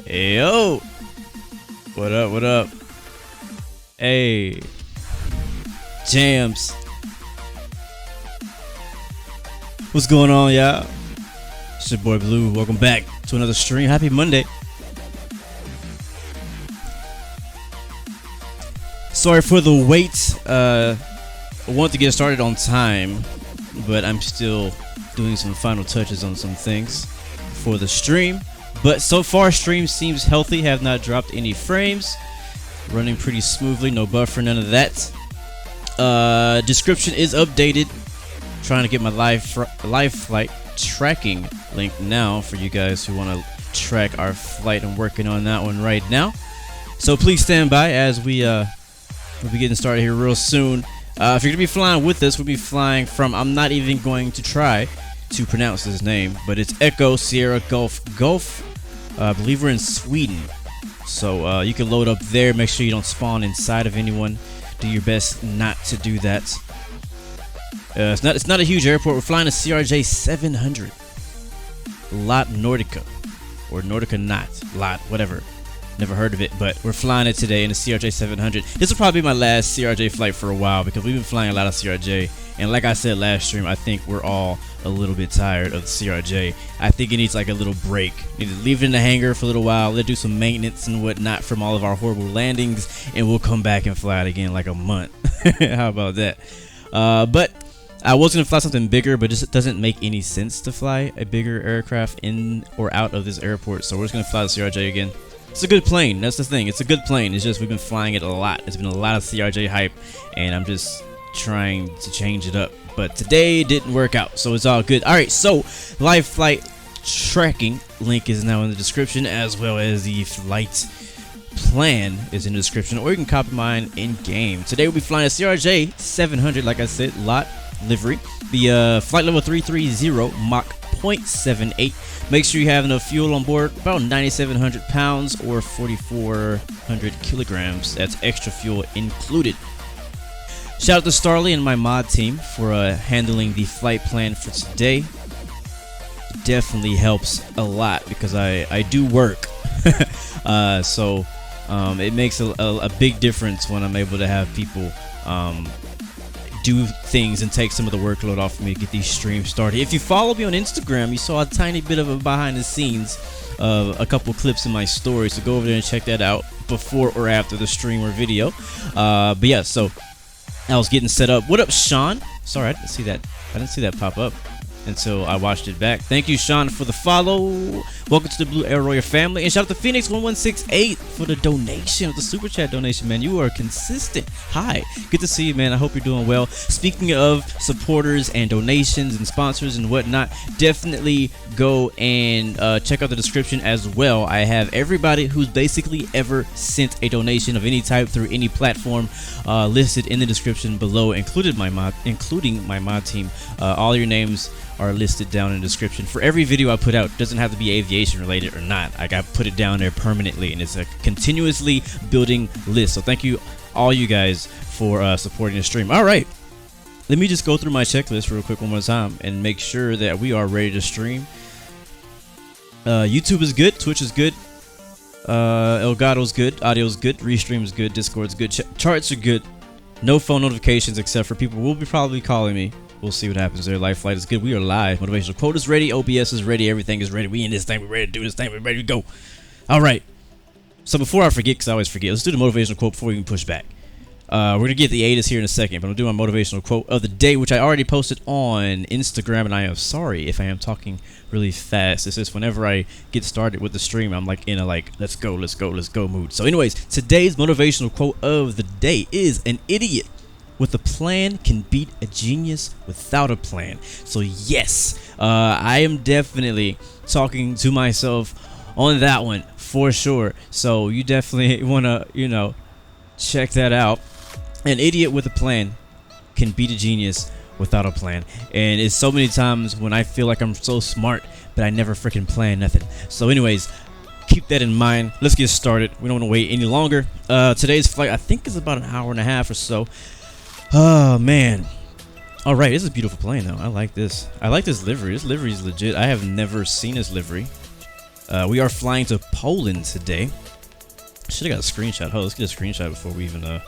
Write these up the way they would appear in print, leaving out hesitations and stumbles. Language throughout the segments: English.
Yo, what up? What up? Hey, Jams. What's going on, y'all? It's your boy Blue. Welcome back to another stream. Happy Monday. Sorry for the wait. I want to get started on time, but I'm still doing some final touches on some things for the stream. But so far, stream seems healthy. Have not dropped any frames. Running pretty smoothly. No buffer, none of that. Description is updated. Trying to get my live flight tracking link now for you guys who want to track our flight. I'm working on that one right now. So please stand by as we'll be getting started here real soon. If you're gonna be flying with us, we'll be flying from, I'm not even going to try to pronounce his name, but it's Echo Sierra Golf Golf. I believe we're in Sweden, so you can load up there. Make sure you don't spawn inside of anyone. Do your best not to do that. It's not a huge airport. We're flying a CRJ 700 Lot Nordica, or Nordica Not Lot, whatever. Never heard of it, but we're flying it today in a CRJ 700. This will probably be my last CRJ flight for a while because we've been flying a lot of CRJ. And like I said last stream, I think we're all a little bit tired of the CRJ. I think it needs like a little break. We need to leave it in the hangar for a little while. Let it do some maintenance and whatnot from all of our horrible landings, and we'll come back and fly it again like a month. How about that? But I was going to fly something bigger, but it doesn't make any sense to fly a bigger aircraft in or out of this airport. So we're just going to fly the CRJ again. It's a good plane. That's the thing. It's a good plane. It's just we've been flying it a lot. It's been a lot of CRJ hype, and I'm just trying to change it up. But today didn't work out, so it's all good. All right, so live flight tracking link is now in the description, as well as the flight plan is in the description, or you can copy mine in game. Today we'll be flying a CRJ 700, like I said, lot livery. The flight level 330, Mach 0.78. Make sure you have enough fuel on board, about 9,700 pounds or 4,400 kilograms. That's extra fuel included. Shout out to Starly and my mod team for handling the flight plan for today. It definitely helps a lot because I do work. So it makes a big difference when I'm able to have people do things and take some of the workload off of me to get these streams started. If you follow me on Instagram, you saw a tiny bit of a behind the scenes of a couple clips in my story, so go over there and check that out before or after the stream or video. But yeah, so I was getting set up. What up, Sean? Sorry, I didn't see that pop up until I watched it back. Thank you, Sean, for the follow. Welcome to the Blue Air Royal family, and shout out to Phoenix1168 for the donation, the super chat donation. Man, you are consistent. Hi, good to see you, man. I hope you're doing well. Speaking of supporters and donations and sponsors and whatnot, definitely go and check out the description as well. I have everybody who's basically ever sent a donation of any type through any platform listed in the description below, including my mod team. All your names are listed down in the description for every video I put out. It doesn't have to be aviation related or not. I got put it down there permanently, and it's a continuously building list. So thank you, all you guys, for supporting the stream. All right, let me just go through my checklist real quick one more time and make sure that we are ready to stream. YouTube is good, Twitch is good, Elgato's good, audio's good, Restream is good, Discord's good, charts are good. No phone notifications except for people who will be probably calling me. We'll see what happens there. Live flight is good. We are live. Motivational quote is ready. OBS is ready. Everything is ready. We in this thing. We're ready to do this thing. We're ready to go. All right. So before I forget, because I always forget, let's do the motivational quote before we can push back. We're going to get the ATIS here in a second, but I'm going to do my motivational quote of the day, which I already posted on Instagram, and I am sorry if I am talking really fast. It's just whenever I get started with the stream, I'm like in a let's go mood. So anyways, today's motivational quote of the day is: an idiot with a plan can beat a genius without a plan. So yes, I am definitely talking to myself on that one for sure. So you definitely want to, check that out. An idiot with a plan can beat a genius without a plan. And it's so many times when I feel like I'm so smart, but I never freaking plan nothing. So anyways, keep that in mind. Let's get started. We don't want to wait any longer. Today's flight, I think, is about an hour and a half or so. Oh man. All right, this is a beautiful plane though. I like this. I like this livery. This livery is legit. I have never seen this livery. We are flying to Poland today. Should have got a screenshot. Oh, let's get a screenshot before we even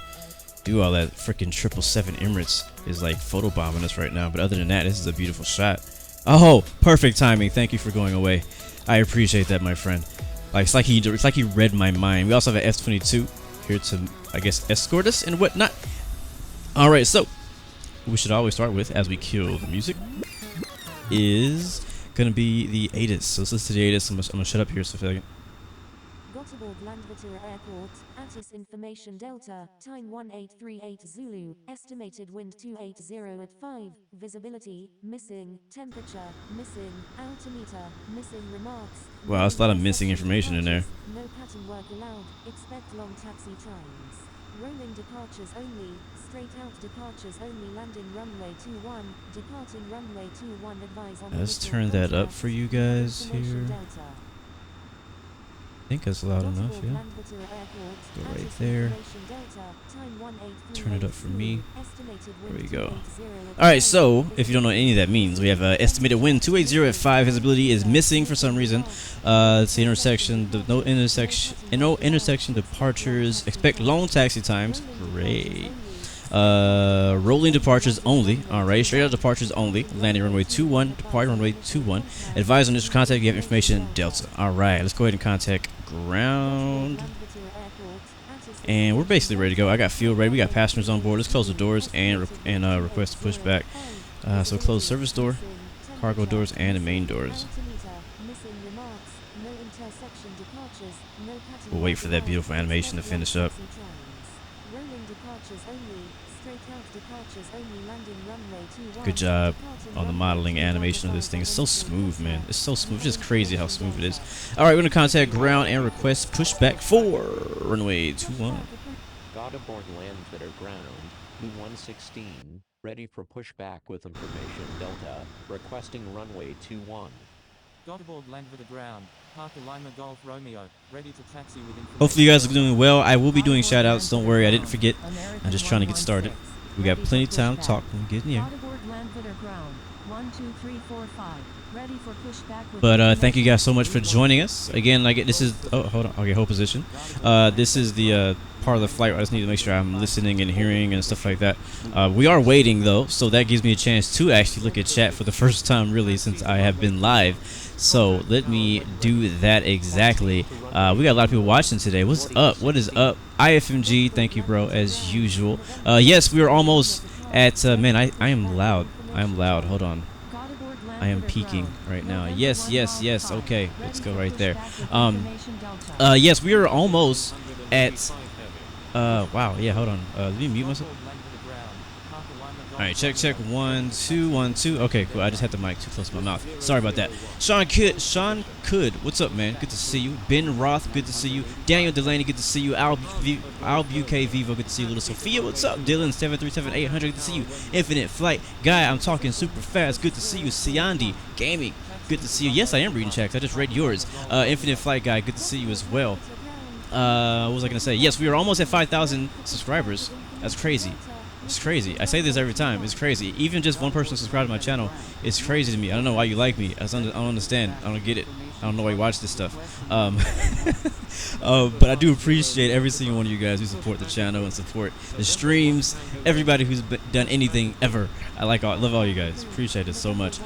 do all that. Freaking 777 Emirates is like photobombing us right now. But other than that, this is a beautiful shot. Oh, perfect timing. Thank you for going away. I appreciate that, my friend. Like it's like he read my mind. We also have an S-22 here to, I guess, escort us and whatnot. All right, so we should always start with, as we kill the music, is gonna be the ATIS. So let's listen to the ATIS. I'm gonna shut up here for a second. Airport, ATIS information Delta, time 1838 Zulu, estimated wind 280 at 5, visibility, missing, temperature, missing, altimeter, missing remarks. Wow, that's a lot of missing information in there. No pattern work allowed, expect long taxi times. Rolling departures only, straight out departures only, landing runway 21, departing runway 21, advise on. Let's turn that up for you guys here. I think that's loud enough, yeah. Go right there. Turn it up for me. There we go. Alright, so, if you don't know what any of that means, we have estimated wind 280 at 5. Visibility is missing for some reason. It's the intersection, no intersection departures. Expect long taxi times. Great. Rolling departures only. Alright, straight out departures only. Landing runway 21, departing runway 21. Advise on initial contact, you have information Delta. Alright, let's go ahead and contact ground. And we're basically ready to go. I got fuel ready. We got passengers on board. Let's close the doors and request to push back. So close service door, cargo doors, and the main doors. We'll wait for that beautiful animation to finish up. Good job on the modeling animation of this thing. It's so smooth, man. It's so smooth. It's just crazy how smooth it is. Alright, we're going to contact ground and request pushback for runway 21. Got aboard Landvetter ground, U-116, ready for pushback with information Delta, requesting runway 21. Got aboard Landvetter ground, Parker Lima Golf Romeo, ready to taxi with information. Hopefully you guys are doing well. I will be doing shout outs. Don't worry, I didn't forget. I'm just trying to get started. We got plenty of time to talk when we get in here. But thank you guys so much for joining us. Again, like this is hold on, okay, hold position. This is the part of the flight where I just need to make sure I'm listening and hearing and stuff like that. We are waiting though, so that gives me a chance to actually look at chat for the first time really since I have been live. So let me do that exactly. We got a lot of people watching today. What's up? What is up? IFMG, thank you, bro, as usual. Yes, we are almost at. Man, I am loud. I am loud. Hold on. I am peaking right now. Yes, yes, yes. Okay, let's go right there. Yes, we are almost at. Wow. Yeah. Hold on. Let me mute myself. All right, check, check. 1 2 1 2. Okay, cool. I just had the mic too close to my mouth. Sorry about that. Sean Could, what's up, man? Good to see you. Ben Roth, good to see you. Daniel Delaney, good to see you. Al Buque Vivo, good to see you. Little Sophia, what's up? Dylan 737 good to see you. Infinite Flight Guy, I'm talking super fast. Good to see you. Siandi Gaming, good to see you. Yes, I am reading checks. I just read yours. Infinite Flight Guy, good to see you as well. What was I gonna say? Yes, we are almost at 5,000 subscribers. That's crazy. It's crazy. I say this every time. It's crazy. Even just one person subscribed to my channel, it's crazy to me. I don't know why you like me. I don't understand. I don't get it. I don't know why you watch this stuff. But I do appreciate every single one of you guys who support the channel and support the streams. Everybody who's done anything ever. I love all you guys. Appreciate it so much.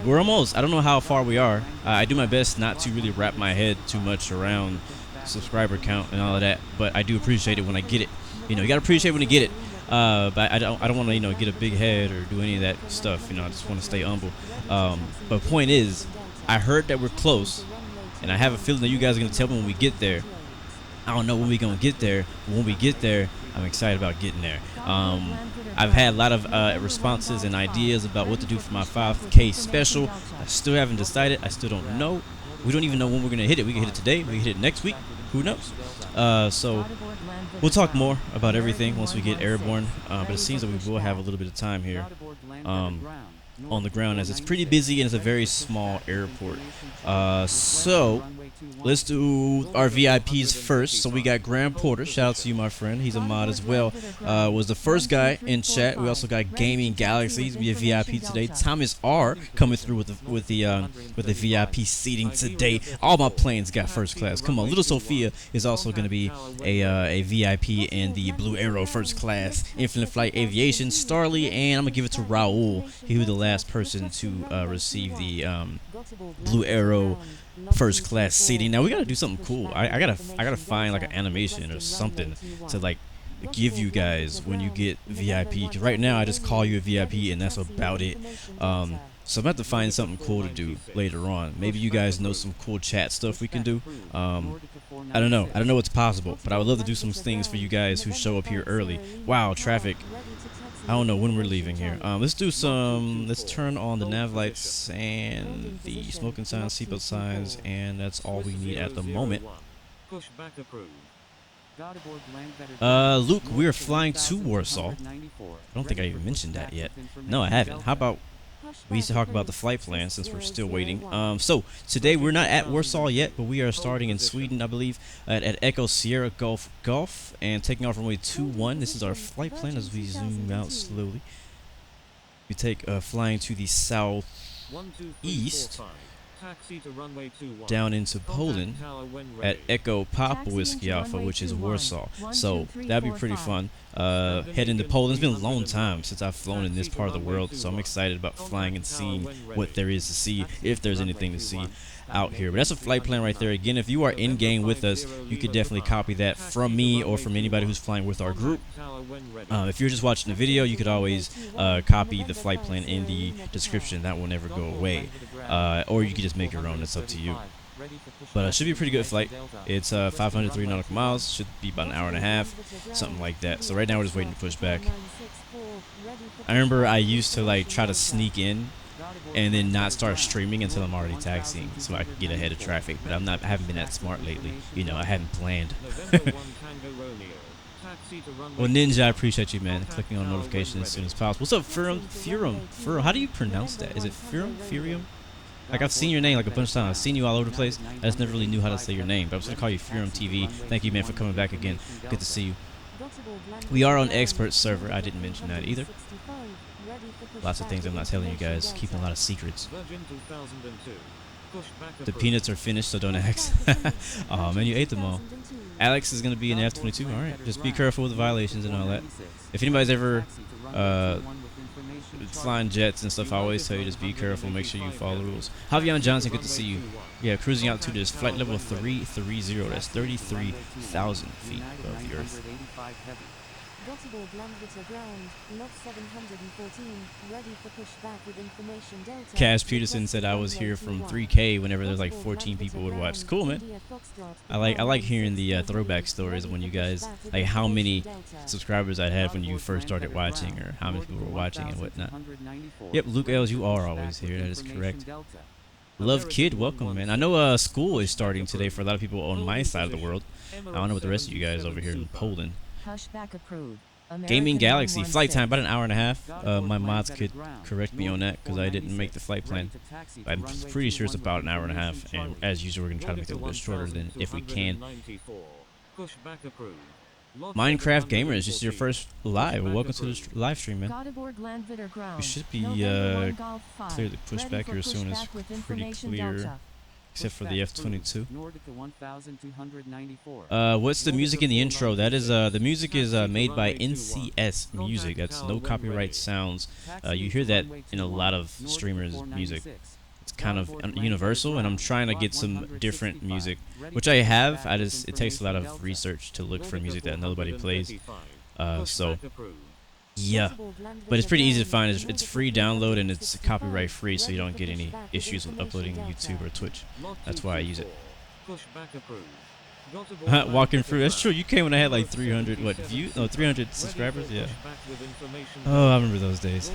We're almost. I don't know how far we are. I do my best not to really wrap my head too much around subscriber count and all of that. But I do appreciate it when I get it. You know, you gotta appreciate when you get it. But I don't want to get a big head or do any of that stuff. I just want to stay humble. But point is, I heard that we're close, and I have a feeling that you guys are gonna tell me when we get there. I don't know when we're gonna get there. But when we get there, I'm excited about getting there. I've had a lot of responses and ideas about what to do for my 5K special. I still haven't decided. I still don't know. We don't even know when we're gonna hit it. We can hit it today. We can hit it next week. Who knows? So we'll talk more about everything once we get airborne. But it seems that we will have a little bit of time here on the ground, as it's pretty busy and it's a very small airport. So let's do our VIPs first. So we got Graeme Porter. Shout out to you, my friend. He's a mod as well. Was the first guy in chat. We also got Gaming Galaxies be a VIP today. Thomas R coming through with the VIP seating today. All my planes got first class. Come on, Little Sophia is also going to be a VIP in the Blue Arrow first class. Infinite Flight Aviation, Starly, and I'm gonna give it to Raul. He was the last person to receive the Blue Arrow first class seating. Now we gotta do something cool. I gotta find like an animation or something to like give you guys when you get VIP. Because right now I just call you a VIP and that's about it. So I'm about to find something cool to do later on. Maybe you guys know some cool chat stuff we can do. I don't know what's possible, but I would love to do some things for you guys who show up here early. Wow, traffic. I don't know when we're leaving here. Let's turn on the nav lights and the smoking signs, seatbelt signs, and that's all we need at the moment. Luke, we're flying to Warsaw. I don't think I even mentioned that yet. No, I haven't. How about we used to talk about the flight plan since we're still waiting. So today we're not at Warsaw yet, but we are starting in Sweden, I believe, at Echo Sierra Golf and taking off runway 21. This is our flight plan as we zoom out slowly. We take flying to the southeast down into Poland at Echo Papa Whiskey Alpha, which is Warsaw. So that'd be pretty fun. Head into Poland. It's been a long time since I've flown in this part of the world, so I'm excited about flying and seeing what there is to see, if there's anything to see out here. But that's a flight plan right there. Again, if you are in game with us, you could definitely copy that from me or from anybody who's flying with our group. If you're just watching the video, you could always copy the flight plan in the description. That will never go away. Or you could just make your own. It's up to you. But it should be a pretty good flight. It's 503 nautical miles. Should be about an hour and a half, something like that. So right now we're just waiting to push back. I remember I used to like try to sneak in and then not start streaming until I'm already taxiing, so I could get ahead of traffic. But I haven't been that smart lately. You know, I haven't planned. Well, Ninja, I appreciate you, man. Clicking on notifications as soon as possible. What's up, Furum? How do you pronounce that? Is it Furium? Like, I've seen your name like a bunch of times. I've seen you all over the place. I just never really knew how to say your name. But I'm just going to call you Furum TV. Thank you, man, for coming back again. Good to see you. We are on expert server. I didn't mention that either. Lots of things I'm not telling you guys. Keeping a lot of secrets. The peanuts are finished, so don't ask. Oh, man, you ate them all. Alex is going to be in F-22. All right. Just be careful with the violations and all that. If anybody's ever flying jets and stuff, I always tell you just be careful, make sure you follow the rules. Javion Johnson, good to see you. Yeah, cruising out to this flight level 330. That's 33,000 feet above the earth. Cash Peterson said I was here from 3K whenever there's like 14 people would watch. Cool, man. I like hearing the throwback stories when you guys, like how many subscribers I had when you first started watching, or how many people were watching and whatnot. Yep, Luke Els, you are always here. That is correct. Love Kid, welcome, man. I know school is starting today for a lot of people on my side of the world. I don't know what the rest of you guys over here in Poland. Gaming Galaxy, flight time about an hour and a half. My mods could correct me on that because I didn't make the flight plan. I'm pretty sure it's about an hour and a half, and as usual we're going to try to make it a little bit shorter than if we can. Minecraft Gamers, this is your first live. Well, welcome to the live stream, man. You should be clear the pushback here soon. It's pretty clear. Except for the F-22. What's the music in the intro? That is the music is made by NCS Music. That's no copyright sounds. You hear that in a lot of streamers' music. It's kind of universal, and I'm trying to get some different music, which I have. It takes a lot of research to look for music that nobody plays. So yeah, but it's pretty easy to find. It's free download and it's copyright free, so you don't get any issues with uploading YouTube or Twitch. That's why I use it. Walking through. That's true. You came when I had like 300 views? No, 300 subscribers. Yeah. Oh, I remember those days.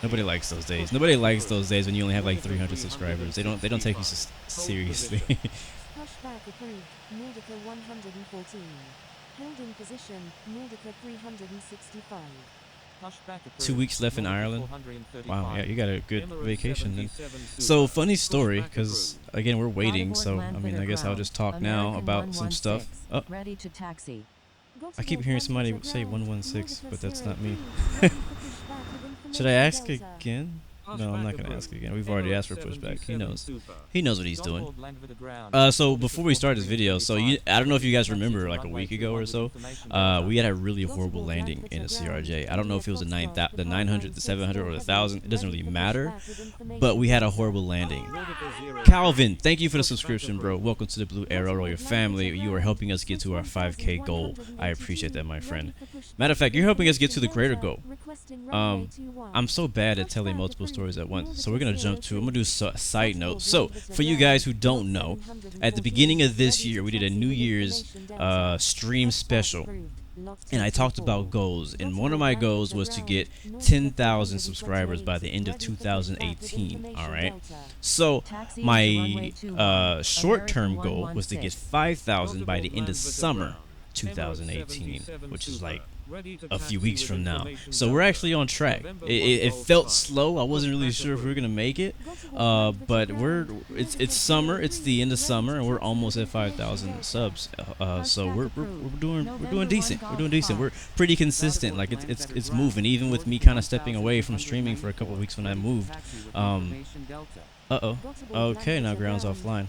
Nobody likes those days. Nobody likes those days when you only have like 300 subscribers. They don't take you seriously. Holding position, Nordica 365. 2 weeks left in Ireland. Wow, yeah, you got a good vacation then. So funny story, because again we're waiting. So I mean, I guess I'll just talk now about some stuff. Oh, Ready to taxi. I keep hearing somebody say 116, but that's not me. Should I ask again? No, I'm not gonna ask again. We've already asked for pushback. He knows. He knows what he's doing. So before we start this video, so I don't know if you guys remember, like a week ago or so, we had a really horrible landing in a CRJ. I don't know if it was the 900, the 700, or the 1000. It doesn't really matter, but we had a horrible landing. Calvin, thank you for the subscription, bro. Welcome to the Blue Arrow Royal family. You are helping us get to our 5K goal. I appreciate that, my friend. Matter of fact, you're helping us get to the greater goal. I'm so bad at telling multiple stories at once, so we're gonna jump to. I'm gonna do a side note. So for you guys who don't know, at the beginning of this year we did a New Year's stream special, and I talked about goals, and one of my goals was to get 10,000 subscribers by the end of 2018. All right, so my short-term goal was to get 5,000 by the end of summer 2018, which is like a few weeks from now. So we're actually on track. It felt slow. I wasn't really sure if we were gonna make it, but it's summer. It's the end of summer, and we're almost at 5,000 subs. So we're doing decent. We're doing decent. We're pretty consistent. Like it's moving. Even with me kind of stepping away from streaming for a couple of weeks when I moved. Okay, now ground's offline.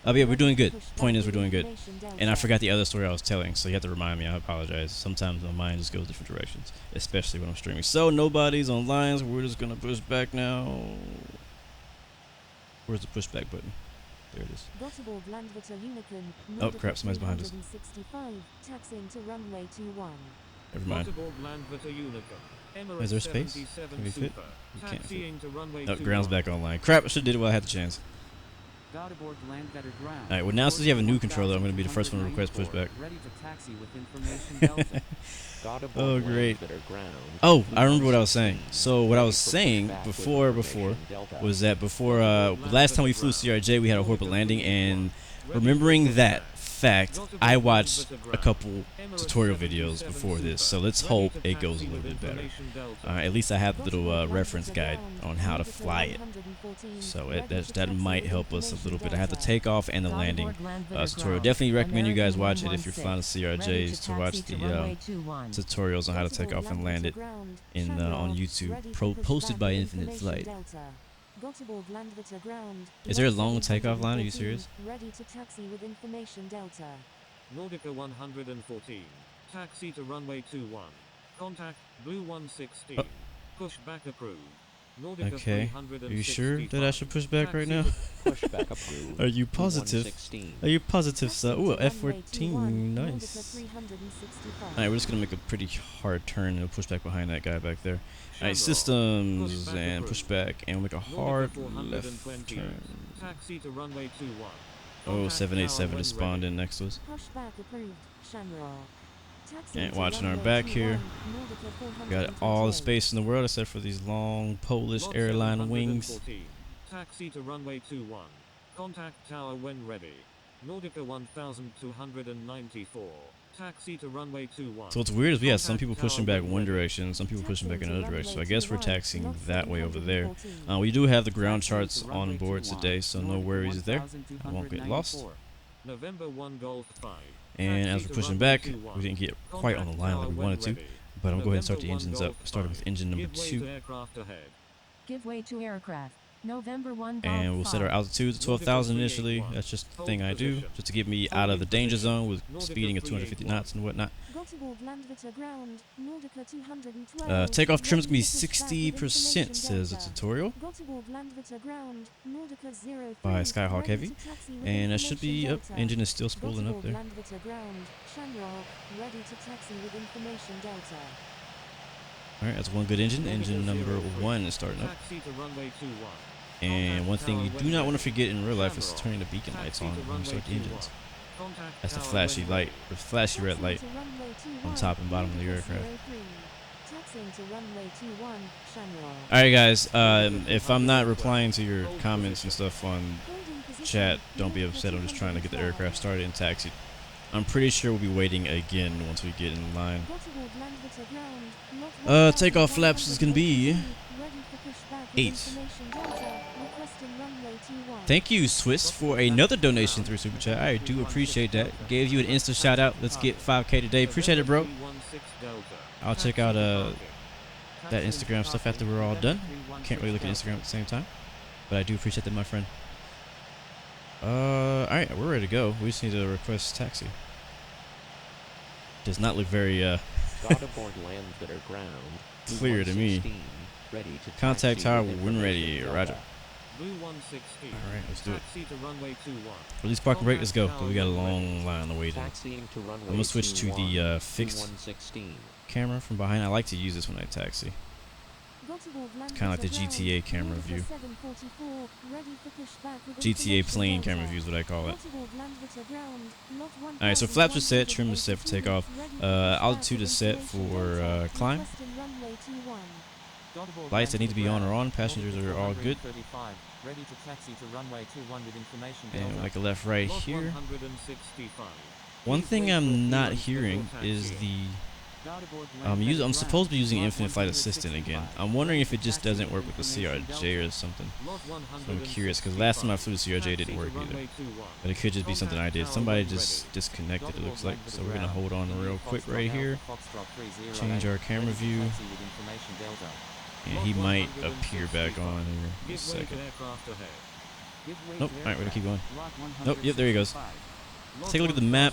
Oh yeah, we're doing good. Point is, we're doing good. And I forgot the other story I was telling, so you have to remind me. I apologize. Sometimes my mind just goes different directions, especially when I'm streaming. So nobody's online, so we're just gonna push back now. Where's the pushback button? There it is. Oh crap, somebody's behind us. Never mind. Is there space? Can we fit? We can't fit. Oh, ground's back online. Crap, I should have did it while I had the chance. Alright, well now since you have a new controller, I'm going to be the first one to request pushback. Oh, great. Oh, I remember what I was saying. So what I was saying before was that last time we flew CRJ, we had a horrible landing, and remembering that fact, I watched a couple tutorial videos before this, so let's hope it goes a little bit better. At least I have a little reference guide on how to fly it, so that might help us a little bit. I have the takeoff and the landing tutorial. Definitely recommend you guys watch it if you're flying CRJs, to watch the tutorials on how to take off and land it on YouTube, posted by Infinite Flight. Is there a long takeoff line? Are you serious? Ready to taxi with information Delta. Nordica 114. Taxi to runway 21. Contact Blue 116. Pushback approved. Nordica Okay. Are you sure that I should push back right now? Pushback approved. Are you positive? Are you positive, sir? Ooh, F14. Nice. Alright, we're just gonna make a pretty hard turn and push back behind that guy back there. Alright, systems and push back, and we'll make a hard left turn. Taxi to runway 21. Oh, 787 is spawned in next to us. And watching our back here. Got all the space in the world except for these long Polish airline wings. Taxi to runway 21. Contact tower when ready. Nordica 1294. Taxi to runway 21. So what's weird is we have some people pushing back one direction, some people pushing back another direction. So I guess we're taxiing that way over there. We do have the ground charts on board today, so no worries there. I won't get lost. November 1 Golf 5. And as we're pushing back, we didn't get quite on the line like we wanted to, but I'm going to go ahead and start the engines up, starting with engine number 2. Give way to aircraft. November 1 And we'll set our altitude to 12,000 initially. That's just the thing I do, just to get me out of the danger zone with speeding at 250 knots and whatnot. Takeoff trim's gonna be 60%, says the tutorial by Skyhawk Heavy, and that should be up. Engine is still spooling up there. Alright, that's one good engine. Engine number 1 is starting up. And one thing you do not want to forget in real life is turning the beacon lights on when you start the engines. That's the flashy light, or flashy red light on top and bottom of the aircraft. Alright guys, if I'm not replying to your comments and stuff on chat, don't be upset. I'm just trying to get the aircraft started and taxied. I'm pretty sure we'll be waiting again once we get in line. Gothenburg Landvetter ground, lot Takeoff flaps is gonna be 1082, ready for pushback with 8. information Delta, requesting runway 21. Thank you, Swiss, for another donation through Super Chat. I do appreciate that. Gave you an Insta shout out. Let's get 5K today. Appreciate it, bro. I'll check out that Instagram stuff after we're all done. Can't really look at Instagram at the same time, but I do appreciate that, my friend. All right, we're ready to go. We just need to request taxi. Does not look very Got aboard Landvetter ground. clear to me. 116, ready to Contact taxi tower with when ready. information Roger. Delta. Blue 116. All right, let's do it. Taxi to runway 21. Release parking brake. Let's go. 'Cause we got a long line to wait in. Taxiing to runway I'm gonna switch to 21, the fixed 116. camera from behind. I like to use this when I taxi. Kinda like the GTA camera view. GTA plane camera view is what I call it. Alright, so flaps are set, trim is set for takeoff. Altitude is set for climb. Lights that need to be on are on. Passengers are all good. Ready to taxi to runway 21 with information And Delta. make a left right Lot here. 165. One thing I'm not hearing is the I'm supposed to be using Infinite Flight Assistant again. I'm wondering if it just doesn't work with the CRJ or something. So I'm curious because last time I flew the CRJ it didn't work either. But it could just be something I did. Somebody just disconnected, it looks like. So we're gonna hold on real quick right here. Change our camera view. And he might appear back on here in a second. Nope, alright, we're gonna keep going. Nope, yep, there he goes. Take a look at the map.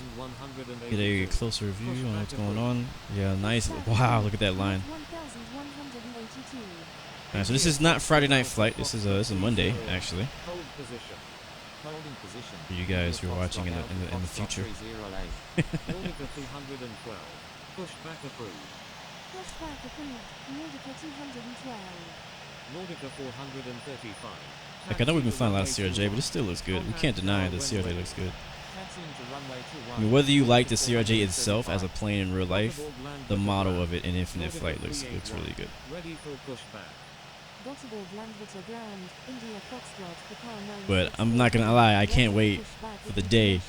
Get a closer view on what's going on. Yeah, nice. Wow, look at that line. Alright, so this is not Friday night flight. This is Monday, actually. For you guys who are watching in the future. Pushback approved. Pushback approved. Nordica 212. Nordica 435. Like, I know we've been flying a lot of CRJ, but it still looks good. We can't deny that CRJ looks good. I mean, whether you like the CRJ itself as a plane in real life, the model of it in Infinite Flight looks really good. Ready for pushback. But I'm not gonna lie, I can't wait for the day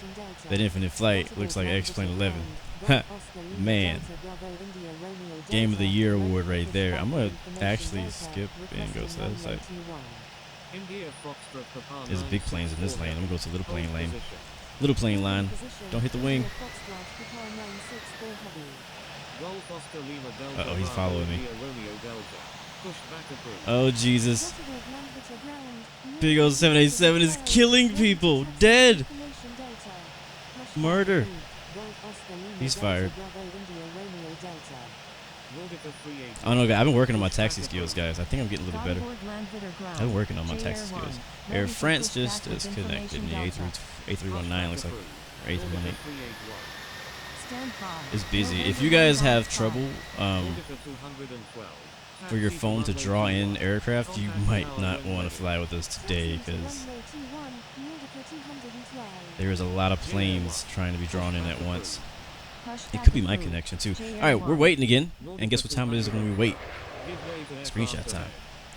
that Infinite Flight looks like X-Plane 11. Man, Game of the Year award right there. I'm gonna actually skip and go to the other side. There's big planes in this lane. I'm gonna go to little plane lane. Little plane line. Don't hit the wing. Uh-oh, he's following me. Oh, Jesus. Big old 787 is killing people. Dead. Murder. He's fired. I don't know, guys. I've been working on my taxi skills, guys. I think I'm getting a little better. I've been working on my taxi skills. Air France just disconnected. The A319 looks like, or A318. It's busy. If you guys have trouble for your phone to draw in aircraft, you might not want to fly with us today because there is a lot of planes trying to be drawn in at once. It could be my connection too. Alright, we're waiting again. And guess what time it is when we wait? Screenshot time.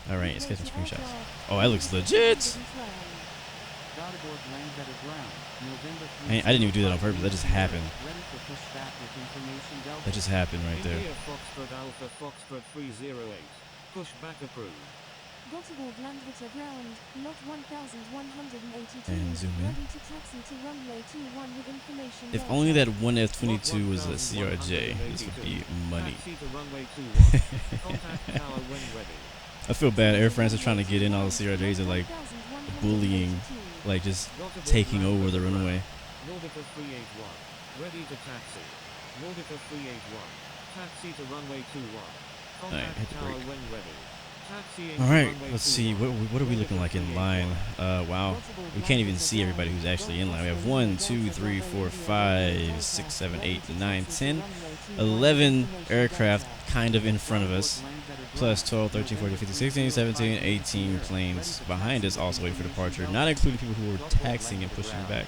Alright, let's get some screenshots. Oh, that looks legit! I didn't even do that on purpose. That just happened. That just happened right there. And zoom in. If only that one F-22 was a CRJ, this would be money. I feel bad. Air France is trying to get in. All the CRJs are like bullying, like just taking over the runway. Nordica 381. Ready to taxi. Nordica 381. Taxi to runway 21. Alright, hit the tower brake. when ready. Alright, let's see. What are we looking like in line? Wow. We can't even see everybody who's actually in line. We have 1, 2, 3, 4, 5, 6, 7, 8, 9, 10, 11 aircraft kind of in front of us. Plus 12, 13, 14, 15, 16, 17, 18 planes behind us also waiting for departure. Not including people who were taxiing and pushing back.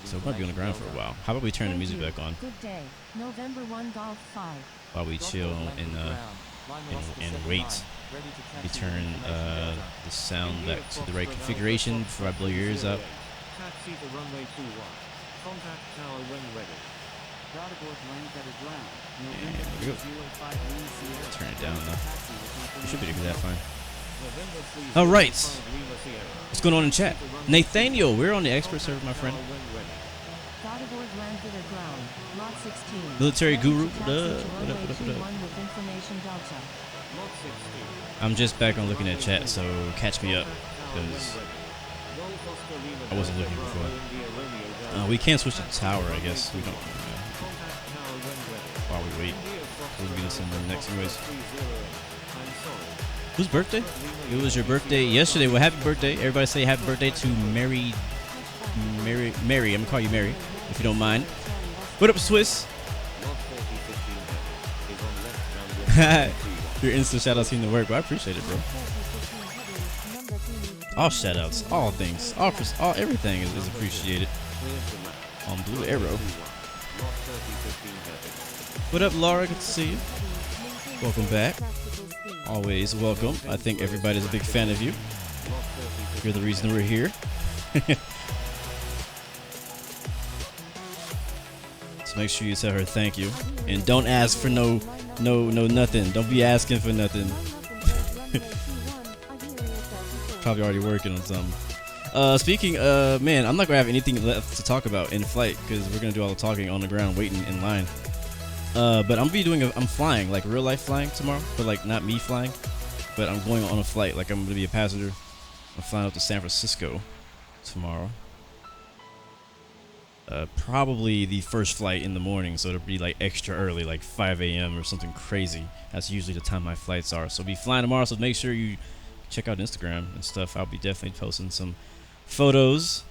So we might be on the ground for a while. How about we turn the music back on? Good day. November 1 Golf 5. While we chill and wait. We turn the sound back to the right configuration before I blow your ears up. Taxi to runway 21. Contact tower when ready. Starboard lands at a ground. Yeah, November there we go. 305 Lima Sierra. Turn it down though. Taxi with We should be able to do that information fine. November 305 All right. Lima Sierra. What's going on in chat? Nathaniel, we're on the expert server, my friend. Tower when ready. Starboard lands at a ground. Lot 16. Military Ready to guru. taxi What up? to What up? runway What up? What up? 21 with information Delta. Lot 16. I'm just back on looking at chat, so catch me up, because I wasn't looking before. We can't switch to tower, I guess. We don't. While we wait, we'll be listening to the next anyways. Whose birthday? It was your birthday yesterday. Well, happy birthday. Everybody say happy birthday to Mary. I'm gonna call you Mary, if you don't mind. What up, Swiss? Your instant shoutouts seem to work, but I appreciate it, bro. All shoutouts, all things, all everything is appreciated on Blue Arrow. What up, Laura? Good to see you. Welcome back. Always welcome. I think everybody's a big fan of you. You're the reason we're here. So make sure you tell her thank you, and don't ask for no nothing. Don't be asking for nothing. Probably already working on something. Speaking, man, I'm not gonna have anything left to talk about in flight because we're gonna do all the talking on the ground, waiting in line. But I'm flying, like real life flying tomorrow, but like not me flying, but I'm going on a flight. Like I'm gonna be a passenger. I'm flying up to San Francisco tomorrow. Probably the first flight in the morning, so it'll be like extra early, like 5 a.m. or something crazy. That's usually the time my flights are. So I'll be flying tomorrow, so make sure you check out Instagram and stuff. I'll be definitely posting some photos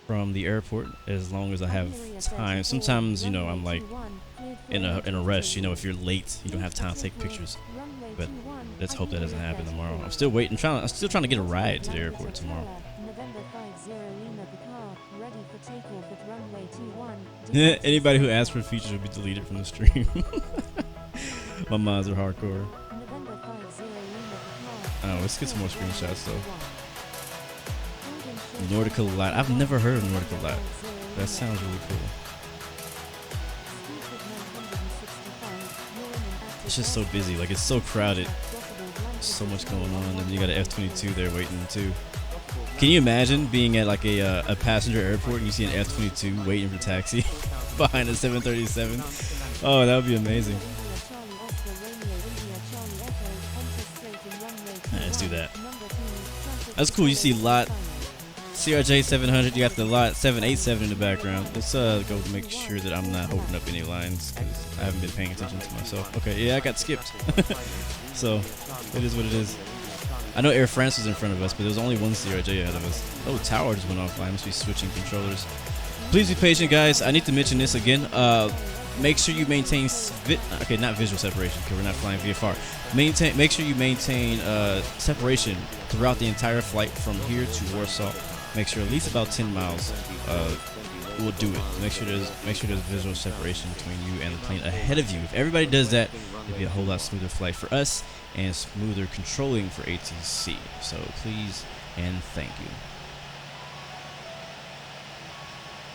from the airport as long as I have time. Sometimes, you know, I'm like in a rush. You know, if you're late, you don't have time to take pictures. But let's hope that doesn't happen tomorrow. I'm still waiting. I'm still trying to get a ride to the airport tomorrow. Anybody who asks for features will be deleted from the stream. My mods are hardcore. Oh, let's get some more screenshots though. Nordica Light. I've never heard of Nordica Light. That sounds really cool. It's just so busy. Like, it's so crowded. So much going on, and you got an F-22 there waiting too. Can you imagine being at like a passenger airport and you see an F-22 waiting for taxi behind a 737? Oh, that would be amazing. Alright, let's do that. That's cool. You see lot CRJ 700. You got the lot 787 in the background. Let's go make sure that I'm not holding up any lines because I haven't been paying attention to myself. Okay, yeah, I got skipped. So it is what it is. I know Air France was in front of us, but there was only one CRJ ahead of us. Oh, tower just went offline. I must be switching controllers. Please be patient, guys. I need to mention this again. Make sure you maintain not visual separation because we're not flying VFR. Make sure you maintain separation throughout the entire flight from here to Warsaw. Make sure at least about 10 miles will do it. Make sure there's visual separation between you and the plane ahead of you. If everybody does that, it'll be a whole lot smoother flight for us and smoother controlling for ATC. So please and thank you.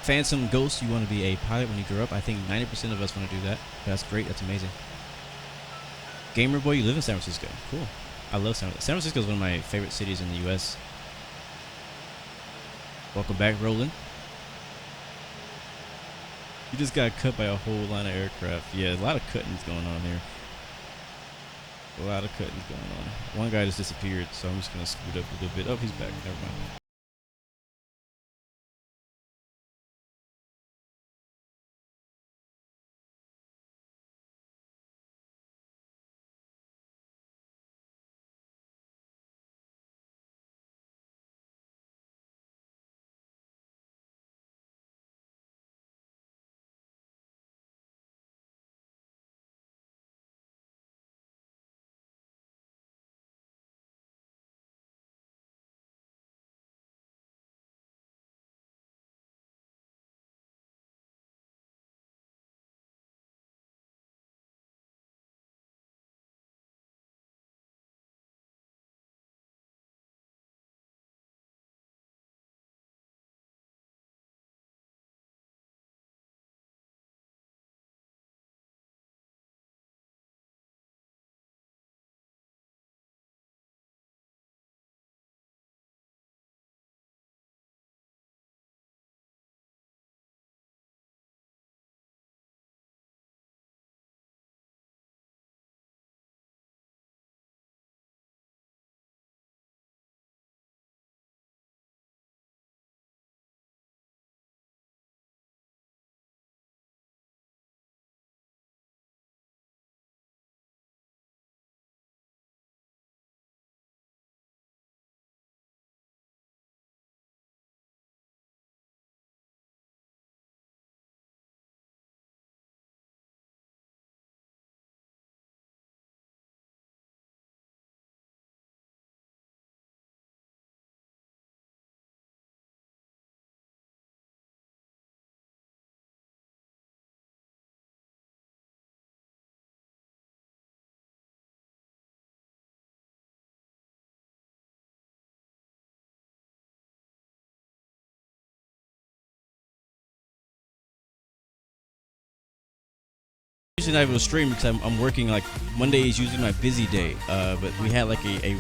Phantom Ghost, you want to be a pilot when you grow up? I think 90% of us want to do that. That's great. That's amazing. Gamer Boy, you live in San Francisco. Cool. I love San Francisco. San Francisco is one of my favorite cities in the U.S. Welcome back, Roland. You just got cut by a whole line of aircraft. Yeah, a lot of cuttings going on here. A lot of cuttings going on. One guy just disappeared, so I'm just going to scoot up a little bit. Oh, he's back. Never mind. usually not able to stream because I'm working. Like Monday is usually my busy day, but we had like a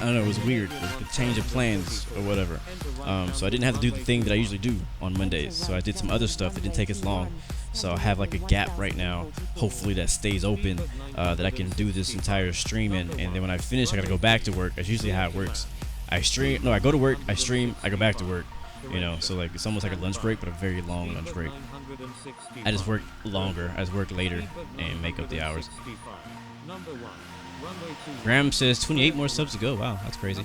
I don't know, it was weird. It was a change of plans or whatever. So I didn't have to do the thing that I usually do on Mondays. So I did some other stuff that didn't take as long. So I have like a gap right now. Hopefully that stays open, that I can do this entire stream in. And then when I finish, I gotta go back to work. That's usually how it works. I go to work, I stream, I go back to work. You know, so like it's almost like a lunch break, but a very long lunch break. I just work longer, I just work later and make up the hours. Graeme says 28 more subs to go. Wow, that's crazy.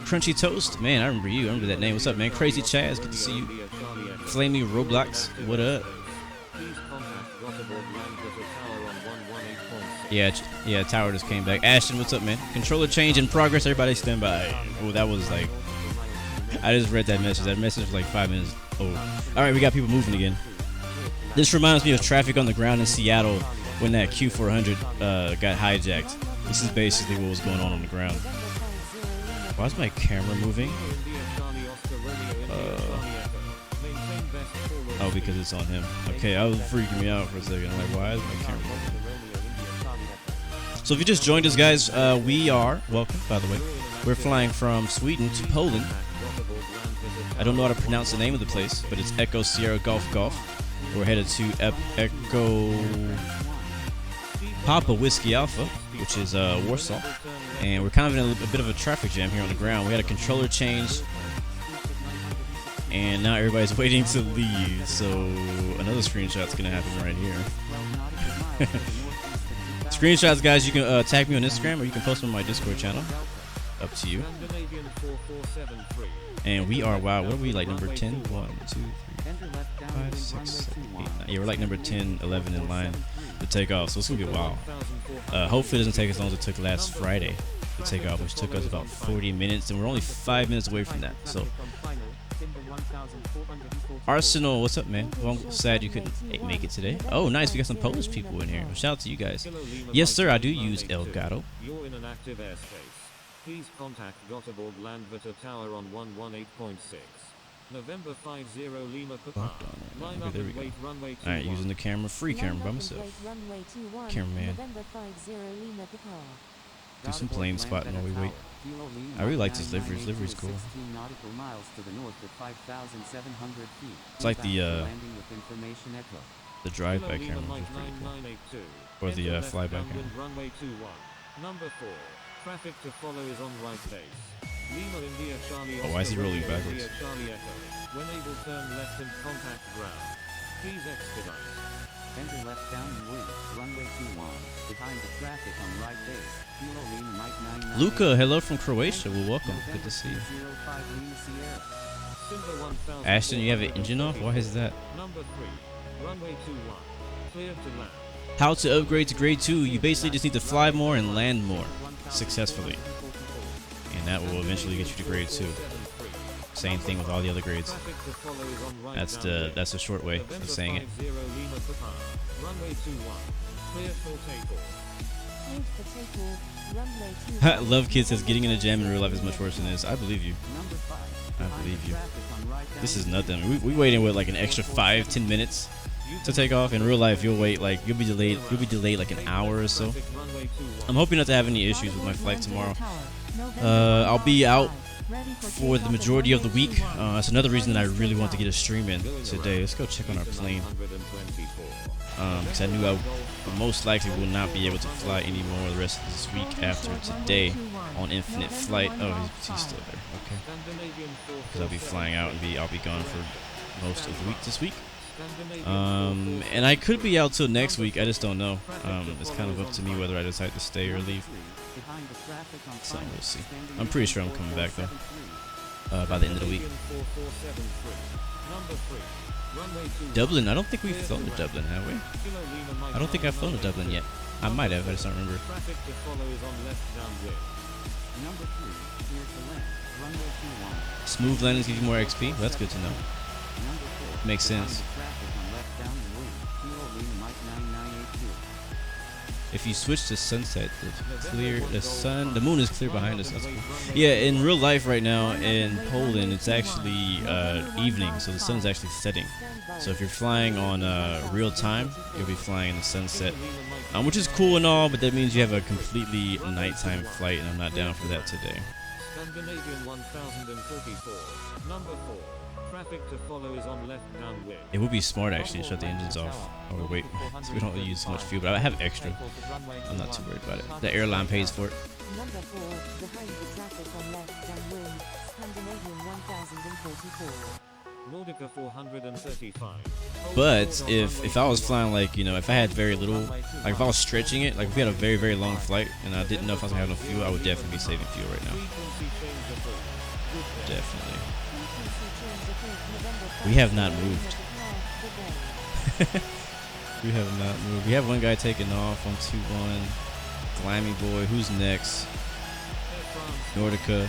Crunchy Toast, man, I remember you. I remember that name. What's up, man? Crazy Chaz, good to see you. Flamey Roblox, what up? Yeah, Tower just came back. Ashton, what's up, man? Controller change in progress. Everybody stand by. Oh, that was like, I just read that message. That message was like 5 minutes old. All right, we got people moving again. This reminds me of traffic on the ground in Seattle when that Q400 got hijacked. This is basically what was going on the ground. Why is my camera moving? Oh, because it's on him. Okay, I was freaking me out for a second. I'm like, why is my camera moving? So if you just joined us, guys, we are, welcome, by the way, we're flying from Sweden to Poland. I don't know how to pronounce the name of the place, but it's Echo Sierra Golf Golf. We're headed to Echo Papa Whiskey Alpha, which is Warsaw. And we're kind of in a bit of a traffic jam here on the ground. We had a controller change, and now everybody's waiting to leave. So another screenshot's going to happen right here. Screenshots, guys, you can tag me on Instagram or you can post them on my Discord channel. Up to you. And we are, wow, what are we, like number 10? 1, 2, 3, 5, 6, 7, 8, 9. Yeah, we're like number 10, 11 in line to take off. So it's going to be a while. Hopefully it doesn't take as long as it took last Friday to take off, which took us about 40 minutes. And we're only 5 minutes away from that. So Arsenal, what's up, man? Well, I'm sad you couldn't make it today. Oh, nice. We got some Polish people in here. Well, shout out to you guys. Yes, sir. I do use Elgato. You're in an active airspace. Please contact Gothenburg Landvetter Tower on 118.6. November 50 Lima Papa. Line up and wait runway 21. Alright, using the camera, free camera by myself. Cameraman. Do some plane spotting while we wait. I really like this livery. This livery's cool. It's like the drive-by camera, which is pretty cool. Or the flyby camera. Runway 21. Number 4. Traffic to follow is on right base. Lima India Charlie. Oh, why is he rolling backwards? India Charlie Echo. When able, turn left and contact ground. Please expedite. Enter left downwind, runway 21, behind the traffic on right base. Kilo Lima Mike 99. Luca, hello from Croatia. Well, welcome. Good to see you. 05 Lima Sierra. Ashton, you have an engine off? Why is that? Number 3. Runway 21. Clear to land. How to upgrade to grade 2? You basically just need to fly more and land more successfully. And that will eventually get you to grade 2. Same thing with all the other grades. That's the short way of saying it. Love Kid says getting in a jam in real life is much worse than this. I believe you. I believe you. This is nothing. We waiting with like an extra 5-10 minutes to take off. In real life, you'll wait like you'll be delayed like an hour or so. I'm hoping not to have any issues with my flight tomorrow. I'll be out for the majority of the week. That's another reason that I really want to get a stream in today. Let's go check on our plane. Because I knew I most likely will not be able to fly anymore the rest of this week after today on Infinite Flight. Oh, he's still there. Okay. Because I'll be flying out and I'll be gone for most of the week this week. And I could be out till next week. I just don't know. It's kind of up to me whether I decide to stay or leave. So we'll see. I'm pretty sure I'm coming back though by the end of the week. Dublin. I don't think we've flown to Dublin, have we? I don't think I've flown to Dublin yet. I might have. I just don't remember. Smooth landings give you more XP. Well, that's good to know. Makes sense. If you switch to sunset, the moon is clear behind us. That's cool. Yeah, in real life right now in Poland, it's actually evening, so the sun's actually setting. So if you're flying on real time, you'll be flying in the sunset, which is cool and all, but that means you have a completely nighttime flight, and I'm not down for that today. Scandinavian 1044. Number 4. Traffic to follow is on left downwind. It would be smart actually to shut the engines off. Or wait, so we don't use so much fuel, but I have extra. I'm not too worried about it. The airline pays for it. Number 4, behind the traffic on left downwind, Scandinavian 1044. Nordica 435. But if I was flying, like, you know, if I had very little, like if I was stretching it, like if we had a very, very long flight and I didn't know if I was gonna have no fuel, I would definitely be saving fuel right now. Definitely. We have not moved. We have not moved. We have one guy taking off on 2-1. Glammy boy. Who's next? Nordica.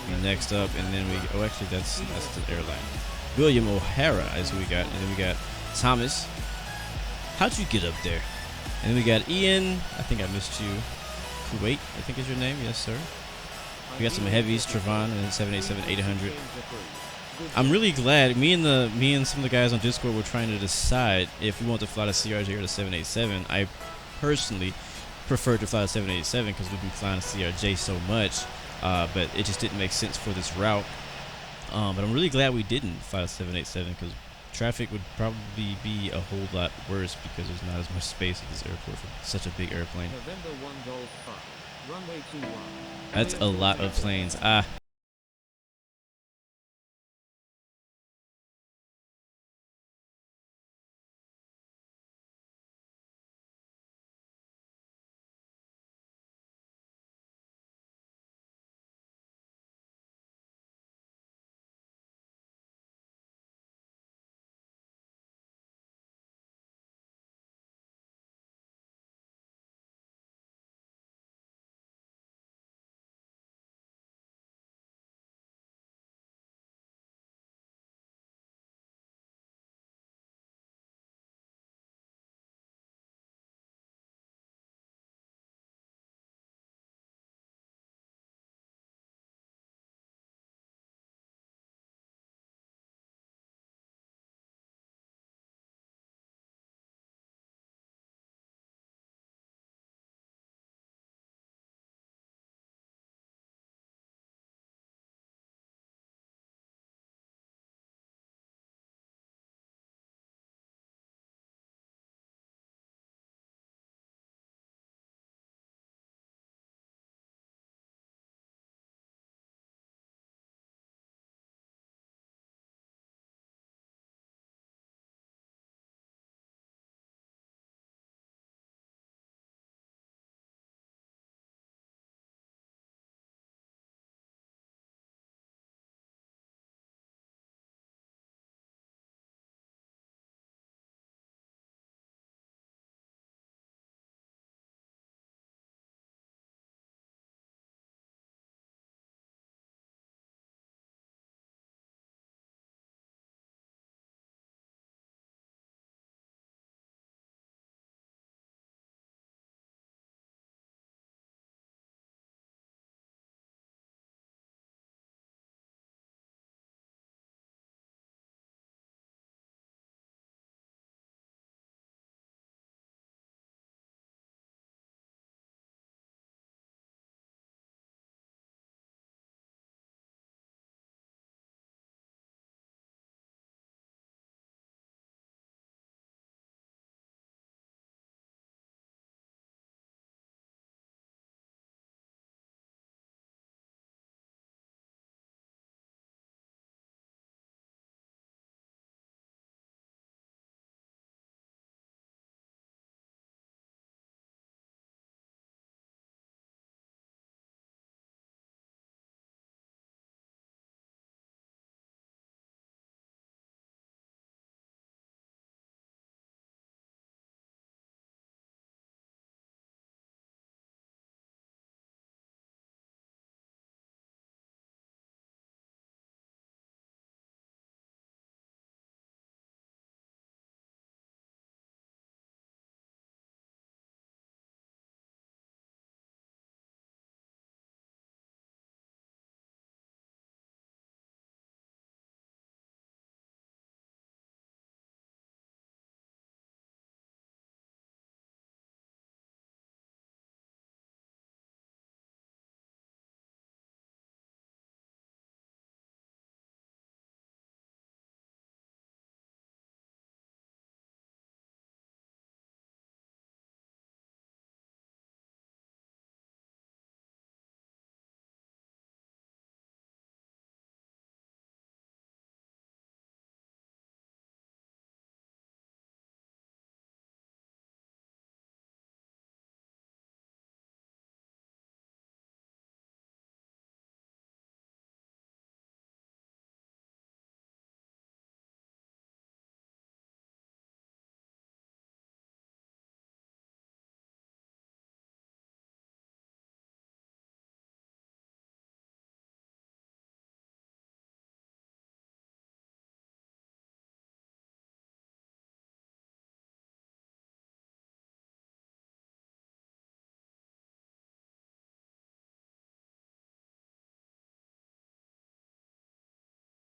Be next up, and then we. Oh, actually, that's the airline. William O'Hara is who we got, and then we got Thomas. How'd you get up there? And then we got Ian. I think I missed you. Kuwait, I think is your name. Yes, sir. We got some heavies. Trevon and then 787-800. I'm really glad. Me and some of the guys on Discord were trying to decide if we want to fly the CRJ or the 787. I personally prefer to fly the 787 because we've been flying the CRJ so much, but it just didn't make sense for this route. But I'm really glad we didn't fly the 787 because traffic would probably be a whole lot worse because there's not as much space at this airport for such a big airplane. November 1 Golf 5. Runway 21. That's a lot of planes.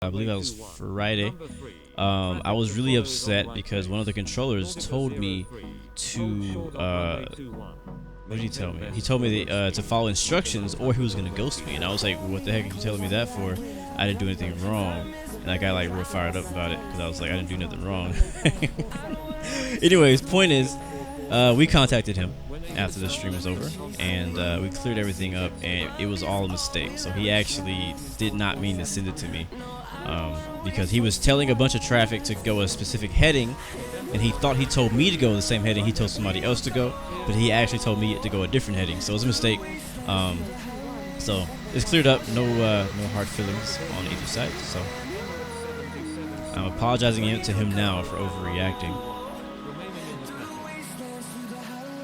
I believe that was Friday. I was really upset because one of the controllers told me to what did he tell me? He told me to follow instructions or he was gonna ghost me, and I was like, what the heck are you telling me that for? I didn't do anything wrong. And I got like real fired up about it because I was like, I didn't do nothing wrong. Anyways, point is, we contacted him after the stream was over, and we cleared everything up, and it was all a mistake. So he actually did not mean to send it to me, because he was telling a bunch of traffic to go a specific heading, and he thought he told me to go the same heading he told somebody else to go, but he actually told me to go a different heading. So it was a mistake. So it's cleared up. No hard feelings on either side. So I'm apologizing to him now for overreacting.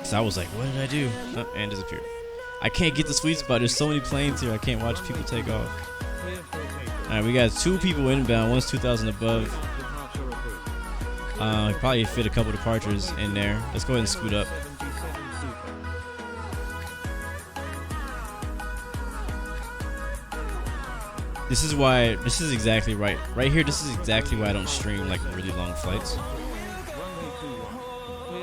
So I was like, what did I do? Oh, and disappeared. I can't get the sweet spot. There's so many planes here. I can't watch people take off. Alright, we got 2 people inbound. One's 2,000 above. Probably fit a couple departures in there. Let's go ahead and scoot up. This is exactly right. Right here, this is exactly why I don't stream like really long flights.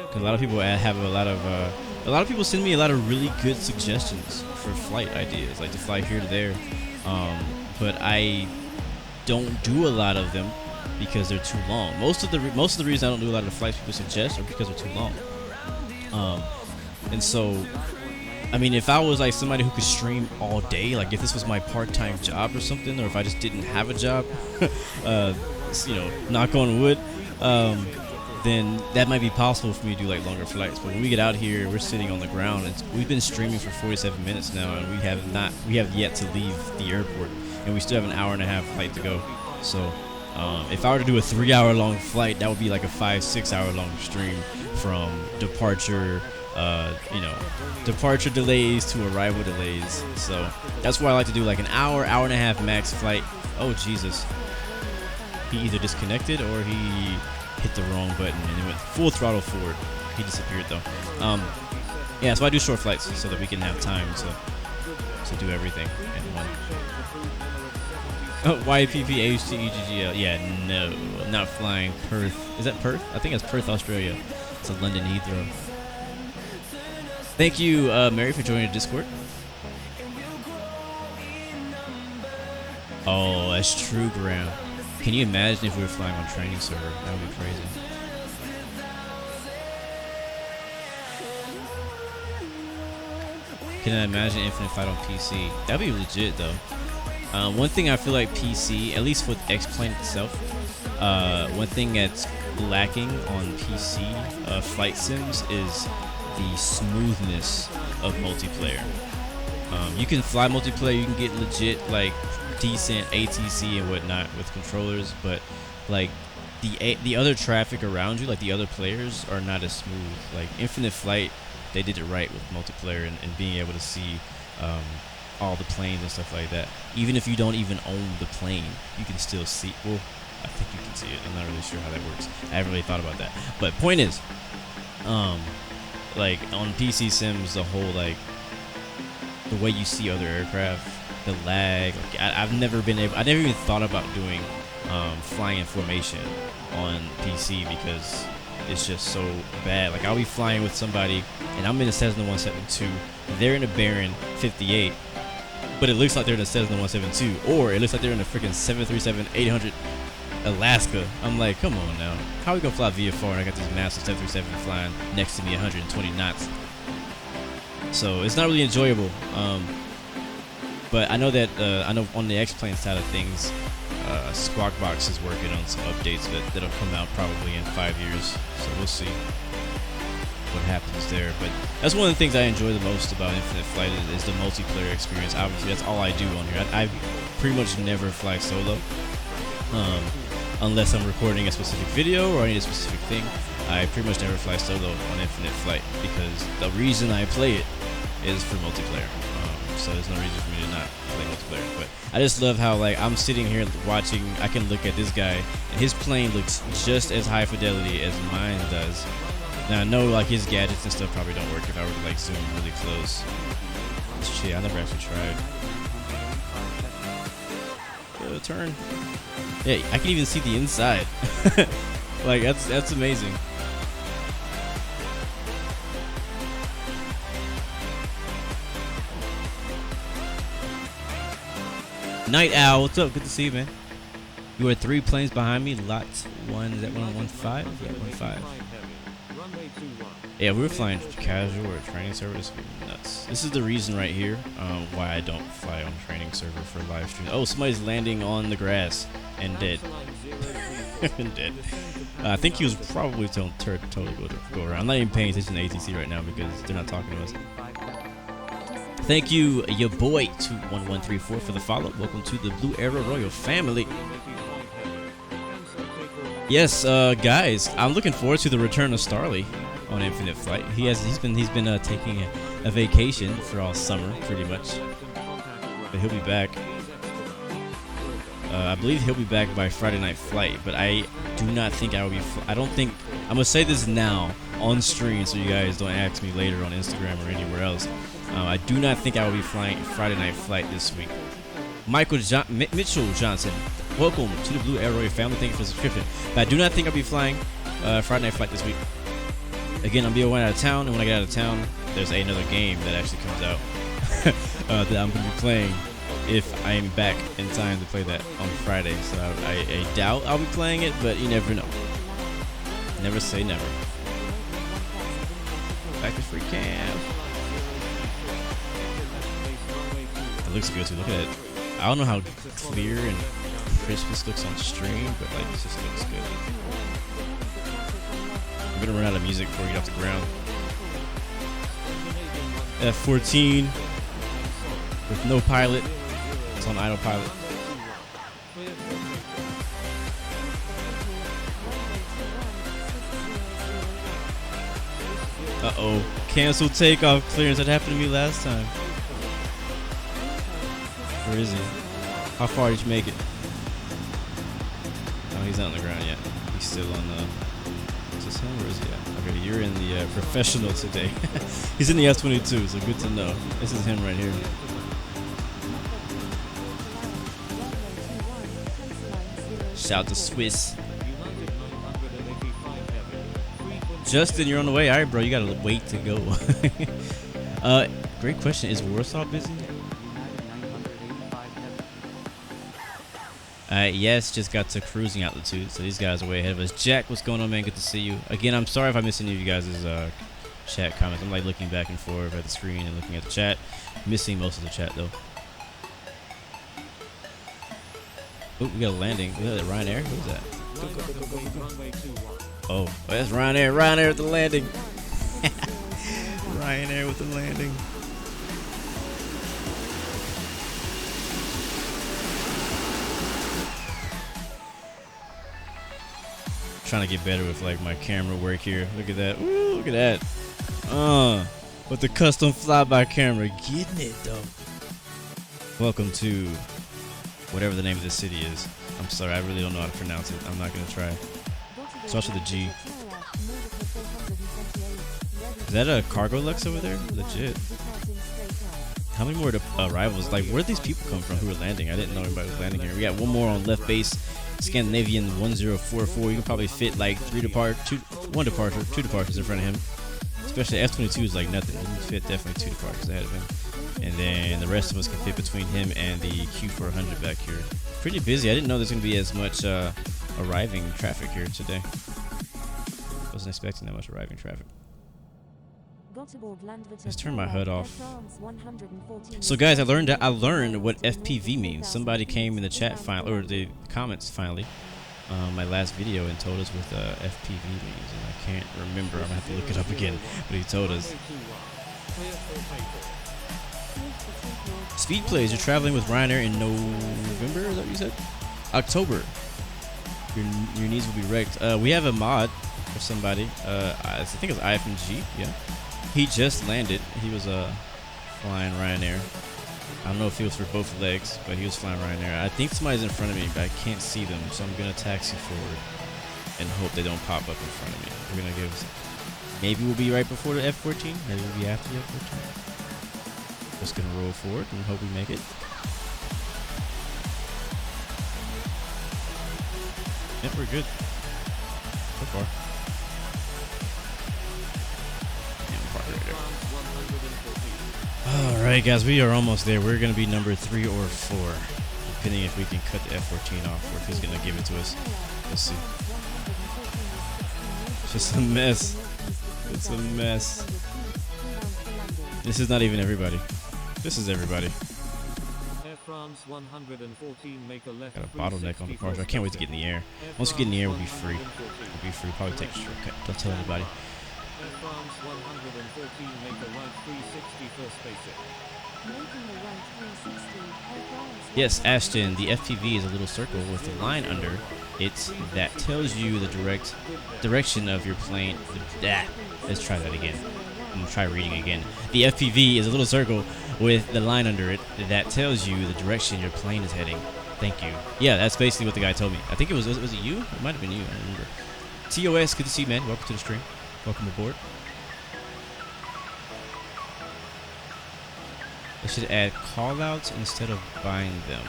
Because a lot of people have a lot of people send me a lot of really good suggestions for flight ideas, like to fly here to there. But I don't do a lot of them because they're too long. Most of the reason I don't do a lot of the flights people suggest are because they're too long. And so, I mean, if I was like somebody who could stream all day, like if this was my part-time job or something, or if I just didn't have a job, you know, knock on wood, then that might be possible for me to do like longer flights. But when we get out here, we're sitting on the ground. We've been streaming for 47 minutes now, and we have yet to leave the airport, and we still have an hour-and-a-half flight to go. So if I were to do a 3-hour long flight, that would be like a 5-6 hour long stream from departure, you know, departure delays to arrival delays. So that's why I like to do like an hour-and-a-half max flight. Oh Jesus, he either disconnected or he hit the wrong button and it went full throttle forward. He disappeared though. Yeah, so I do short flights so that we can have time to do everything in one. Oh, YPPHTEGGL. Yeah, no, not flying Perth. Is that Perth? I think it's Perth, Australia. It's a London Heathrow. Thank you, Mary, for joining the Discord. Oh, that's true, Graham. Can you imagine if we were flying on training server? That would be crazy. Can I imagine infinite flight on PC? That'd be legit though. One thing I feel like PC, at least with X-Plane itself, one thing that's lacking on PC flight sims is the smoothness of multiplayer. You can fly multiplayer, you can get legit like decent ATC and whatnot with controllers, but like the other traffic around you, like the other players, are not as smooth. Like Infinite Flight, they did it right with multiplayer and being able to see all the planes and stuff like that. Even if you don't even own the plane, you can still see. Well, I think you can see it. I'm not really sure how that works. I haven't really thought about that. But point is, like on PC sims, the whole like the way you see other aircraft, the lag. Like, I never even thought about doing flying in formation on PC because it's just so bad. Like I'll be flying with somebody and I'm in a Cessna 172, they're in a Baron 58, but it looks like they're in a Cessna 172, or it looks like they're in a freaking 737-800 Alaska. I'm like, come on now, how are we gonna fly VFR and I got this massive 737 flying next to me 120 knots? So it's not really enjoyable. But I know that on the X-Plane side of things, Squawkbox is working on some updates that'll come out probably in 5 years. So we'll see what happens there. But that's one of the things I enjoy the most about Infinite Flight is the multiplayer experience. Obviously, that's all I do on here. I pretty much never fly solo, unless I'm recording a specific video or I need a specific thing. I pretty much never fly solo on Infinite Flight because the reason I play it is for multiplayer. So there's no reason for me to not play multiplayer. But I just love how like I'm sitting here watching, I can look at this guy and his plane looks just as high fidelity as mine does. Now I know like his gadgets and stuff probably don't work if I were to like zoom really close. Shit, I never actually tried. turn. Yeah, I can even see the inside. Like that's amazing. Night Owl, what's up? Good to see you, man. You are 3 planes behind me. Lot 1, is that 115? Yeah, 15. Yeah, we were flying casual or training server. This would be nuts. This is the reason right here why I don't fly on training server for live stream. Oh, somebody's landing on the grass and dead. And dead. I think he was probably totally go around. I'm not even paying attention to ATC right now because they're not talking to us. Thank you, your boy 21134 for the follow. Welcome to the Blue Arrow Royal family. Yes, guys, I'm looking forward to the return of Starly on Infinite Flight. He's been taking a vacation for all summer, pretty much. But he'll be back. I believe he'll be back by Friday Night Flight. But I do not think I will be. I don't think I'm gonna say this now on stream, so you guys don't ask me later on Instagram or anywhere else. I do not think I will be flying Friday Night Flight this week. Mitchell Johnson, welcome to the Blue Arrow family. Thank you for the subscription. But I do not think I'll be flying Friday Night Flight this week. Again, I'll be going out of town, and when I get out of town, there's another game that actually comes out that I'm going to be playing if I am back in time to play that on Friday. So I doubt I'll be playing it, but you never know. Never say never. Back to free camp. It looks good too. Look at it. I don't know how clear and crisp this looks on stream, but like it just looks good. I'm gonna run out of music before we get off the ground. F-14 with no pilot. It's on idle pilot. Uh-oh. Cancel takeoff clearance. That happened to me last time. Where is he? How far did you make it? Oh, he's not on the ground yet. He's still on the... Is this him? Where is he at? Okay, you're in the professional today. He's in the F-22, so good to know. This is him right here. Shout to Swiss. Justin, you're on the way. All right, bro. You got to wait to go. Great question. Is Warsaw busy? Yes, just got to cruising altitude, so these guys are way ahead of us. Jack, what's going on, man? Good to see you. Again, I'm sorry if I missed any of you guys' chat comments. I'm like looking back and forth at the screen and looking at the chat. Missing most of the chat, though. Oh, we got a landing. Is that Ryanair? Who's that? Oh, that's Ryanair. Ryanair with the landing. Ryanair with the landing. Trying to get better with like my camera work here. Look at that. Ooh, look at that. With the custom flyby camera. Getting it though. Welcome to whatever the name of this city is. I'm sorry, I really don't know how to pronounce it. I'm not gonna try. Starts with a G. Is that a cargo Lux over there? Legit. How many more arrivals? Like, where did these people come from who were landing? I didn't know anybody was landing here. We got one more on left base. Scandinavian 1044. You can probably fit like two departures in front of him. Especially F-22 is like nothing. You can fit definitely 2 departures ahead of him. And then the rest of us can fit between him and the Q400 back here. Pretty busy. I didn't know there's going to be as much arriving traffic here today. Wasn't expecting that much arriving traffic. Let's turn my HUD off. So guys, I learned what FPV means. Somebody came in the chat or the comments finally, my last video, and told us what FPV means, and I can't remember. I'm gonna have to look it up again, but he told us. Speed plays. You're traveling with Ryanair in November. Is that what you said? October. Your knees will be wrecked. We have a mod for somebody. I think it's IFNG. Yeah. He just landed. He was flying Ryanair. I don't know if he was for both legs, but he was flying Ryanair. I think somebody's in front of me, but I can't see them, so I'm gonna taxi forward and hope they don't pop up in front of me. We're gonna give. Maybe we'll be right before the F-14. Maybe we'll be after the F-14. Just gonna roll forward and hope we make it. Yep, we're good. So far. Alright guys, we are almost there. We're going to be number 3 or 4. Depending if we can cut the F-14 off or if he's going to give it to us. Let's see. It's just a mess. It's a mess. This is not even everybody. This is everybody. Got a bottleneck on the car. I can't wait to get in the air. Once we get in the air, we'll be free. We'll be free. Probably take a shortcut. Don't tell anybody. Yes, Ashton, the FPV is a little circle with a line under it that tells you the direction of your plane. Let's try that again. I'm gonna try reading again. The FPV is a little circle with the line under it that tells you the direction your plane is heading. Thank you. Yeah, that's basically what the guy told me. I think it was it you? It might have been you. I don't remember. TOS, good to see you, man. Welcome to the stream. Welcome aboard. They should add callouts instead of buying them.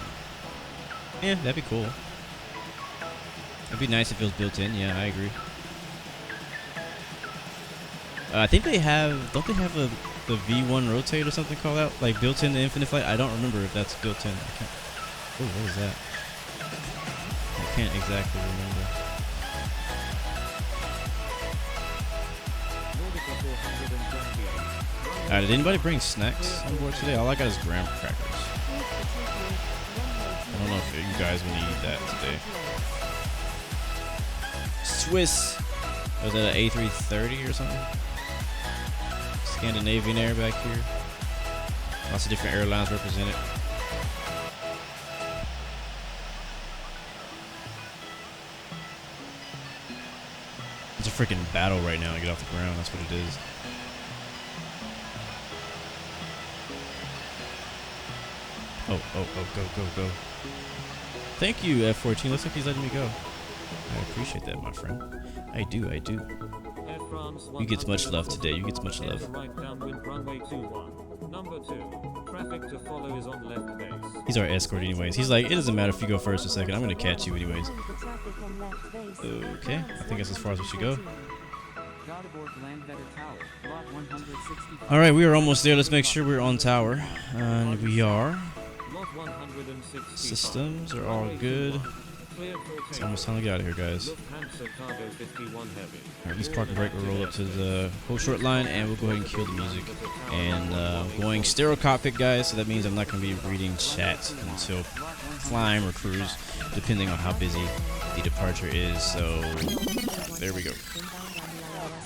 Yeah, that'd be cool. It'd be nice if it was built in. Yeah, I agree. I think they have. Don't they have the V1 rotate or something called out like built in the Infinite Flight? I don't remember if that's built in. I can't. Oh, what is that? I can't exactly remember. Did anybody bring snacks on board today? All I got is graham crackers. I don't know if you guys will need that today. Swiss. Was that an A330 or something? Scandinavian Air back here. Lots of different airlines represented. It's a freaking battle right now to get off the ground. That's what it is. Oh, go. Thank you, F-14. Looks like he's letting me go. I appreciate that, my friend. I do. You get much love today. You get much love. He's our escort anyways. He's like, it doesn't matter if you go first or second. I'm going to catch you anyways. Okay, I think that's as far as we should go. Alright, we are almost there. Let's make sure we're on tower. And we are. Systems are all good. It's almost time to get out of here, guys. Alright, let's park and brake. We'll roll up to the whole short line and we'll go ahead and kill the music. And going stereo cockpit, guys, so that means I'm not going to be reading chat until climb or cruise, depending on how busy the departure is. So, there we go.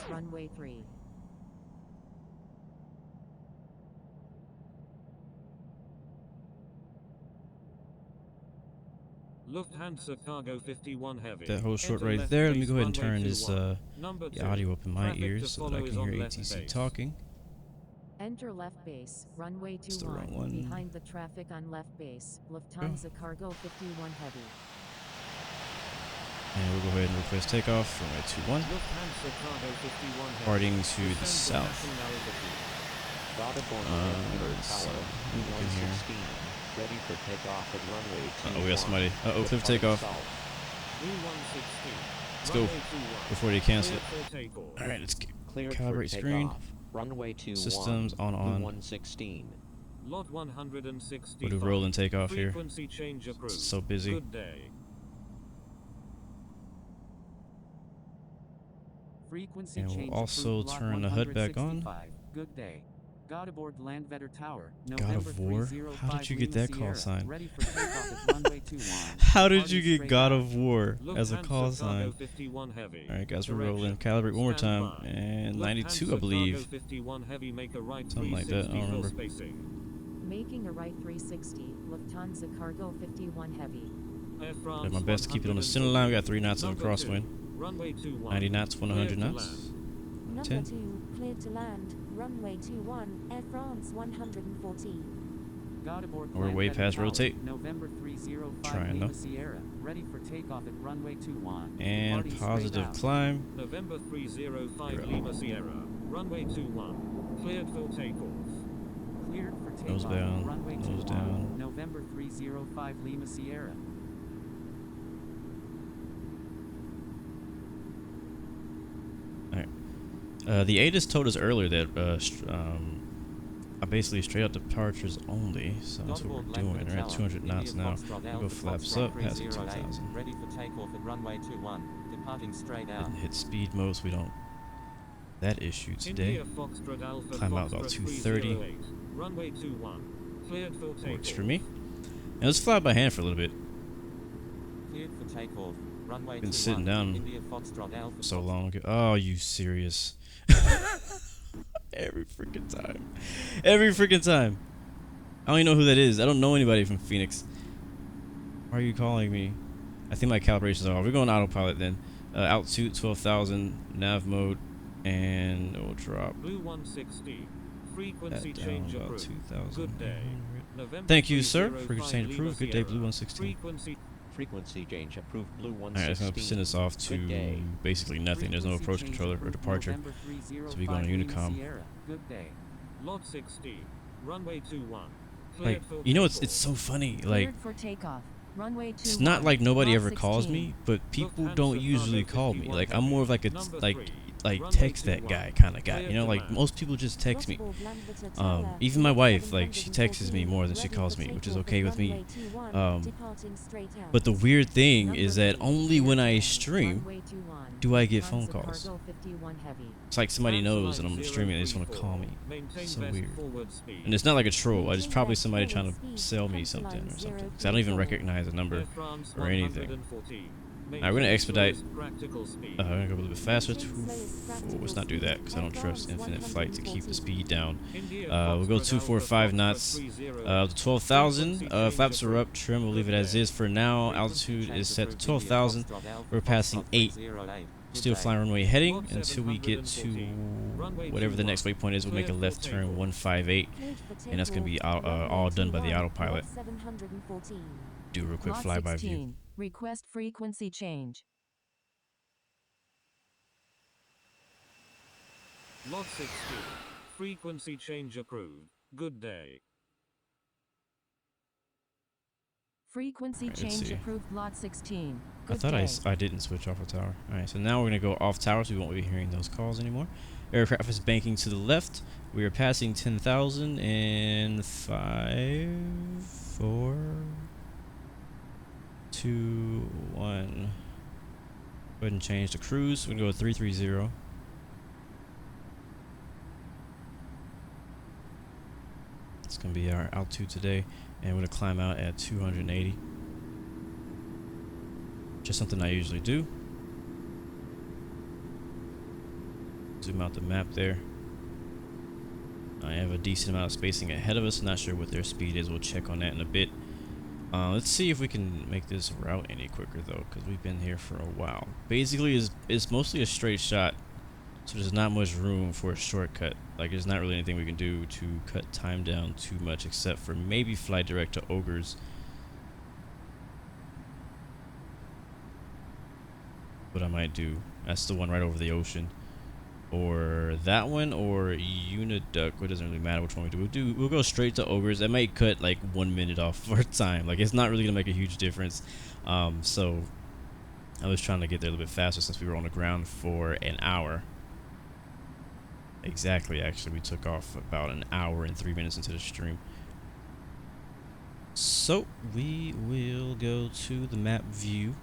Runway 3. Lufthansa Cargo 51 Heavy. That whole short right there. Let me go ahead and turn this the audio up in my ears so that I can hear ATC talking. Enter left base, runway It's the wrong one. 21, behind the traffic on left base, Lufthansa Cargo 51 Heavy. And we'll go ahead and request takeoff, runway 21. Departing to the south. Ready for takeoff at runway 21. We got somebody. Clear for takeoff. Let's go before they cancel it. Alright, let's calibrate screen. Runway 21. Systems on. 116. Lot 165. We'll do roll and takeoff here. Frequency change approved. It's so busy. Good day. Frequency And we'll change also approved, turn the HUD back on. Good day. God aboard Landvetter Tower. God of War? How did you get that call sign? Ready for takeoff at runway 21. How did you get God of War as a call sign? Alright Alright guys, we're rolling. Calibrate one more time. And 92 I believe. Something like that, I don't remember. Making a right 360, Lufthansa Cargo 51 Heavy. Did my best to keep it on the center line. We got 3 knots of crosswind. 90 knots, 100 knots. Number 10. 2, cleared to land, runway 21, Air France 114. God aboard We're way Landvetter past Tower, rotate. November 305 Trying Lima though. Sierra. Ready for takeoff at runway 21. And Party positive straight out. climb. November 305 You're Lima Sierra. Runway 21. Cleared for takeoff. Cleared for takeoff Nose down, at runway nose 21. down. November 305 Lima Sierra. The ATIS told us earlier that basically straight out departures only, so that's what we're doing. We're at 200 knots now. We'll go flaps up, passing 2,000. Ready for takeoff at runway 21, departing straight out. Didn't hit speed mode, so we don't that issue today. India Foxtrot Alpha Climb out about Foxtrot 230. 308. Runway 21. Cleared for takeoff. Works for me. Now let's fly by hand for a little bit. Cleared for takeoff. Runway Been 21, sitting down India Foxtrot Alpha for so Fox- long. Oh, you serious? Every freaking time. Every freaking time. I don't even know who that is. I don't know anybody from Phoenix. Why are you calling me? I think my calibrations are off. We're going autopilot then. Altitude 12,000, nav mode, and it will drop Blue 160. Frequency that down change about approved. 2,000. Good day. November Thank you, sir, 305 for saying Lima approved. Good day, Sierra. Blue 116. Frequency change approved Blue Alright, it's 116. gonna send us off to Good day. basically nothing. There's no approach controller or departure. So we go on Unicom. Good day. Lot 60. Runway 21. Like, Cleared for you know, takeoff. it's so funny. Like, Cleared for takeoff. Runway it's 21, not like nobody lot ever calls 16. me, but people Lufthansa don't usually Cargo call me. 51 Like, I'm more of like a Number like 3. like Runway text that 21. guy kind of guy. You Clear know, like command. most people just text me. Gothenburg Landvetter Tower, Even my wife, like, she 714, texts me more than she ready calls for me, which is takeoff okay at with me. runway 21, departing straight out. But the weird thing Number is that 3, only when I Vietnam, stream runway 21, do I get phone Lufthansa calls. Cargo 51 Heavy. It's like somebody knows that I'm Flight streaming. They just want to 034. call me. Maintain So best weird. forward speed. And it's not like a troll. I just Maintain probably best somebody forward trying speed. to sell me Hunter something line or something. Because I don't even 034. recognize the number. Air France or anything. 114. Alright, we're gonna expedite. Slowest practical speed. We're gonna go a little bit faster. Maintain slowest practical Let's not do that because I don't speed. trust infinite flight to keep the speed down. India We'll go Foxtrot 245 Alpha knots. Foxtrot 308. To 12,000. Frequency Flaps change are up. Trim. We'll leave it as is for now. Altitude is set to 12,000. We're passing 8. Still flying runway heading until we get to whatever the next waypoint is. We'll make a left turn 158, Cleared for and that's gonna be takeoff, all done by the runway autopilot. 21, 714. Do a real quick Lot flyby 16. view. Request frequency change. Lot 16. Frequency change approved. Good day. Frequency Alright, let's change see. approved. Lot 16. I Good thought day. I didn't switch off a tower. Alright, so now we're going to go off tower, so we won't be hearing those calls anymore. Aircraft is banking to the left. We are passing 10,000 in 5, 4, 2, 1. Go ahead and change the cruise. We're going to go 330. It's going to be our altitude today, and we're going to climb out at 280. Just something I usually do. Zoom out the map there. I have a decent amount of spacing ahead of us. Not sure what their speed is. We'll check on that in a bit. Let's see if we can make this route any quicker though, because we've been here for a while. Basically, it's mostly a straight shot, so there's not much room for a shortcut. Like, there's not really anything we can do to cut time down too much, except for maybe fly direct to OGRES. What I might do. That's the one right over the ocean. Or that one, or UNDUK. It doesn't really matter which one we do. We'll go straight to OGRES. That might cut like 1 minute off of our time. Like, it's not really gonna make a huge difference. So I was trying to get there a little bit faster since we were on the ground for an hour. Exactly, actually, we took off about an hour and 3 minutes into the stream. So we will go to the map view.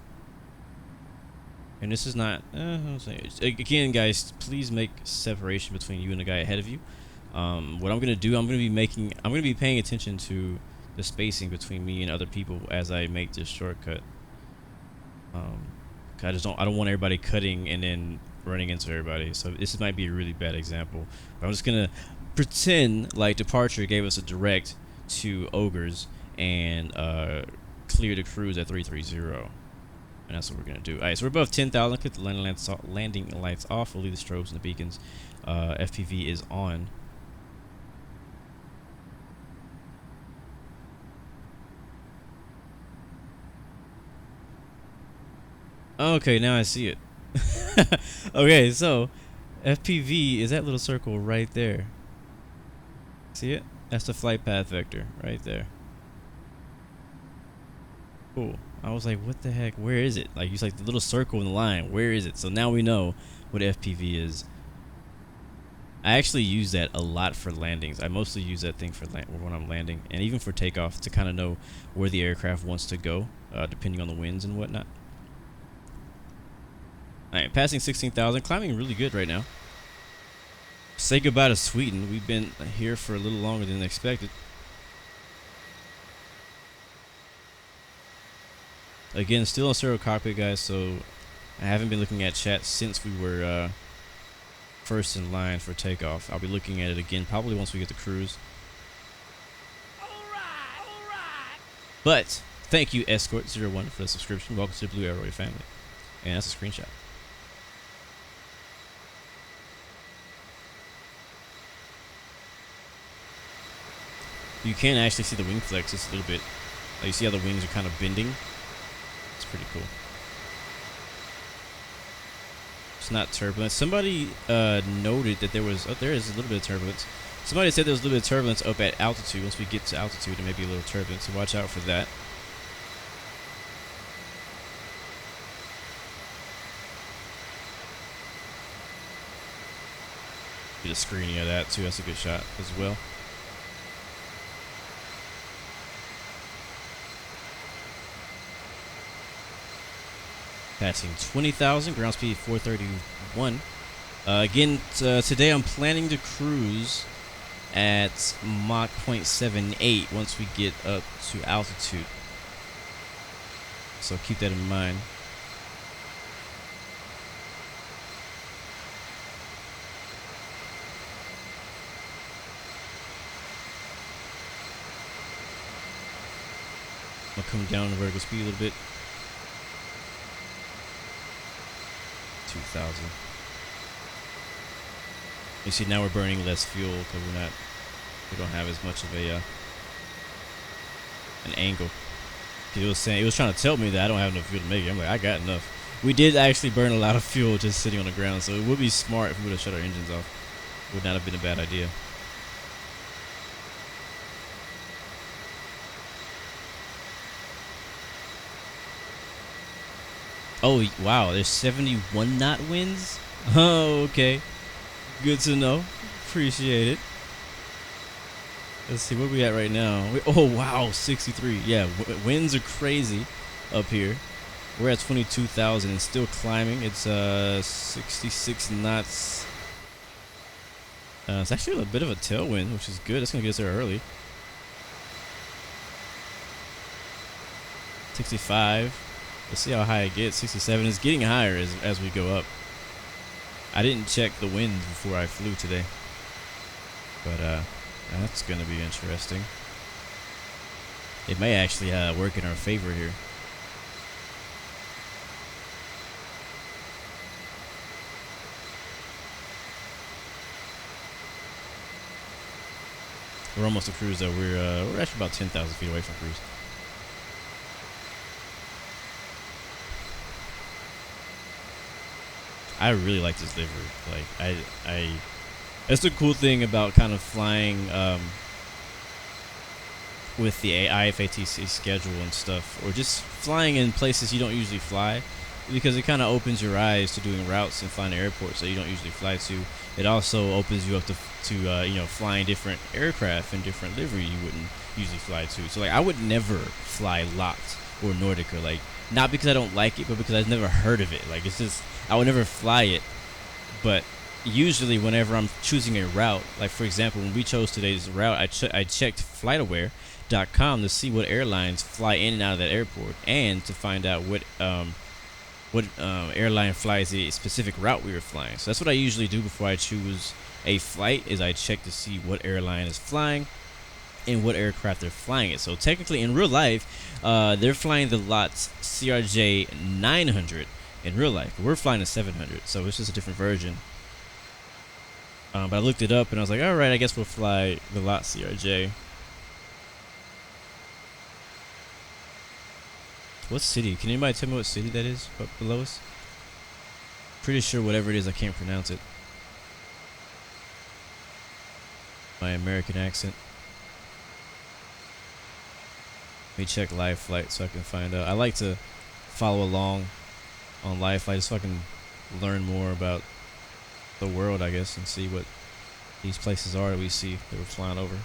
And this is not, again, guys, please make separation between you and the guy ahead of you. What I'm gonna do, I'm gonna be paying attention to the spacing between me and other people as I make this shortcut. I don't want everybody cutting and then running into everybody. So this might be a really bad example. But I'm just gonna pretend like departure gave us a direct to OGRES and clear the cruise at 330. And that's what we're gonna do. Alright, so we're above 10,000. Click the landing lights off. We'll leave the strobes and the beacons. FPV is on. Okay, now I see it. Okay, so FPV is that little circle right there. See it? That's the flight path vector right there. Cool. I was like, what the heck? Where is it? Like, it's like the little circle in the line. Where is it? So now we know what FPV is. I actually use that a lot for landings. I mostly use that thing for when I'm landing, and even for takeoff to kind of know where the aircraft wants to go, depending on the winds and whatnot. Alright, passing 16,000, climbing really good right now. Say goodbye to Sweden. We've been here for a little longer than expected. Again, still on Stereo Cockpit, guys, so I haven't been looking at chat since we were first in line for takeoff. I'll be looking at it again probably once we get to cruise. Alright. But thank you, Escort01, for the subscription. Welcome to the Blue Arrow family. And that's a screenshot. You can actually see the wing flex just a little bit. Like, you see how the wings are kind of bending? It's pretty cool. It's not turbulence. Somebody noted that there was, oh, there is a little bit of turbulence. Somebody said there was a little bit of turbulence up at altitude. Once we get to altitude, there may be a little turbulence, so watch out for that. Get a screening of that too. That's a good shot as well. Passing 20,000, ground speed 431. Again, today I'm planning to cruise at Mach 0.78 once we get up to altitude. So keep that in mind. I'll come down to vertical speed a little bit. 2,000. You see, now we're burning less fuel because we don't have as much of a an angle. It was trying to tell me that I don't have enough fuel to make it. I'm like, I got enough. We did actually burn a lot of fuel just sitting on the ground, so it would be smart if we would have shut our engines off. Would not have been a bad idea. Oh, wow, there's 71 knot winds? Oh, okay. Good to know. Appreciate it. Let's see, where we at right now? Oh, wow, 63. Yeah, winds are crazy up here. We're at 22,000 and still climbing. It's 66 knots. It's actually a bit of a tailwind, which is good. That's going to get us there early. 65. Let's see how high it gets. 67 is getting higher as we go up. I didn't check the wind before I flew today, but that's going to be interesting. It may actually work in our favor here. We're almost to cruise though. We're actually about 10,000 feet away from cruise. I really like this livery. Like that's the cool thing about kind of flying with the IFATC schedule and stuff, or just flying in places you don't usually fly, because it kind of opens your eyes to doing routes and flying to airports that you don't usually fly to. It also opens you up to you know, flying different aircraft and different livery you wouldn't usually fly to. So like, I would never fly LOT or Nordica, like, not because I don't like it, but because I've never heard of it. Like, it's just, I would never fly it. But usually whenever I'm choosing a route, like for example, when we chose today's route, I checked FlightAware.com to see what airlines fly in and out of that airport, and to find out what airline flies the specific route we were flying. So that's what I usually do before I choose a flight, is I check to see what airline is flying and what aircraft they're flying it. So technically in real life, they're flying the LOT's CRJ 900 in real life. We're flying the 700, so it's just a different version. But I looked it up and I was like, all right, I guess we'll fly the LOT CRJ. What city? Can anybody tell me what city that is up below us? Pretty sure whatever it is, I can't pronounce it. My American accent. Let me check live flight so I can find out. I like to follow along on live flight so I can learn more about the world, I guess, and see what these places are that we see that we're flying over.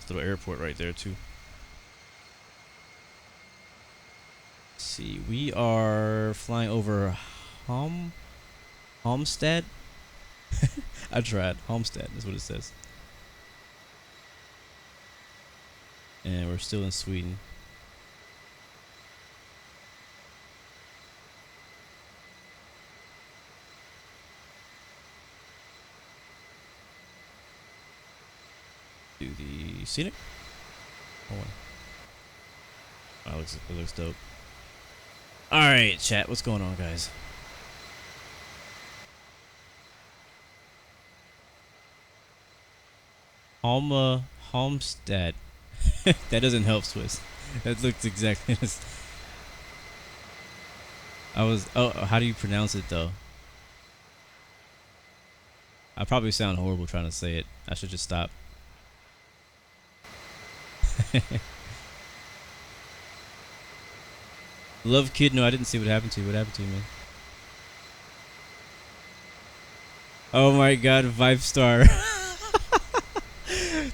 Little airport right there too. Let's see, we are flying over Halmstad. I tried. Halmstad is what it says. And we're still in Sweden. Do the scenic. Oh, it looks dope. All right, chat. What's going on, guys? Halmstad. That doesn't help, Swiss. That looks exactly as. Oh, how do you pronounce it though? I probably sound horrible trying to say it. I should just stop. Love kid, no, I didn't see what happened to you. What happened to you, man? Oh my god, 5-star.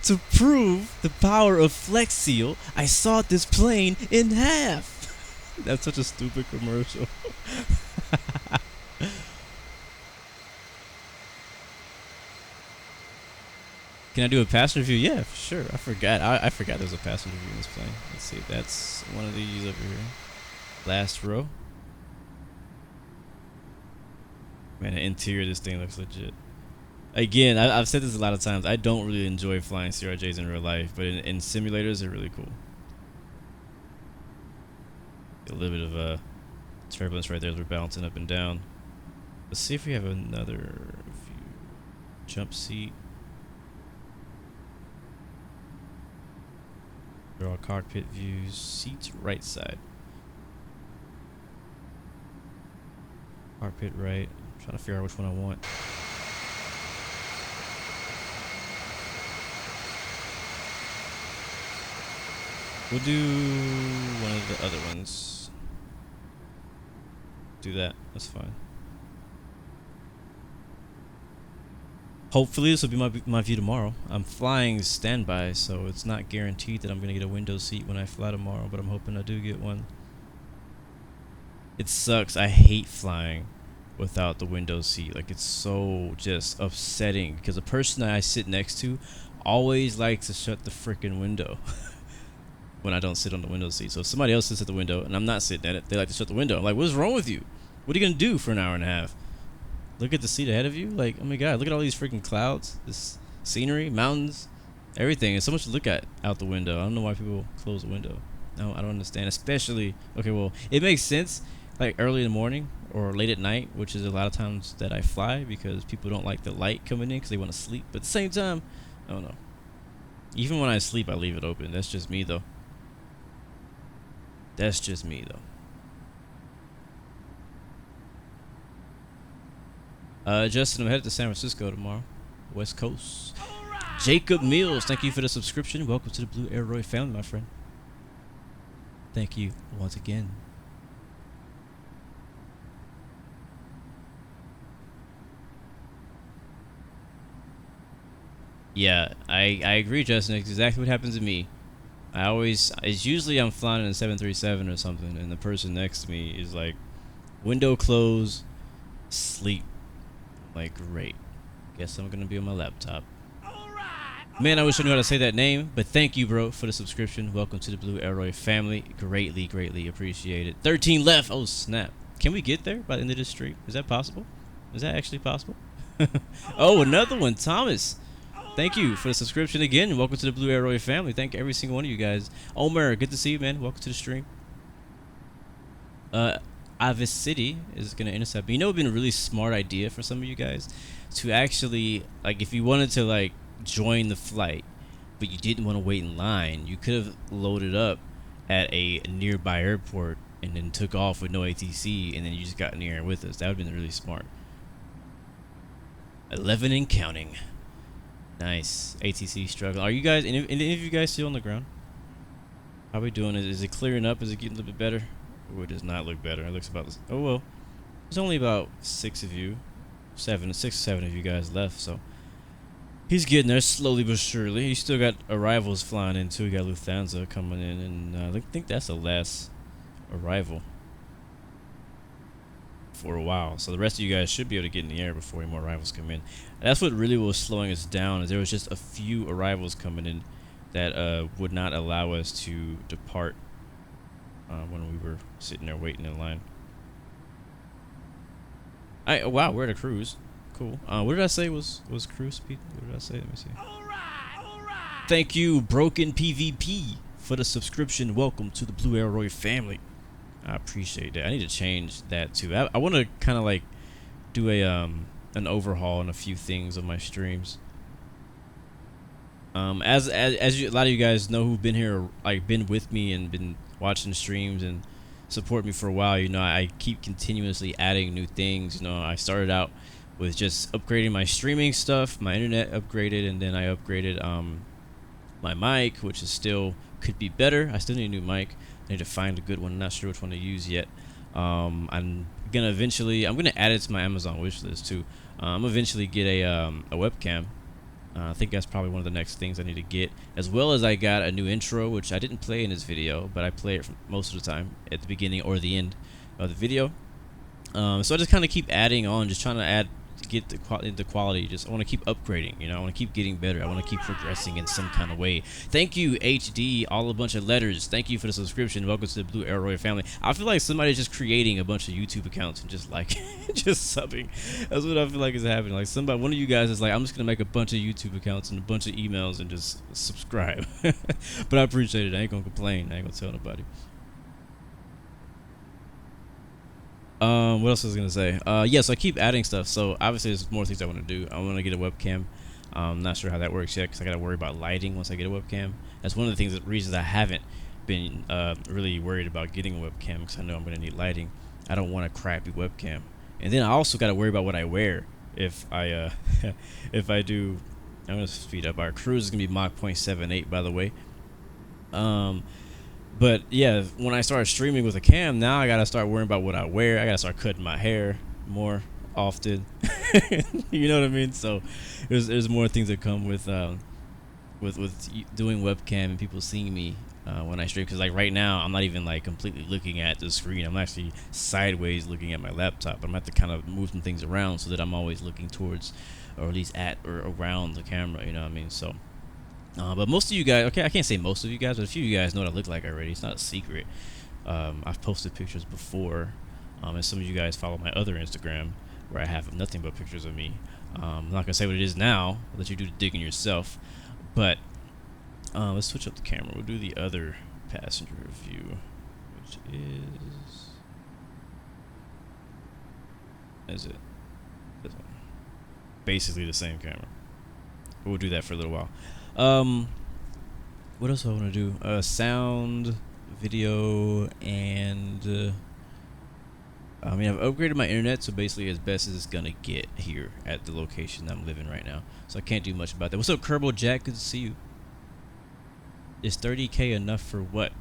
To prove the power of Flex Seal, I sawed this plane in half. That's such a stupid commercial. Can I do a passenger view? Yeah, for sure. I forgot. I forgot there's a passenger view in this plane. Let's see if that's one of these over here. Last row. Man, the interior of this thing looks legit. Again, I've said this a lot of times. I don't really enjoy flying CRJs in real life, but in simulators, they're really cool. A little bit of turbulence right there as we're bouncing up and down. Let's see if we have another view. Jump seat. There are cockpit views. Seats right side. Cockpit right. I'm trying to figure out which one I want. We'll do one of the other ones. Do that. That's fine. Hopefully this will be my view tomorrow. I'm flying standby, so it's not guaranteed that I'm going to get a window seat when I fly tomorrow, but I'm hoping I do get one. It sucks. I hate flying without the window seat. Like, it's so just upsetting because the person that I sit next to always likes to shut the freaking window when I don't sit on the window seat. So if somebody else sits at the window and I'm not sitting at it, they like to shut the window. I'm like, what's wrong with you? What are you going to do for an hour and a half? Look at the seat ahead of you. Like, oh my god, look at all these freaking clouds, this scenery, mountains, everything. It's so much to look at out the window. I don't know why people close the window. No, I don't understand. Especially, okay, well, it makes sense like early in the morning or late at night, which is a lot of times that I fly because people don't like the light coming in because they want to sleep. But at the same time, I don't know. Even when I sleep, I leave it open. That's just me, though. That's just me, though. Justin, I'm headed to San Francisco tomorrow. West Coast. Right. Jacob Mills, thank you for the subscription. Welcome to the Blue Aeroid family, my friend. Thank you once again. Yeah, I agree, Justin. It's exactly what happens to me. It's usually I'm flying in a 737 or something, and the person next to me is like, window closed, sleep. Like, great. Guess I'm gonna be on my laptop. Man, I wish I knew how to say that name, but thank you, bro, for the subscription. Welcome to the Blue Aeroid family. Greatly, greatly appreciated. 13 left. Oh, snap. Can we get there by the end of this stream? Is that possible? Is that actually possible? Oh, another one. Thomas. Thank you for the subscription again, and welcome to the Blue Aeroid family. Thank every single one of you guys. Omer, good to see you, man. Welcome to the stream. Avis City is going to intercept me. You know, it would have been a really smart idea for some of you guys to actually, like, if you wanted to, like, join the flight, but you didn't want to wait in line, you could have loaded up at a nearby airport and then took off with no ATC, and then you just got in the air with us. That would have been really smart. 11 and counting. Nice. ATC struggle. Are you guys, any of you guys still on the ground? How are we doing? Is it clearing up? Is it getting a little bit better? Oh, it does not look better. It looks about this. Oh, well. There's only about 6 of you, 6 or 7 of you guys left, so he's getting there slowly but surely. He's still got arrivals flying in too. We got Lufthansa coming in, and I think that's the last arrival for a while. So the rest of you guys should be able to get in the air before any more arrivals come in. That's what really was slowing us down, is there was just a few arrivals coming in that would not allow us to depart when we were sitting there waiting in line. Wow, we're at a cruise. Cool. What did I say was cruise speed? What did I say? Let me see. All right. Thank you, Broken PvP, for the subscription. Welcome to the Blue Arrow family. I appreciate that. I need to change that too. I want to kind of like do a an overhaul on a few things on my streams. As a lot of you guys know who've been here, like been with me and been watching streams and support me for a while, you know, I keep continuously adding new things. You know, I started out with just upgrading my streaming stuff, my internet upgraded, and then I upgraded my mic, which is still could be better. I still need a new mic. I need to find a good one. I'm not sure which one to use yet. I'm gonna add it to my Amazon wish list too. I'm eventually get a webcam. I think that's probably one of the next things I need to get, as well as I got a new intro, which I didn't play in this video, but I play it most of the time at the beginning or the end of the video. So I just kind of keep adding on, just trying to get the quality. Just I want to keep upgrading, you know. I want to keep getting better. I want to keep progressing in some kind of way. Thank you, HD, all a bunch of letters. Thank you for the subscription. Welcome to the Blue Arrow family. I feel like somebody's just creating a bunch of YouTube accounts and just like just subbing. That's what I feel like is happening. Like one of you guys is like, I'm just gonna make a bunch of YouTube accounts and a bunch of emails and just subscribe. But I appreciate it. I ain't gonna complain. I ain't gonna tell nobody. What else was I gonna say? Yeah, so I keep adding stuff. So obviously there's more things I want to do. I want to get a webcam. I'm not sure how that works yet because I gotta worry about lighting once I get a webcam. That's one of the reasons I haven't been really worried about getting a webcam, because I know I'm gonna need lighting. I don't want a crappy webcam. And then I also gotta worry about what I wear if I if I do. I'm gonna speed up. Our cruise is gonna be Mach 0.78, by the way. But yeah, when I start streaming with a cam, now I gotta start worrying about what I wear. I gotta start cutting my hair more often. You know what I mean? So there's more things that come with doing webcam and people seeing me when I stream. Because like right now, I'm not even like completely looking at the screen. I'm actually sideways looking at my laptop. I'm gonna have to kind of move some things around so that I'm always looking towards, or at least at or around the camera. You know what I mean? So. But most of you guys, okay, I can't say most of you guys, but a few of you guys know what I look like already. It's not a secret. I've posted pictures before, and some of you guys follow my other Instagram where I have nothing but pictures of me. I'm not gonna say what it is now. I'll let you do the digging yourself. But let's switch up the camera. We'll do the other passenger view, which is it? This one. Basically the same camera. But we'll do that for a little while. What else do I want to do? Sound, video, and I mean, I've upgraded my internet, so basically as best as it's gonna get here at the location I'm living right now. So I can't do much about that. What's up, Kerbo Jack? Good to see you. Is 30K enough for what?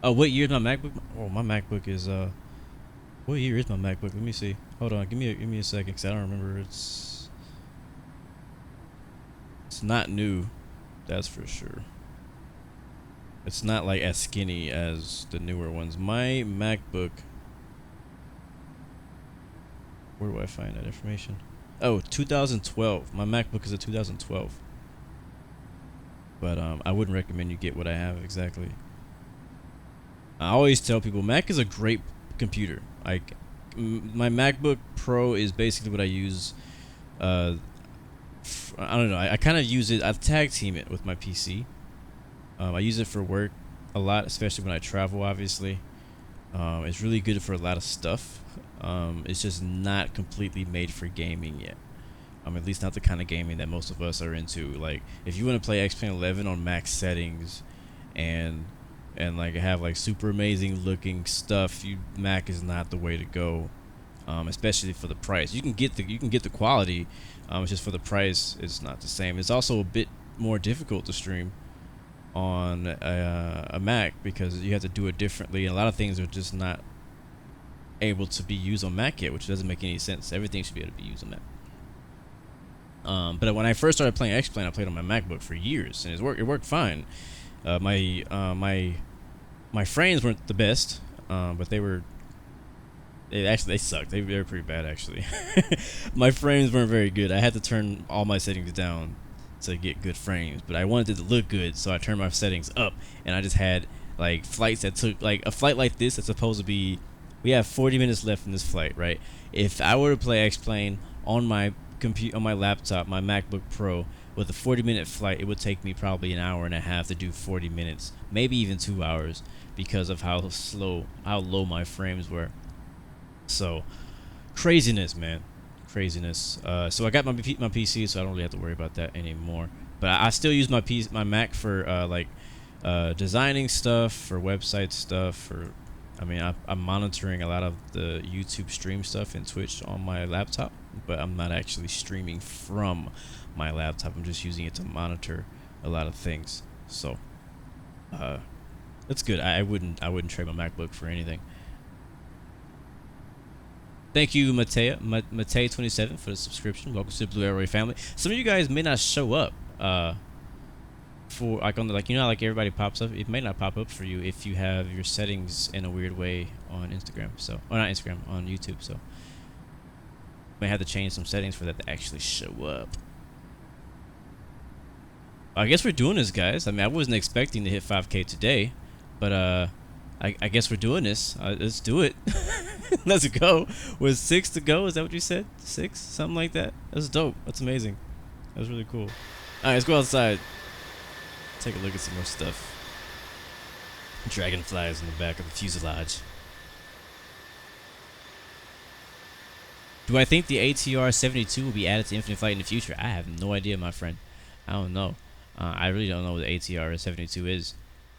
Oh, what year is my MacBook? Oh, my MacBook is what year is my MacBook? Let me see. Hold on, give me a second, cause I don't remember. It's not new, that's for sure. It's not like as skinny as the newer ones. My MacBook, where do I find that information? Oh, 2012. My MacBook is a 2012. But I wouldn't recommend you get what I have exactly. I always tell people Mac is a great computer. Like my MacBook Pro is basically what I use. I don't know. I kind of use it. I tag team it with my PC. I use it for work a lot, especially when I travel. Obviously, it's really good for a lot of stuff. It's just not completely made for gaming yet. At least not the kind of gaming that most of us are into. Like, if you want to play X-Plane 11 on max settings, and like have like super amazing looking stuff, Mac is not the way to go. Especially for the price. You can get the quality. It's just for the price, it's not the same. It's also a bit more difficult to stream on a Mac because you have to do it differently, and a lot of things are just not able to be used on Mac yet, which doesn't make any sense. Everything should be able to be used on Mac. But when I first started playing X-Plane, I played on my MacBook for years, and it worked fine. My frames weren't the best, but they sucked. They were pretty bad, actually. My frames weren't very good. I had to turn all my settings down to get good frames, but I wanted it to look good, so I turned my settings up, and I just had like flights that took, like a flight like this that's supposed to be, we have 40 minutes left in this flight, right? If I were to play X-Plane on my on my laptop, my MacBook Pro, with a 40-minute flight, it would take me probably an hour and a half to do 40 minutes, maybe even 2 hours, because of how low my frames were. So craziness, man, craziness. So I got my PC, so I don't really have to worry about that anymore. But I still use my Mac for designing stuff, for website stuff, for I'm monitoring a lot of the YouTube stream stuff and Twitch on my laptop, but I'm not actually streaming from my laptop. I'm just using it to monitor a lot of things. So that's good. I wouldn't trade my MacBook for anything. Thank you, Matei27 for the subscription. Welcome to the Blue Arrow family. Some of you guys may not show up for like on the, like, you know, like everybody pops up. It may not pop up for you if you have your settings in a weird way on Instagram. So, or not Instagram, on YouTube. So, you may have to change some settings for that to actually show up. I guess we're doing this, guys. I mean, I wasn't expecting to hit 5K today, but I guess we're doing this. Let's do it. Let's go. With 6 to go, is that what you said? 6, something like that. That's dope. That's amazing. That was really cool. All right, let's go outside. Take a look at some more stuff. Dragonflies in the back of the fuselage. Do I think the ATR-72 will be added to Infinite Flight in the future? I have no idea, my friend. I don't know. I really don't know what the ATR-72 is,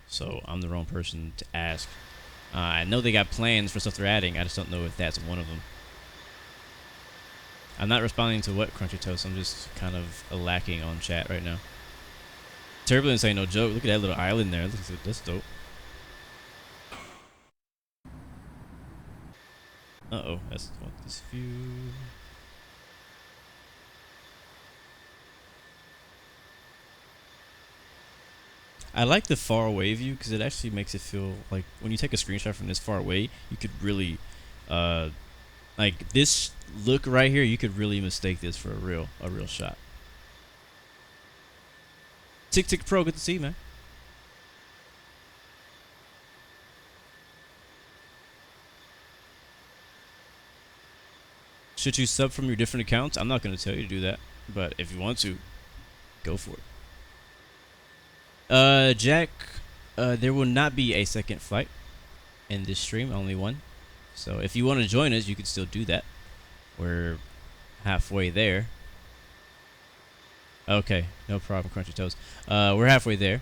so I'm the wrong person to ask. I know they got plans for stuff they're adding. I just don't know if that's one of them. I'm not responding to what, Crunchy Toast. I'm just kind of lacking on chat right now. Turbulence ain't no joke. Look at that little island there. That's dope. Uh-oh. That's what this view. I like the far away view because it actually makes it feel like when you take a screenshot from this far away, you could really, like this look right here, you could really mistake this for a real shot. Tick Tick Pro, good to see you, man. Should you sub from your different accounts? I'm not going to tell you to do that, but if you want to, go for it. Jack, there will not be a second flight in this stream, only one. So if you want to join us, you can still do that. We're halfway there. Okay, no problem, Crunchy Toes. We're halfway there,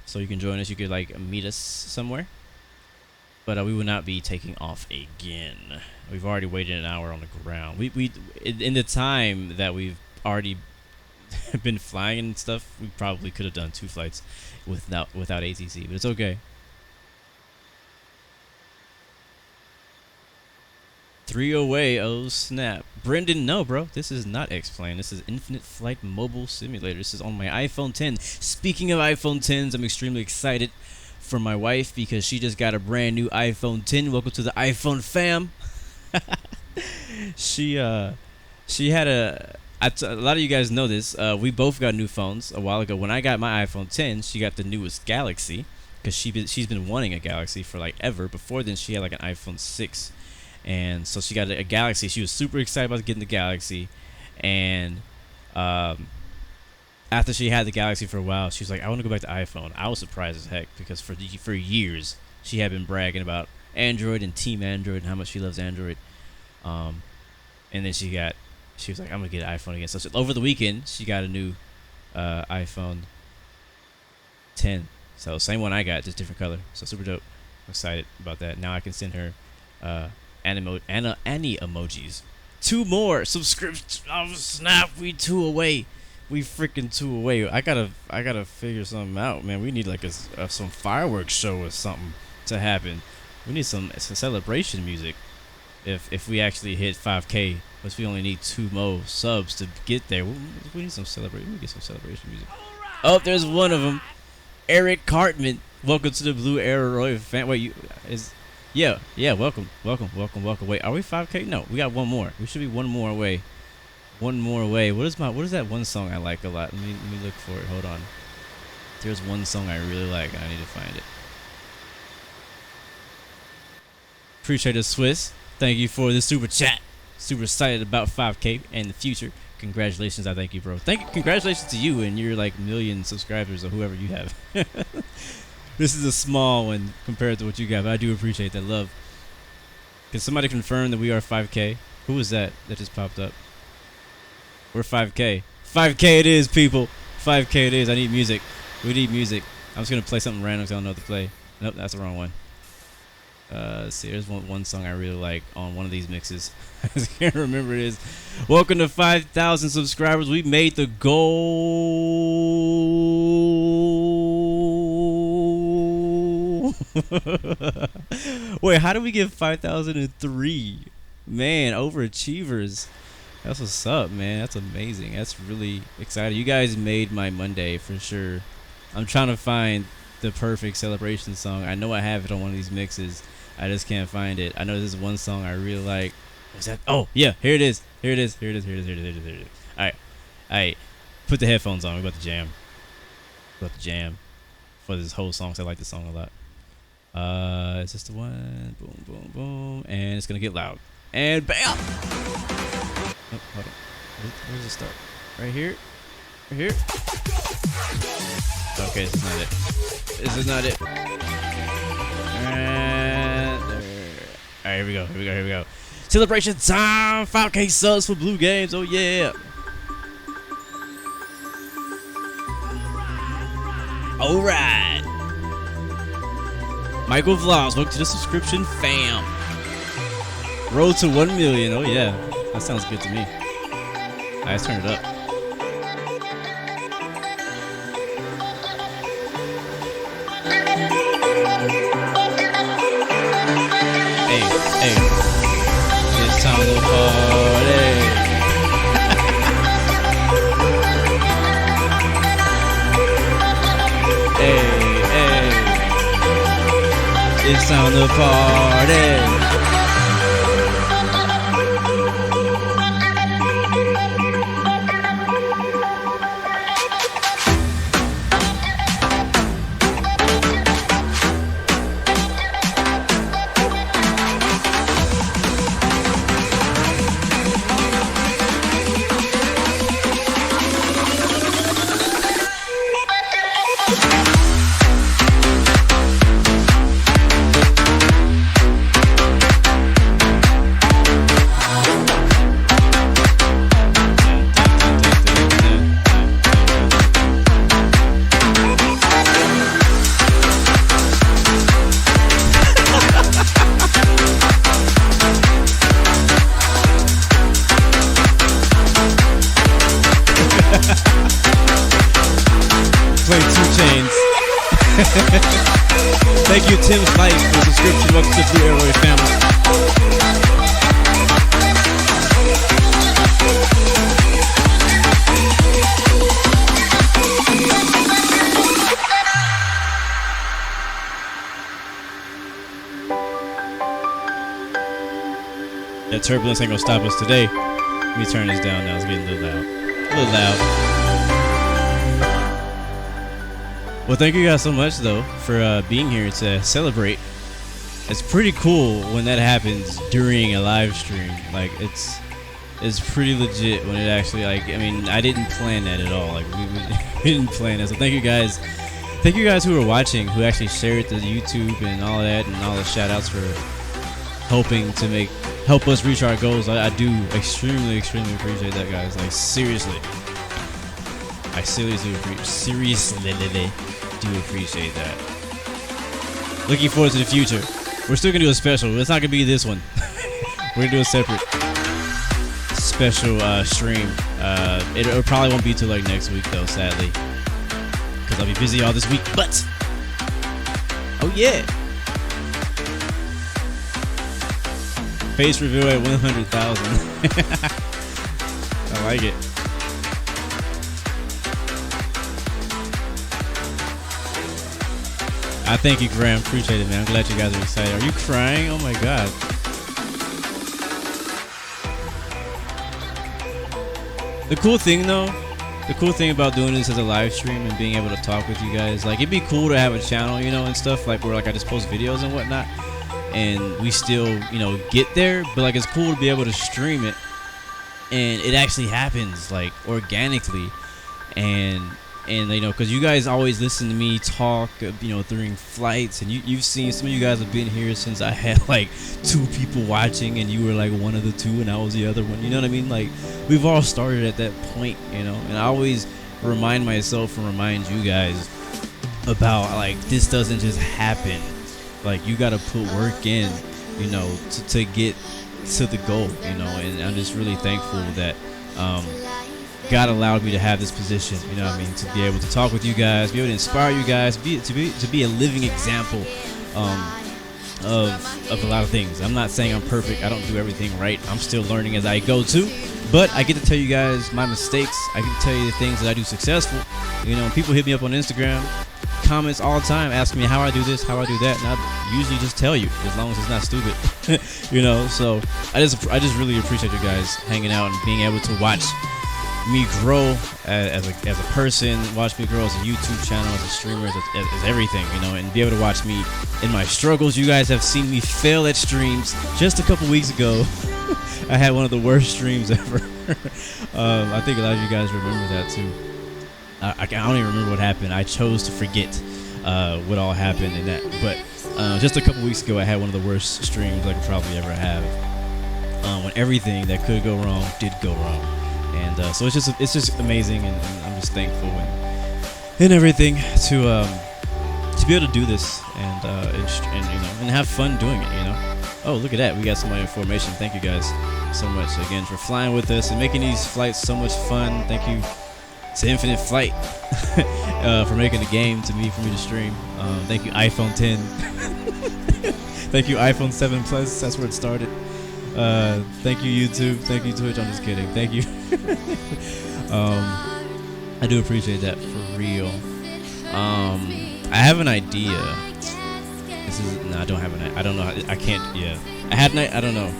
so you can join us. You could like meet us somewhere, but we will not be taking off again. We've already waited an hour on the ground. We in the time that we've already been flying and stuff, we probably could have done 2 flights without ATC, but it's okay. 3 away, oh snap. Brendan, no bro, this is not X-Plane. This is Infinite Flight Mobile Simulator. This is on my iPhone 10. Speaking of iPhone 10s, I'm extremely excited for my wife because she just got a brand new iPhone 10. Welcome to the iPhone fam. She had a lot of you guys know this. We both got new phones a while ago. When I got my iPhone 10, she got the newest Galaxy because she's been wanting a Galaxy for like ever. Before then, she had like an iPhone 6. And so she got a Galaxy. She was super excited about getting the Galaxy. And after she had the Galaxy for a while, she was like, I want to go back to iPhone. I was surprised as heck because for years, she had been bragging about Android and Team Android and how much she loves Android. And then she was like, I'm going to get an iPhone again. So over the weekend, she got a new iPhone 10. So same one I got, just different color. So super dope. I'm excited about that. Now I can send her Annie emojis. 2 more subscriptions. Oh snap, we 2 away. We freaking 2 away. I gotta figure something out, man. We need like some fireworks show or something to happen. We need some celebration music. if we actually hit 5K, which we only need 2 more subs to get there. We need some celebration. Let me get some celebration music. Oh, there's one of them. Eric Cartman. Welcome to the Blue Arrow fan. Wait, yeah, welcome. Wait, are we 5K? No, we got one more. We should be one more away. One more away. What is that one song I like a lot? Let me look for it. Hold on. There's one song I really like. I need to find it. Appreciate it, Swiss. Thank you for the super chat. Super excited about 5K and the future. Congratulations, I thank you, bro. Congratulations to you and your like million subscribers or whoever you have. This is a small one compared to what you got, but I do appreciate that love. Can somebody confirm that we are 5K? Who was that just popped up? We're 5K. 5K it is, people. 5K it is. I need music. We need music. I'm just gonna play something random because I don't know what to play. Nope, that's the wrong one. Let's see, there's one song I really like on one of these mixes. I just can't remember it is. Welcome to 5,000 subscribers. We made the goal. Wait, how did we get 5,003? Man, overachievers. That's what's up, man. That's amazing. That's really exciting. You guys made my Monday for sure. I'm trying to find the perfect celebration song. I know I have it on one of these mixes. I just can't find it. I know this is one song I really like. What's that? Oh, yeah. Here it is. All right. Put the headphones on. We're about to jam. For this whole song. So I like this song a lot. It's just the one. Boom, boom, boom. And it's going to get loud. And bam! Oh, hold on. Where's it start? Right here? Okay, this is not it. Alright, here we go. Celebration time! 5K subs for Blue Games. Oh yeah! Alright! Michael Vlogs, welcome to the subscription fam. Road to 1 million. Oh yeah, that sounds good to me. Alright, let's turn it up. Hey, it's time to party. Hey, it's time to party. Thank you, Tim's Life, for the subscription. Welcome to the Blue Arrow family. That turbulence ain't gonna stop us today. Let me turn this down now. It's getting a little loud. Well, thank you guys so much, though, for being here to celebrate. It's pretty cool when that happens during a live stream. Like, it's pretty legit when it actually, like, I mean, I didn't plan that at all. Like, we didn't plan that. So thank you guys. Thank you guys who are watching, who actually shared the YouTube and all that, and all the shout-outs for helping to help us reach our goals. I do extremely appreciate that, guys. Like, seriously. I seriously do appreciate that. Looking forward to the future. We're still gonna do a special. It's not gonna be this one. We're gonna do a separate special stream. It probably won't be till like next week though, sadly, because I'll be busy all this week. But oh yeah, Face reveal at 100,000. I like it. I thank you, Graham. Appreciate it, man. I'm glad you guys are excited. Are you crying? Oh my god. The cool thing though, the cool thing about doing this as a live stream and being able to talk with you guys, like it'd be cool to have a channel, you know, and stuff like where like I just post videos and whatnot, and we still, you know, get there, but like it's cool to be able to stream it and it actually happens like organically, and you know, because you guys always listen to me talk, you know, during flights, and you've seen some of you guys have been here since I had like 2 people watching, and you were like one of the 2, and I was the other one. You know what I mean? Like we've all started at that point, you know. And I always remind myself and remind you guys about like this doesn't just happen. Like you got to put work in, you know, to get to the goal, you know. And I'm just really thankful that God allowed me to have this position, you know what I mean, to be able to talk with you guys, be able to inspire you guys, to be a living example of a lot of things. I'm not saying I'm perfect. I don't do everything right. I'm still learning as I go too, but I get to tell you guys my mistakes. I get to tell you the things that I do successful. You know, people hit me up on Instagram, comments all the time, asking me how I do this, how I do that, and I usually just tell you, as long as it's not stupid. You know, so I just really appreciate you guys hanging out and being able to watch me grow as a person, watch me grow as a YouTube channel, as a streamer, as everything, you know, and be able to watch me in my struggles. You guys have seen me fail at streams. Just a couple weeks ago, I had one of the worst streams ever. I think a lot of you guys remember that too. I don't even remember what happened. I chose to forget what all happened in that. But just a couple weeks ago, I had one of the worst streams I could probably ever have. When everything that could go wrong did go wrong. And so it's just amazing, and I'm just thankful and everything to be able to do this and you know, and have fun doing it, you know. Oh, look at that, we got some more information. Thank you guys so much again for flying with us and making these flights so much fun. Thank you to Infinite Flight for making the game for me to stream. Thank you iPhone 10. Thank you iPhone 7 Plus. That's where it started. Thank you YouTube, thank you Twitch. I'm just kidding. Thank you. I do appreciate that for real. I have an idea. I don't have an. I don't know. I can't. Yeah, I had an. I don't know.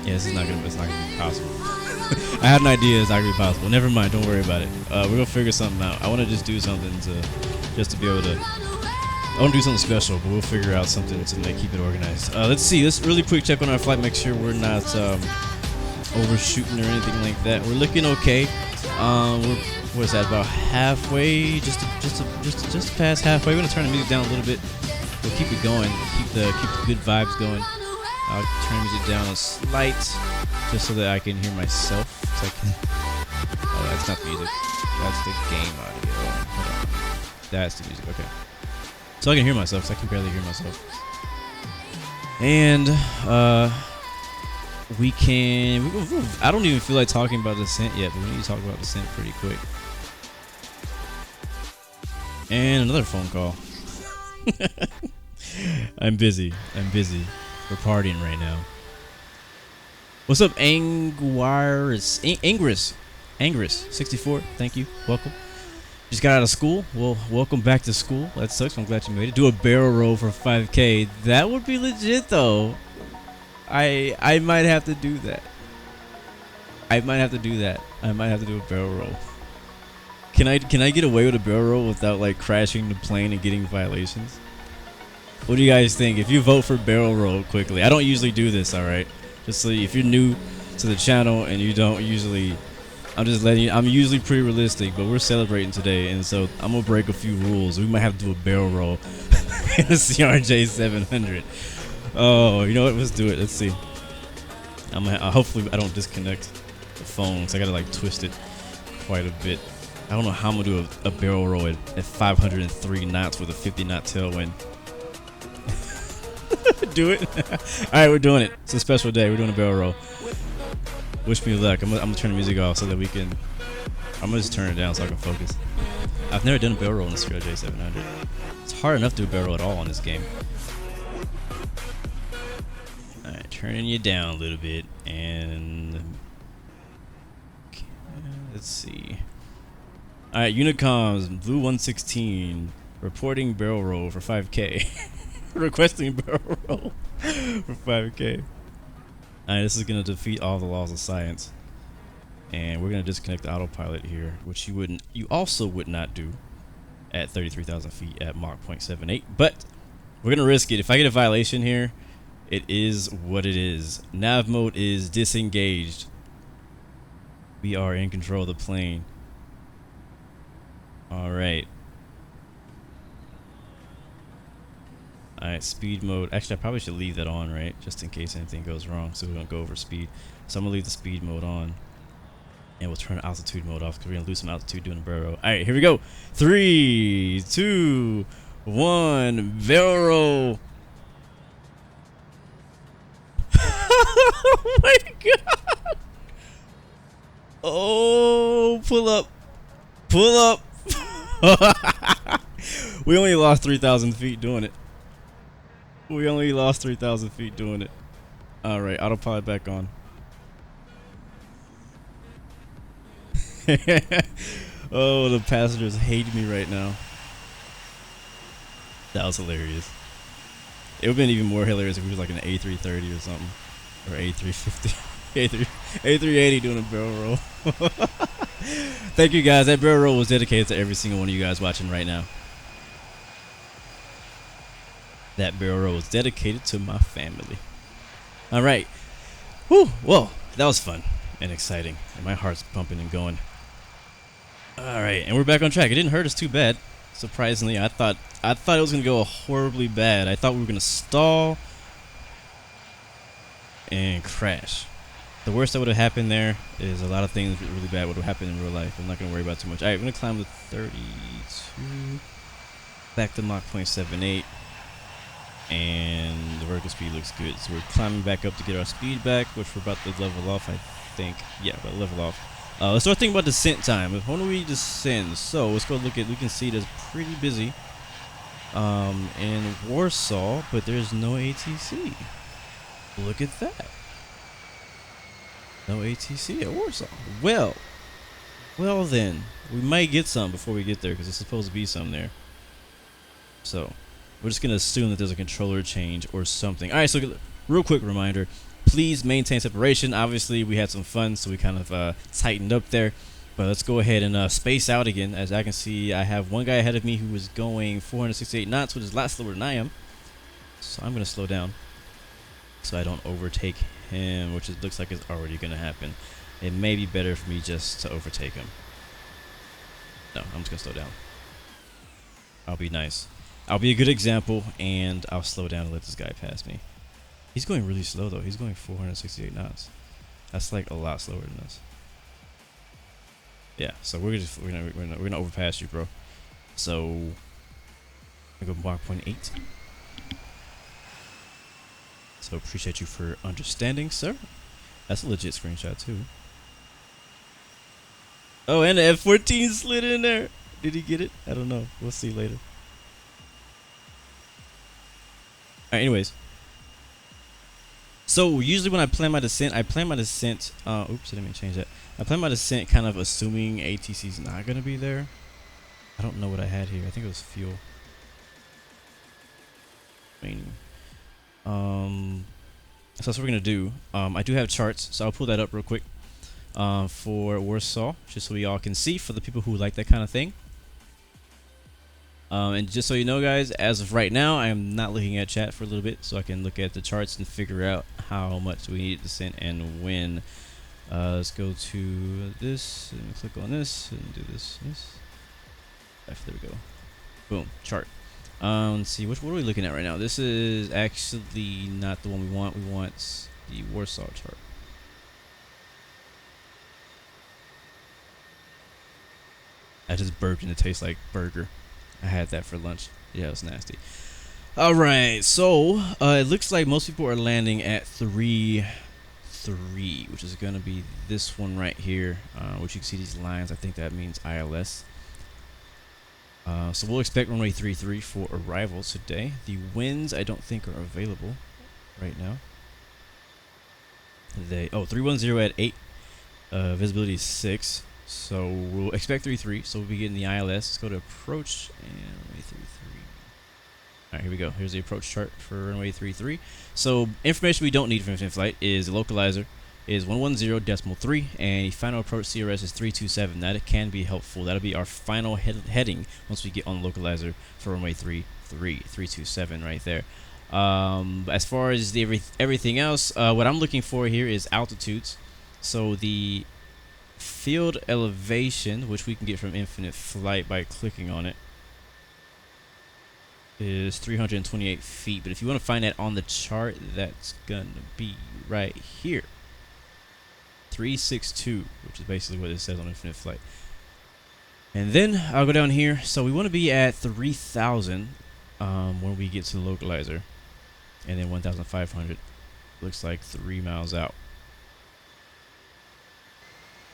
Yeah, it's not gonna be possible. I had an idea. It's not gonna be possible. Never mind. Don't worry about it. We're gonna figure something out. I want to just do something to be able to. I want to do something special, but we'll figure out something to keep it organized. Let's see. Let's really quick check on our flight. Make sure we're not overshooting or anything like that. We're looking okay. What's that? About halfway. Just past halfway. We're gonna turn the music down a little bit. We'll keep it going. Keep the good vibes going. I'll turn the music down a slight, just so that I can hear myself. So I can. Oh, that's not the music. That's the game audio. Hold on. That's the music. Okay. So I can hear myself, because I can barely hear myself. And I don't even feel like talking about Descent yet, but we need to talk about Descent pretty quick. And another phone call. I'm busy. We're partying right now. What's up, Angris 64? Thank you. Welcome. Just got out of school. Well, welcome back to school. That sucks. I'm glad you made it. Do a barrel roll for 5K. That would be legit, though. I might have to do that. I might have to do a barrel roll. Can I get away with a barrel roll without like crashing the plane and getting violations? What do you guys think? If you vote for barrel roll quickly, I don't usually do this. All right, just so if you're new to the channel and you don't usually, I'm just letting you. I'm usually pretty realistic, but we're celebrating today, and so I'm gonna break a few rules. We might have to do a barrel roll in the CRJ 700. Oh, you know what? Let's do it. Let's see. Hopefully I don't disconnect the phone, because I gotta like twist it quite a bit. I don't know how I'm gonna do a barrel roll at 503 knots with a 50 knot tailwind. Do it. All right, we're doing it. It's a special day. We're doing a barrel roll. Wish me luck. I'm gonna turn the music off so that we can. I'm gonna just turn it down so I can focus. I've never done a barrel roll in the CRJ 700. It's hard enough to do a barrel roll at all in this game. All turning you down a little bit, and let's see. All right, Unicoms Blue 116 reporting barrel roll for 5K, requesting barrel roll for 5K. All right, this is gonna defeat all the laws of science, and we're gonna disconnect the autopilot here, which you also would not do at 33,000 feet at Mach 0.78, but we're gonna risk it. If I get a violation here, it is what it is. Nav mode is disengaged. We are in control of the plane. All right. All right, speed mode. Actually, I probably should leave that on, right? Just in case anything goes wrong, so we don't go over speed. So I'm gonna leave the speed mode on, and we'll turn altitude mode off because we're gonna lose some altitude doing a barrel roll. All right, here we go. 3, 2, 1, barrel roll. Oh my god! Oh, pull up, pull up. We only lost 3,000 feet doing it. We only lost 3,000 feet doing it. All right, autopilot back on. Oh, the passengers hate me right now. That was hilarious. It would have been even more hilarious if we was like an A330 or something, or A350, A380 doing a barrel roll. Thank you guys. That barrel roll was dedicated to every single one of you guys watching right now. That barrel roll was dedicated to my family. All right. Whew. Well, that was fun and exciting, and my heart's pumping and going. All right, and we're back on track. It didn't hurt us too bad. Surprisingly, I thought it was gonna go horribly bad. I thought we were gonna stall and crash. The worst that would have happened there is a lot of things really bad would have happened in real life. I'm not gonna worry about too much. All right, we're gonna climb to 32, back to Mach 0.78, and the vertical speed looks good. So we're climbing back up to get our speed back, which we're about to level off, I think. Yeah, about to level off. Let's start thinking about descent time. When do we descend? So let's go look at. We can see it is pretty busy in Warsaw, but there's no ATC. Look at that. No ATC at Warsaw. Well then, we might get some before we get there because there's supposed to be some there. So we're just gonna assume that there's a controller change or something. All right, so real quick reminder. Please maintain separation. Obviously, we had some fun, so we kind of tightened up there. But let's go ahead and space out again. As I can see, I have one guy ahead of me who was going 468 knots, which is a lot slower than I am. So I'm going to slow down so I don't overtake him, which it looks like is already going to happen. It may be better for me just to overtake him. No, I'm just going to slow down. I'll be nice. I'll be a good example, and I'll slow down and let this guy pass me. He's going really slow though. He's going 468 knots. That's like a lot slower than us. Yeah, so we're gonna overpass you, bro. So I go Mach 0.8. So appreciate you for understanding, sir. That's a legit screenshot too. Oh, and the F-14 slid in there. Did he get it? I don't know. We'll see later. All right. Anyways. So usually when I plan my descent, oops, I didn't mean to change that. I plan my descent kind of assuming ATC's not going to be there. I don't know what I had here. I think it was fuel. So that's what we're going to do. I do have charts, so I'll pull that up real quick for Warsaw, just so we all can see for the people who like that kind of thing. And just so you know, guys, as of right now, I am not looking at chat for a little bit, so I can look at the charts and figure out how much we need to send and when. Let's go to this and click on this and do this. There we go. Boom, chart. Let's see, what are we looking at right now? This is actually not the one we want. We want the Warsaw chart. I just burped and it tastes like burger. I had that for lunch. Yeah, it was nasty. All right, so it looks like most people are landing at 3-3, which is going to be this one right here, which you can see these lines. I think that means ILS. So we'll expect runway 33 for arrival today. The winds I don't think are available right now. They 310 at 8. Visibility is 6. So we'll expect 3-3. So we'll be getting the ILS. Let's go to approach and runway 33. All right, here we go. Here's the approach chart for runway 33. So information we don't need for infinite flight is the localizer is 110.3 and the final approach CRS is 327. That can be helpful. That'll be our final heading once we get on the localizer for runway 327 right there. As far as the everything else, what I'm looking for here is altitudes. So the field elevation, which we can get from infinite flight by clicking on it, is 328 feet. But if you want to find that on the chart, that's gonna be right here, 362, which is basically what it says on infinite flight. And then I'll go down here. So we want to be at 3,000 when we get to the localizer, and then 1,500 looks like 3 miles out,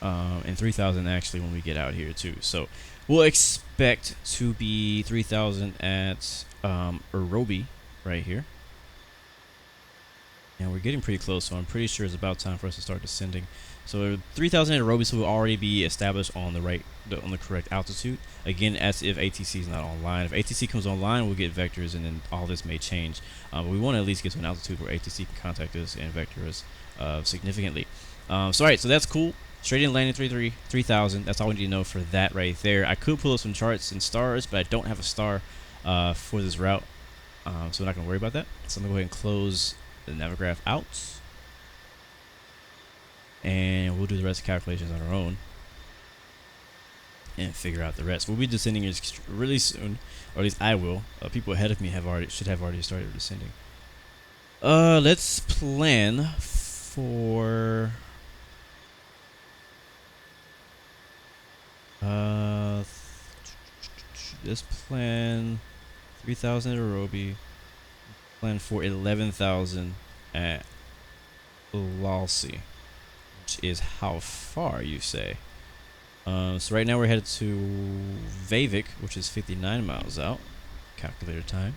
and 3,000 actually when we get out here too. So we'll expect to be 3,000 at EROBI right here, and we're getting pretty close, so I'm pretty sure it's about time for us to start descending. So 3,000 at EROBI, so we'll already be established on the correct altitude. Again, as if ATC is not online. If ATC comes online, we'll get vectors, and then all this may change. But we want to at least get to an altitude where ATC can contact us and vector us significantly. So alright, so that's cool. Straight in landing 3,000. That's all we need to know for that right there. I could pull up some charts and stars, but I don't have a star for this route, so we're not going to worry about that. So I'm going to go ahead and close the Navigraph out, and we'll do the rest of the calculations on our own and figure out the rest. We'll be descending really soon, or at least I will. People ahead of me should have already started descending. Let's plan for this plan 3,000 at EROBI, plan for 11,000 at LOLSI, which is how far, you say? So right now we're headed to VAVEK, which is 59 miles out. Calculator time.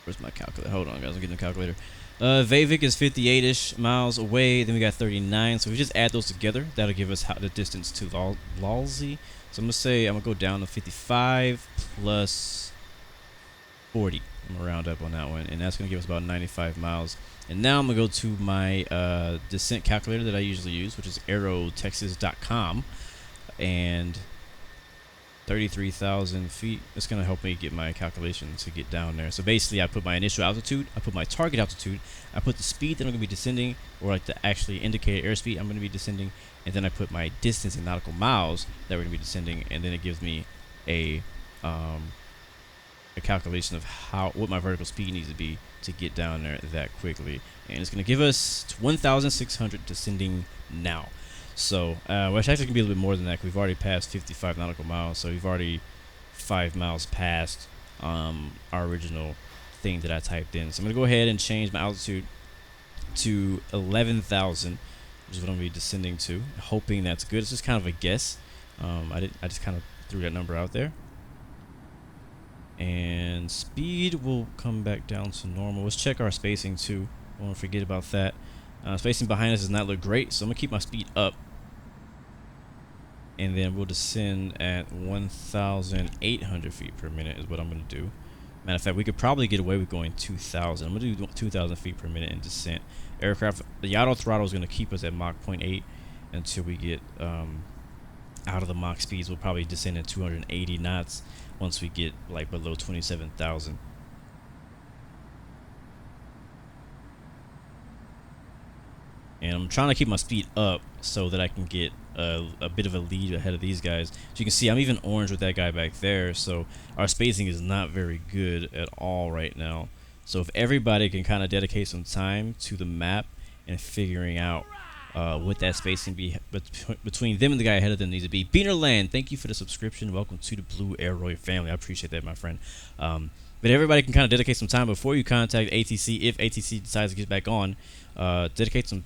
Where's my calculator? Hold on, guys. I'm getting the calculator. VAVEK is 58-ish miles away. Then we got 39. So if we just add those together, that'll give us the distance to LOLSI. So I'm gonna go down to 55 plus 40. I'm gonna round up on that one, and that's gonna give us about 95 miles. And now I'm gonna go to my descent calculator that I usually use, which is aerotexas.com, and 33,000 feet. It's gonna help me get my calculation to get down there. So basically, I put my initial altitude, I put my target altitude, I put the speed that I'm gonna be descending, or like the actually indicated airspeed I'm gonna be descending, and then I put my distance in nautical miles that we're gonna be descending, and then it gives me a calculation of what my vertical speed needs to be to get down there that quickly. And it's gonna give us 1,600 descending now. So, which actually can be a little bit more than that, 'cause we've already passed 55 nautical miles, so we've already 5 miles past our original thing that I typed in. So I'm gonna go ahead and change my altitude to 11,000, which is what I'm gonna be descending to, hoping that's good. It's just kind of a guess. I just kind of threw that number out there. And speed will come back down to normal. Let's check our spacing too. Don't forget about that. Spacing behind us does not look great, so I'm gonna keep my speed up, and then we'll descend at 1,800 feet per minute is what I'm gonna do. Matter of fact, we could probably get away with going 2,000. I'm gonna do 2,000 feet per minute in descent. Aircraft, the auto throttle is gonna keep us at Mach 0.8 until we get out of the Mach speeds. We'll probably descend at 280 knots once we get like below 27,000. And I'm trying to keep my speed up so that I can get a bit of a lead ahead of these guys. So you can see I'm even orange with that guy back there, so our spacing is not very good at all right now. So if everybody can kind of dedicate some time to the map and figuring out what that spacing be between them and the guy ahead of them needs to be. Beanerland, thank you for the subscription. Welcome to the Blue Arrow family. I appreciate that, my friend. But everybody can kind of dedicate some time before you contact ATC. If ATC decides to get back on, dedicate some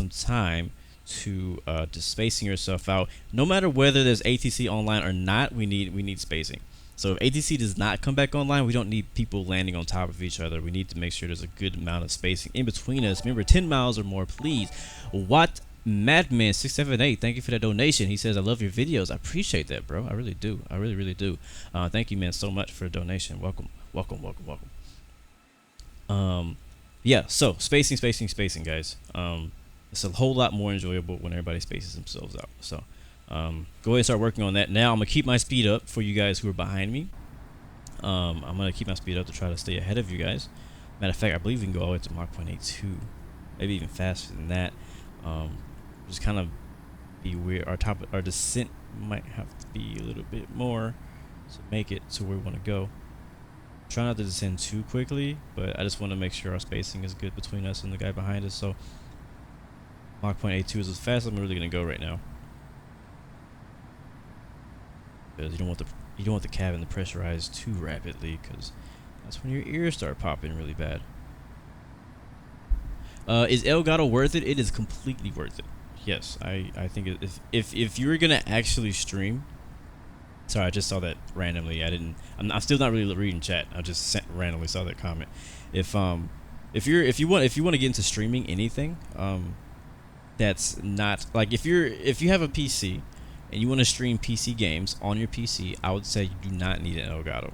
time to spacing yourself out. No matter whether there's ATC online or not, we need spacing. So if ATC does not come back online, we don't need people landing on top of each other. We need to make sure there's a good amount of spacing in between us. Remember, 10 miles or more, please. What Madman 678, thank you for that donation. He says, I love your videos. I appreciate that, bro. I really do. I really, really do. Thank you, man, so much for the donation. Welcome, welcome, welcome, welcome. Yeah, so spacing, guys. It's a whole lot more enjoyable when everybody spaces themselves out. So go ahead and start working on that. Now I'm gonna keep my speed up for you guys who are behind me. I'm gonna keep my speed up to try to stay ahead of you guys. Matter of fact, I believe we can go all the way to Mach 0.82, maybe even faster than that. Just kind of be weird. Our descent might have to be a little bit more to make it to where we want to go. Try not to descend too quickly, but I just want to make sure our spacing is good between us and the guy behind us. So Mach 0.82 is as fast as I'm really gonna go right now, because you don't want the cabin to pressurize too rapidly, because that's when your ears start popping really bad. Is Elgato worth it? It is completely worth it. Yes, I think if you were gonna actually stream. Sorry, I just saw that randomly. I'm still not really reading chat. I just randomly saw that comment. If you want to get into streaming anything, that's not like if you have a PC and you want to stream PC games on your PC, I would say you do not need an Elgato.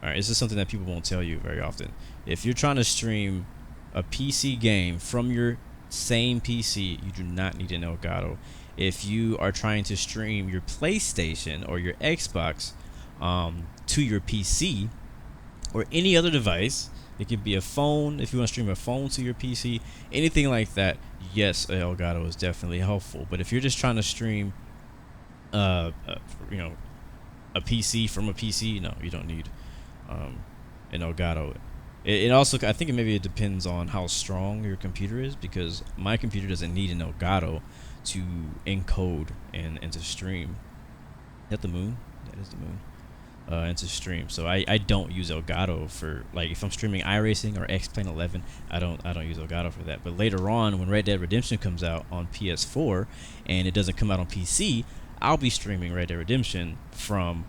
All right, this is something that people won't tell you very often. If you're trying to stream a PC game from your same PC, you do not need an Elgato. If you are trying to stream your PlayStation or your Xbox to your PC or any other device, it could be a phone. If you want to stream a phone to your PC, anything like that, yes, Elgato is definitely helpful. But if you're just trying to stream, a PC from a PC, no, you don't need an Elgato. It also, I think maybe it depends on how strong your computer is, because my computer doesn't need an Elgato to encode and to stream. Is that the moon? That is the moon. And to stream. So I don't use Elgato for, like, if I'm streaming iRacing or X-Plane 11, I don't use Elgato for that. But later on, when Red Dead Redemption comes out on PS4 and it doesn't come out on PC, I'll be streaming Red Dead Redemption from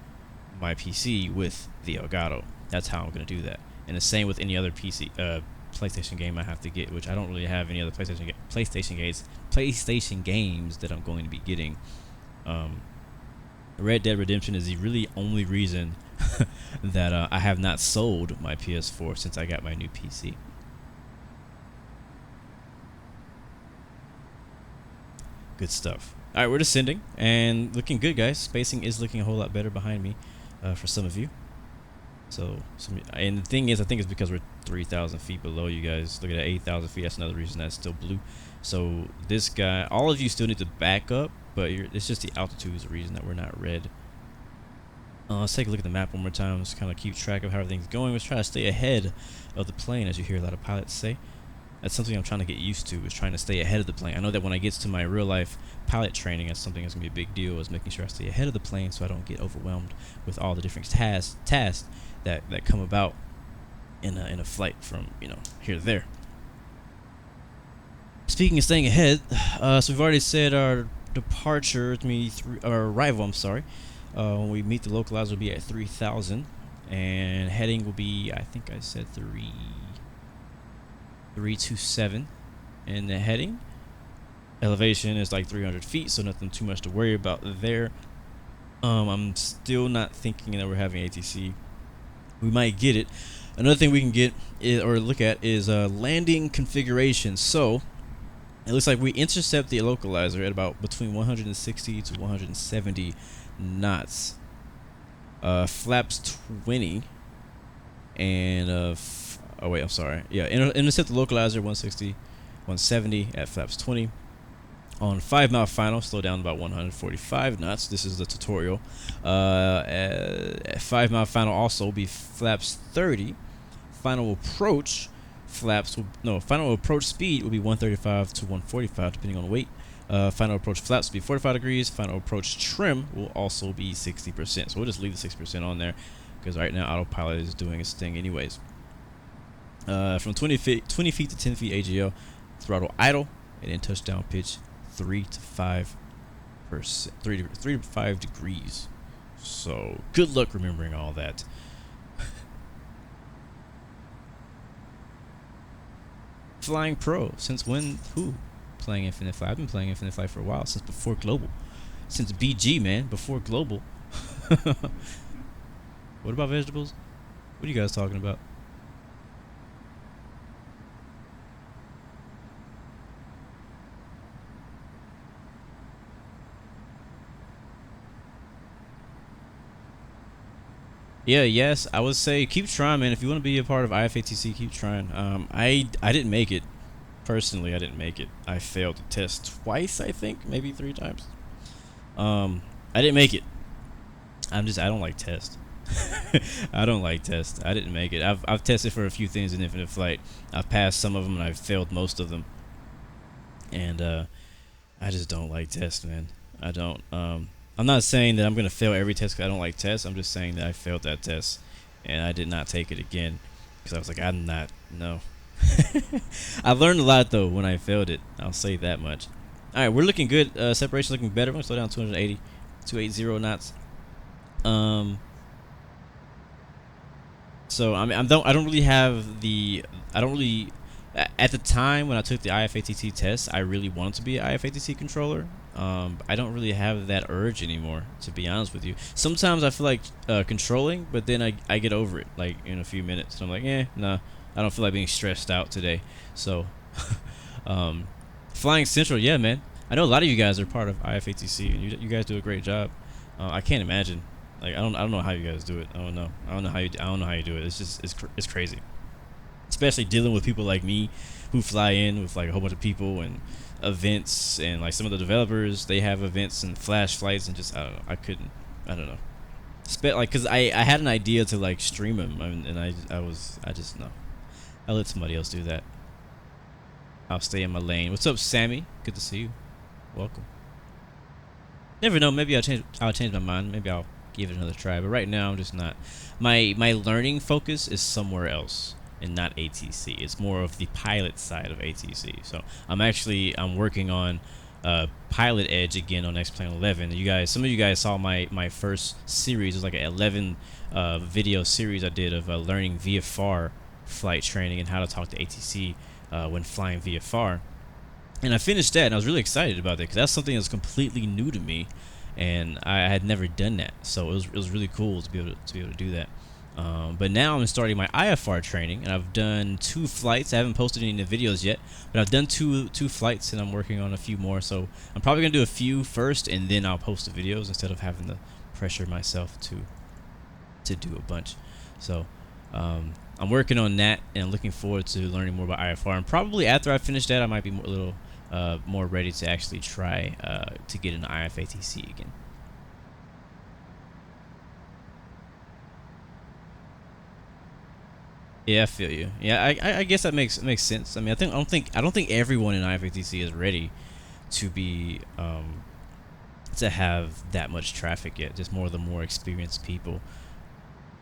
my PC with the Elgato. That's how I'm gonna do that. And the same with any other PlayStation game I have to get, which I don't really have any other PlayStation games that I'm going to be getting. Red Dead Redemption is the really only reason that I have not sold my PS4 since I got my new PC. Good stuff. All right, we're descending and looking good, guys. Spacing is looking a whole lot better behind me for some of you. So, and the thing is, I think it's because we're 3,000 feet below you guys. Look at that, 8,000 feet. That's another reason that's still blue. So this guy, all of you still need to back up, but it's just the altitude is the reason that we're not red. Let's take a look at the map one more time. Let's kind of keep track of how everything's going. Let's try to stay ahead of the plane, as you hear a lot of pilots say. That's something I'm trying to get used to, is trying to stay ahead of the plane. I know that when I get to my real life pilot training, that's something that's going to be a big deal, is making sure I stay ahead of the plane so I don't get overwhelmed with all the different tasks that come about in a flight from, here to there. Speaking of staying ahead, so we've already said our departure, our arrival, I'm sorry. When we meet the localizer will be at 3,000, and heading will be, I think I said 327, and the heading elevation is like 300 feet, so nothing too much to worry about there. I'm still not thinking that we're having ATC. We might get it. Another thing we can get or look at is landing configuration. So it looks like we intercept the localizer at about between 160 to 170 knots. Flaps 20 and oh wait, I'm sorry. Yeah, intercept the localizer 160, 170 at flaps 20. On 5 mile final, slow down about 145 knots. This is the tutorial. At 5 mile final also will be flaps 30. Final approach final approach speed will be 135 to 145 depending on weight. Final approach flaps will be 45 degrees. Final approach trim will also be 60%. So we'll just leave the 6% on there because right now autopilot is doing its thing anyways. From 20 feet to 10 feet AGL, throttle idle, and then touchdown pitch 3 to 5 degrees. So good luck remembering all that. Flying Pro, since when? Who? Playing Infinite Flight. I've been playing Infinite Flight for a while, since before Global. Since BG, man, before Global. What about vegetables? What are you guys talking about? Yeah, yes, I would say keep trying, man. If you want to be a part of IFATC, keep trying. I didn't make it. Personally, I didn't make it. I failed the test twice, I think, maybe 3 times. I didn't make it. I don't like tests. I don't like tests. I didn't make it. I've tested for a few things in Infinite Flight. I've passed some of them and I've failed most of them. And I just don't like tests, man. I don't. I'm not saying that I'm gonna fail every test because I don't like tests. I'm just saying that I failed that test and I did not take it again because I was like, I'm not. No. I learned a lot though when I failed it. I'll say that much. All right, we're looking good. Separation looking better. We're gonna slow down 280 knots. So I don't really have the. At the time when I took the IFATC test, I really wanted to be an IFATC controller. I don't really have that urge anymore, to be honest with you. Sometimes I feel like controlling, but then I get over it like in a few minutes. So I'm like, nah, I don't feel like being stressed out today. So, Flying Central, yeah, man. I know a lot of you guys are part of IFATC, and you guys do a great job. I can't imagine. Like I don't know how you guys do it. I don't know how you do it. It's just it's crazy. Especially dealing with people like me who fly in with like a whole bunch of people and events, and like some of the developers, they have events and flash flights, and just I don't know. Like cuz I had an idea to like stream them, and I just no. I'll let somebody else do that. I'll stay in my lane. What's up, Sammy? Good to see you. Welcome. Never know, maybe I'll change my mind. Maybe I'll give it another try, but right now I'm just not. My learning focus is somewhere else and not ATC. It's more of the pilot side of ATC. So I'm working on Pilot Edge again on X-Plane 11. Some of you guys saw my first series. It was like an 11 video series I did of learning VFR flight training and how to talk to ATC when flying VFR. And I finished that, and I was really excited about that because that's something that's completely new to me, and I had never done that. So it was really cool to be able to do that. But now I'm starting my IFR training, and I've done 2 flights. I haven't posted any of the videos yet, but I've done two flights, and I'm working on a few more. So I'm probably gonna do a few first, and then I'll post the videos instead of having to pressure myself to do a bunch. So I'm working on that, and I'm looking forward to learning more about IFR. And probably after I finish that, I might be a little more ready to actually try to get into IFATC again. Yeah, I feel you. Yeah, I guess that makes sense. I mean, I don't think everyone in IFATC is ready to be to have that much traffic yet. Just more experienced people.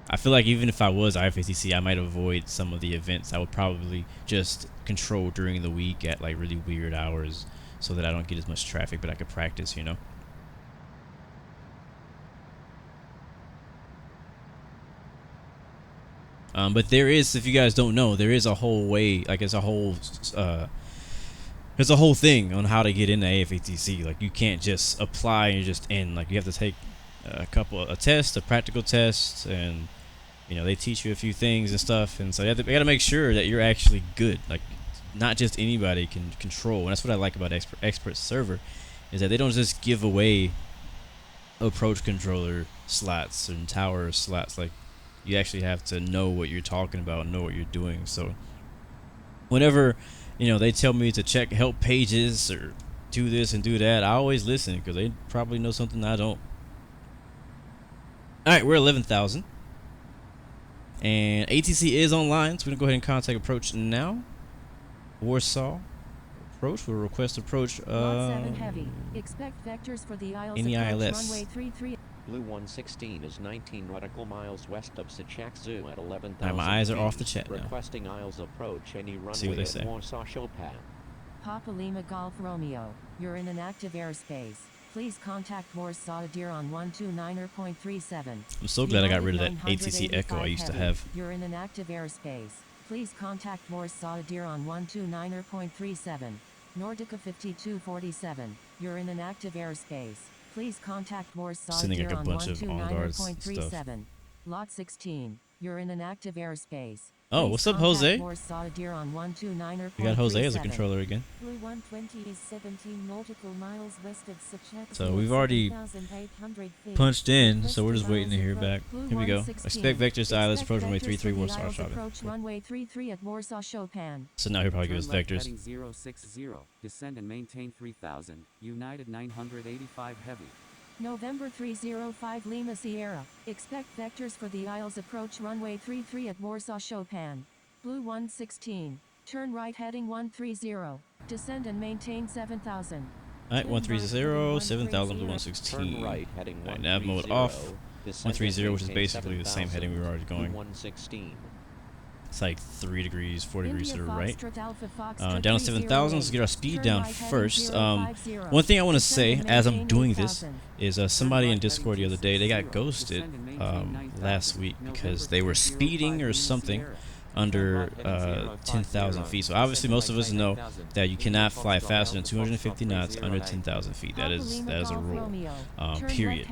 I feel like even if I was IFATC, I might avoid some of the events. I would probably just control during the week at like really weird hours so that I don't get as much traffic, but I could practice, you know. But there is, if you guys don't know, there is a whole way, like there's a whole thing on how to get into AFATC. Like you can't just apply and you're just in. Like you have to take a practical test, and you know they teach you a few things and stuff. And so you gotta make sure that you're actually good. Like not just anybody can control. And that's what I like about Expert Server, is that they don't just give away approach controller slots and tower slots. Like you actually have to know what you're talking about and know what you're doing. So whenever, you know, they tell me to check help pages or do this and do that, I always listen because they probably know something I don't. All right, we're 11,000. And ATC is online, so we're going to go ahead and contact approach now. Warsaw approach. We'll request approach. 7 heavy. Expect vectors for the ILS. Any ILS. Runway 33. Blue 116 is 19 nautical miles west of Sichak Zoo at 11,000 Alright, my eyes are off the chat now. Requesting Isles approach any See what runway they say. at Warsaw Chopin. Papa Lima Golf Romeo. You're in an active airspace. Please contact Warsaw Deer on 129.37. I'm so glad I got rid of that ATC Echo I used to have. You're in an active airspace. Please contact Warsaw Deer on 129.37. Nordica 5247. You're in an active airspace. Please contact Warsaw Sending like Deer a on bunch of on guards stuff. 129.37. Lot 16. You're in an active airspace. Oh, Please what's up, contact Jose? Warsaw Deer on 129.37. We got Jose as a controller again. Blue 120 is 17 nautical miles west of Suchek. So we've already 7,800 feet. punched in, West so we're of just waiting to hear back. Blue Here we go. 116. Expect vectors to Isles, approach runway Expect 33, vectors for Warsaw the Isles, shopping. approach runway 33 at Warsaw Chopin. So now he'll probably give us Turn left vectors. heading 060. Descend and maintain 3000. United 985 heavy. November 305 Lima Sierra. Expect vectors for the Isles, approach runway 33 at Warsaw Chopin. Blue 116. Turn right heading 130. Descend and maintain 7000. Alright, 130, 7000 to 116. Turn right heading Alright, nav mode off. 130, which is basically the same heading we were already going. 116. It's like 3 degrees, 4 degrees to the India right. Foxtrot Alpha Foxtrot Down to 7,000. Let's get our speed Turn down right heading first. 050. One thing I want to say Descend and as I'm maintain doing this 8000. is somebody in Discord the other day, they got ghosted last week because they were speeding or something under 10,000 feet. So obviously most of us know that you cannot fly faster than 250 knots under 10,000 feet. That is a rule. Period.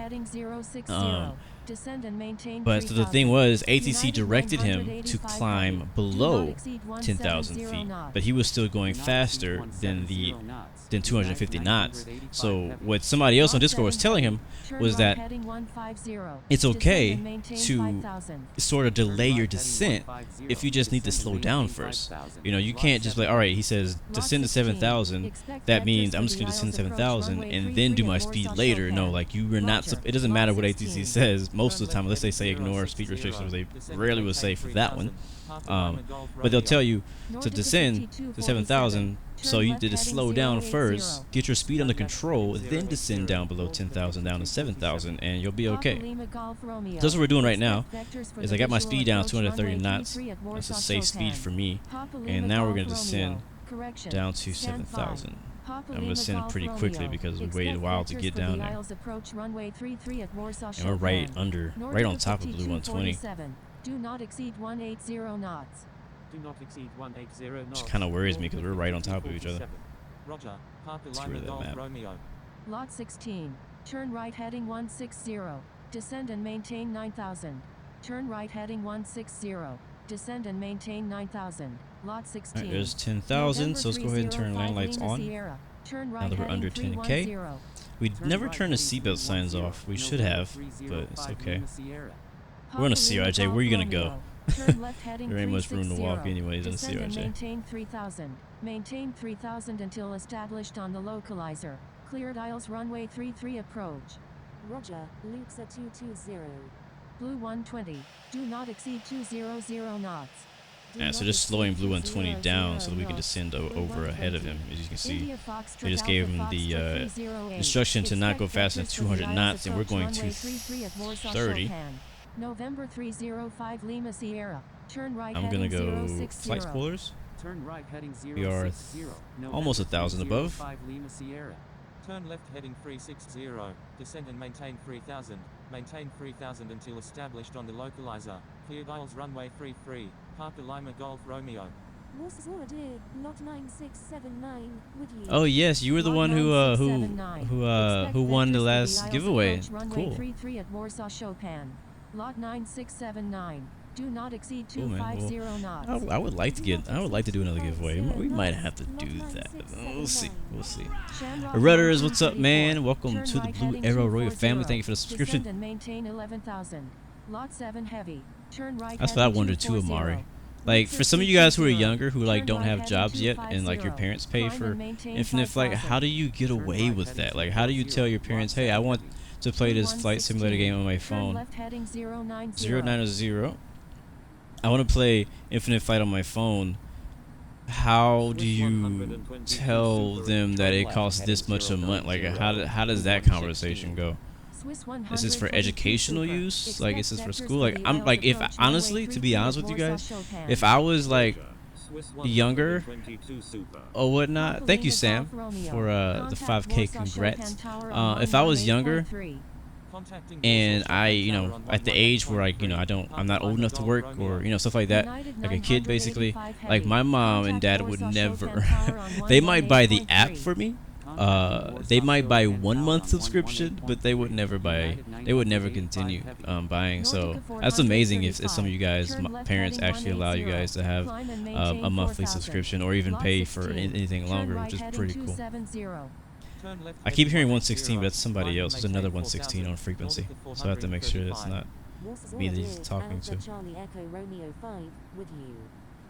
But so the thing was, ATC directed him to climb below 10,000 feet, but he was still going faster than 250 knots. So what somebody else on Discord was telling him was that it's okay to sort of delay your descent if you just need to slow down first. You know, you can't just be like, all right, he says descend to 7,000. That means I'm just going to descend to 7,000 and then do my speed later. No, like you were not. It doesn't matter what ATC says most of the time, unless they say ignore speed restrictions. They rarely will say for that one. But they'll tell you to descend to 7,000. So you need to slow down first, get your speed under control, then descend down below 10,000 down to 7,000, and you'll be okay. So that's what we're doing right now. Is I got my speed down to 230 knots. That's a safe speed for me. And now we're going to descend down to 7,000. I'm going to descend pretty quickly because we waited a while to get down there. And we're right on top of Blue 120. Do not exceed 180 knots. Do not exceed 180 knots. Which kind of worries me because we're right on top of each other. Roger. Papa Let's get Lima rid of that Golf map. Romeo. Lot 16. Turn right heading 160. Descend and maintain 9000. Turn right heading 160. Descend and maintain 9000. Lot 16. Alright, there's 10,000, so let's go ahead and turn land lights on. Now that we're under 10K. We never turn the seatbelt signs off. We should have, but it's okay. We're on a CRJ. Where are you going to go? There ain't much room to walk anyways in a CRJ. Maintain 3000. Maintain 3000 until established on the localizer. Cleared Isles runway 33 approach. Roger, Luke's at 220. Blue 120. Do not exceed 200 knots. Yeah, so just slowing Blue 120 down so that we can descend over ahead of him. As you can see, they just gave him the instruction to not go faster than 200 knots, and we're going to 30. November 305 Lima Sierra. Turn right I'm gonna go 060. flight spoilers. Turn right heading 060. We are almost 1,000 above. 305 Lima Sierra. Turn left heading 360. Descend and maintain 3000. Maintain 3000 until established on the localizer. Cleared Isles runway 33. Papa Lima Golf Romeo. Warsaw Deer, lot 9679, with you. Oh yes, you were the one who won the last giveaway. Cool. 33 at Warsaw Chopin. Lot 9679. Do not exceed Cool, man. 250 knots. I would like to do another giveaway. We might have to do that. We'll see. Rudders, what's up, man? Welcome to the Blue Arrow Royal family. Thank you for the subscription. Descend and maintain 11,000. Lot 7 heavy. Turn right. That's what I wondered too, Amari. Like, for some of you guys who are younger, who like don't have jobs yet, and like your parents pay for Infinite Flight, how do you get away with that? Like, how do you tell your parents, hey, I want to play this flight simulator game on my phone? 090. I want to play Infinite Flight on my phone. How do you tell them that it costs this much a month? Like, how does that conversation go? Is this for educational use? Like, is this for school? Like, I'm like, if honestly, to be honest with you guys, if I was like younger Super. or whatnot. Thank you, Sam, for the 5K. Congrats. If I was younger and I, you know, at the age where I'm not old enough to work, or stuff like that, like a kid basically, like my mom and dad would never. They might buy the app for me. They might buy 1 month subscription, but they would never buy. They would never continue buying. So that's amazing if some of you guys, parents, actually allow you guys to have a monthly subscription or even pay for anything longer, which is pretty cool. I keep hearing 116, but that's somebody else. There's another 116 on frequency, so I have to make sure it's not me that he's talking to.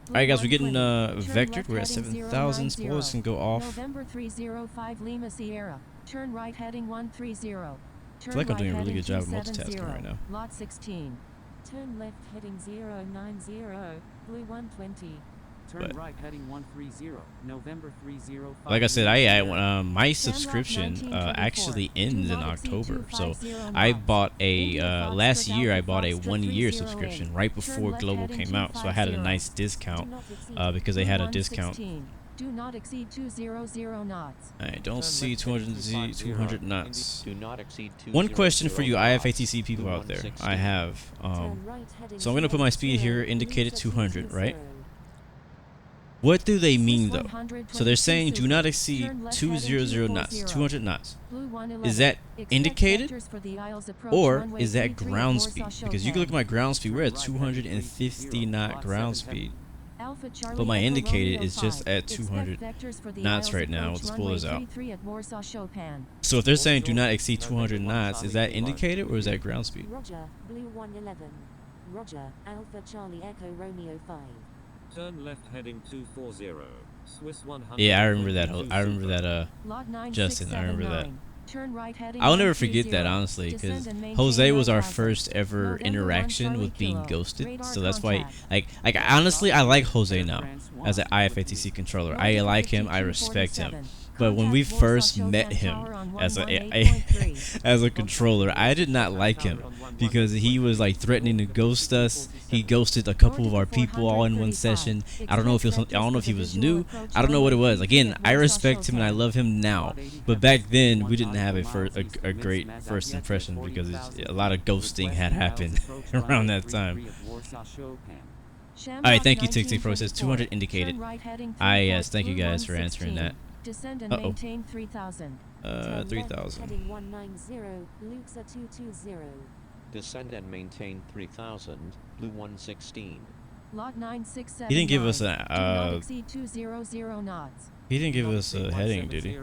Alright guys, we're getting vectored. We're at 7,000. Spoilers can go off. November 305 Lima Sierra. Turn right heading 130. I feel like I'm doing a really good job of multitasking right now. Lot 16. Turn left heading 090, blue 120. Turn right heading 130. November 305. Like I said, my subscription actually ends in October. So I bought a last year. I bought a 1 year subscription right before Global came out. So I had a nice discount because they had a discount. Do not exceed 200 knots. I don't see 200 knots. Do not exceed 200. One question for you IFATC people out there. I have. So I'm gonna put my speed here, indicated 200, right? What do they mean though? So they're saying do not exceed 200 knots, 200 knots. Is that indicated or is that ground speed? Because you can look at my ground speed, we're at 250 knot ground speed. But my indicated is just at 200 knots right now with the spoilers out. So if they're saying do not exceed 200 knots, is that indicated or is that ground speed? Roger, blue 111. Roger, Alpha Charlie Echo Romeo 5. Turn left heading 240. Swiss 100. Yeah, I remember that. I remember that. Justin, I remember that. I'll never forget that, honestly, because Jose was our first ever interaction with being ghosted. So that's why, like honestly, I like Jose now as an IFATC controller. I like him. I respect him. But when we first met him as a controller, I did not like him because he was like threatening to ghost us. He ghosted a couple of our people all in one session. I don't know if he was new. I don't know what it was. Again, I respect him and I love him now. But back then, we didn't have a great first impression because a lot of ghosting had happened around that time. Alright, thank you, Tick Tick Pro. It says 200 indicated. Yes, thank you guys for answering that. Descend and maintain 3,000. 3,000. Heading 190, Luxa 220. Descend and maintain 3,000. Blue 116. Lot 967. He didn't give us Do not exceed 200 knots. He didn't give us a heading, did he?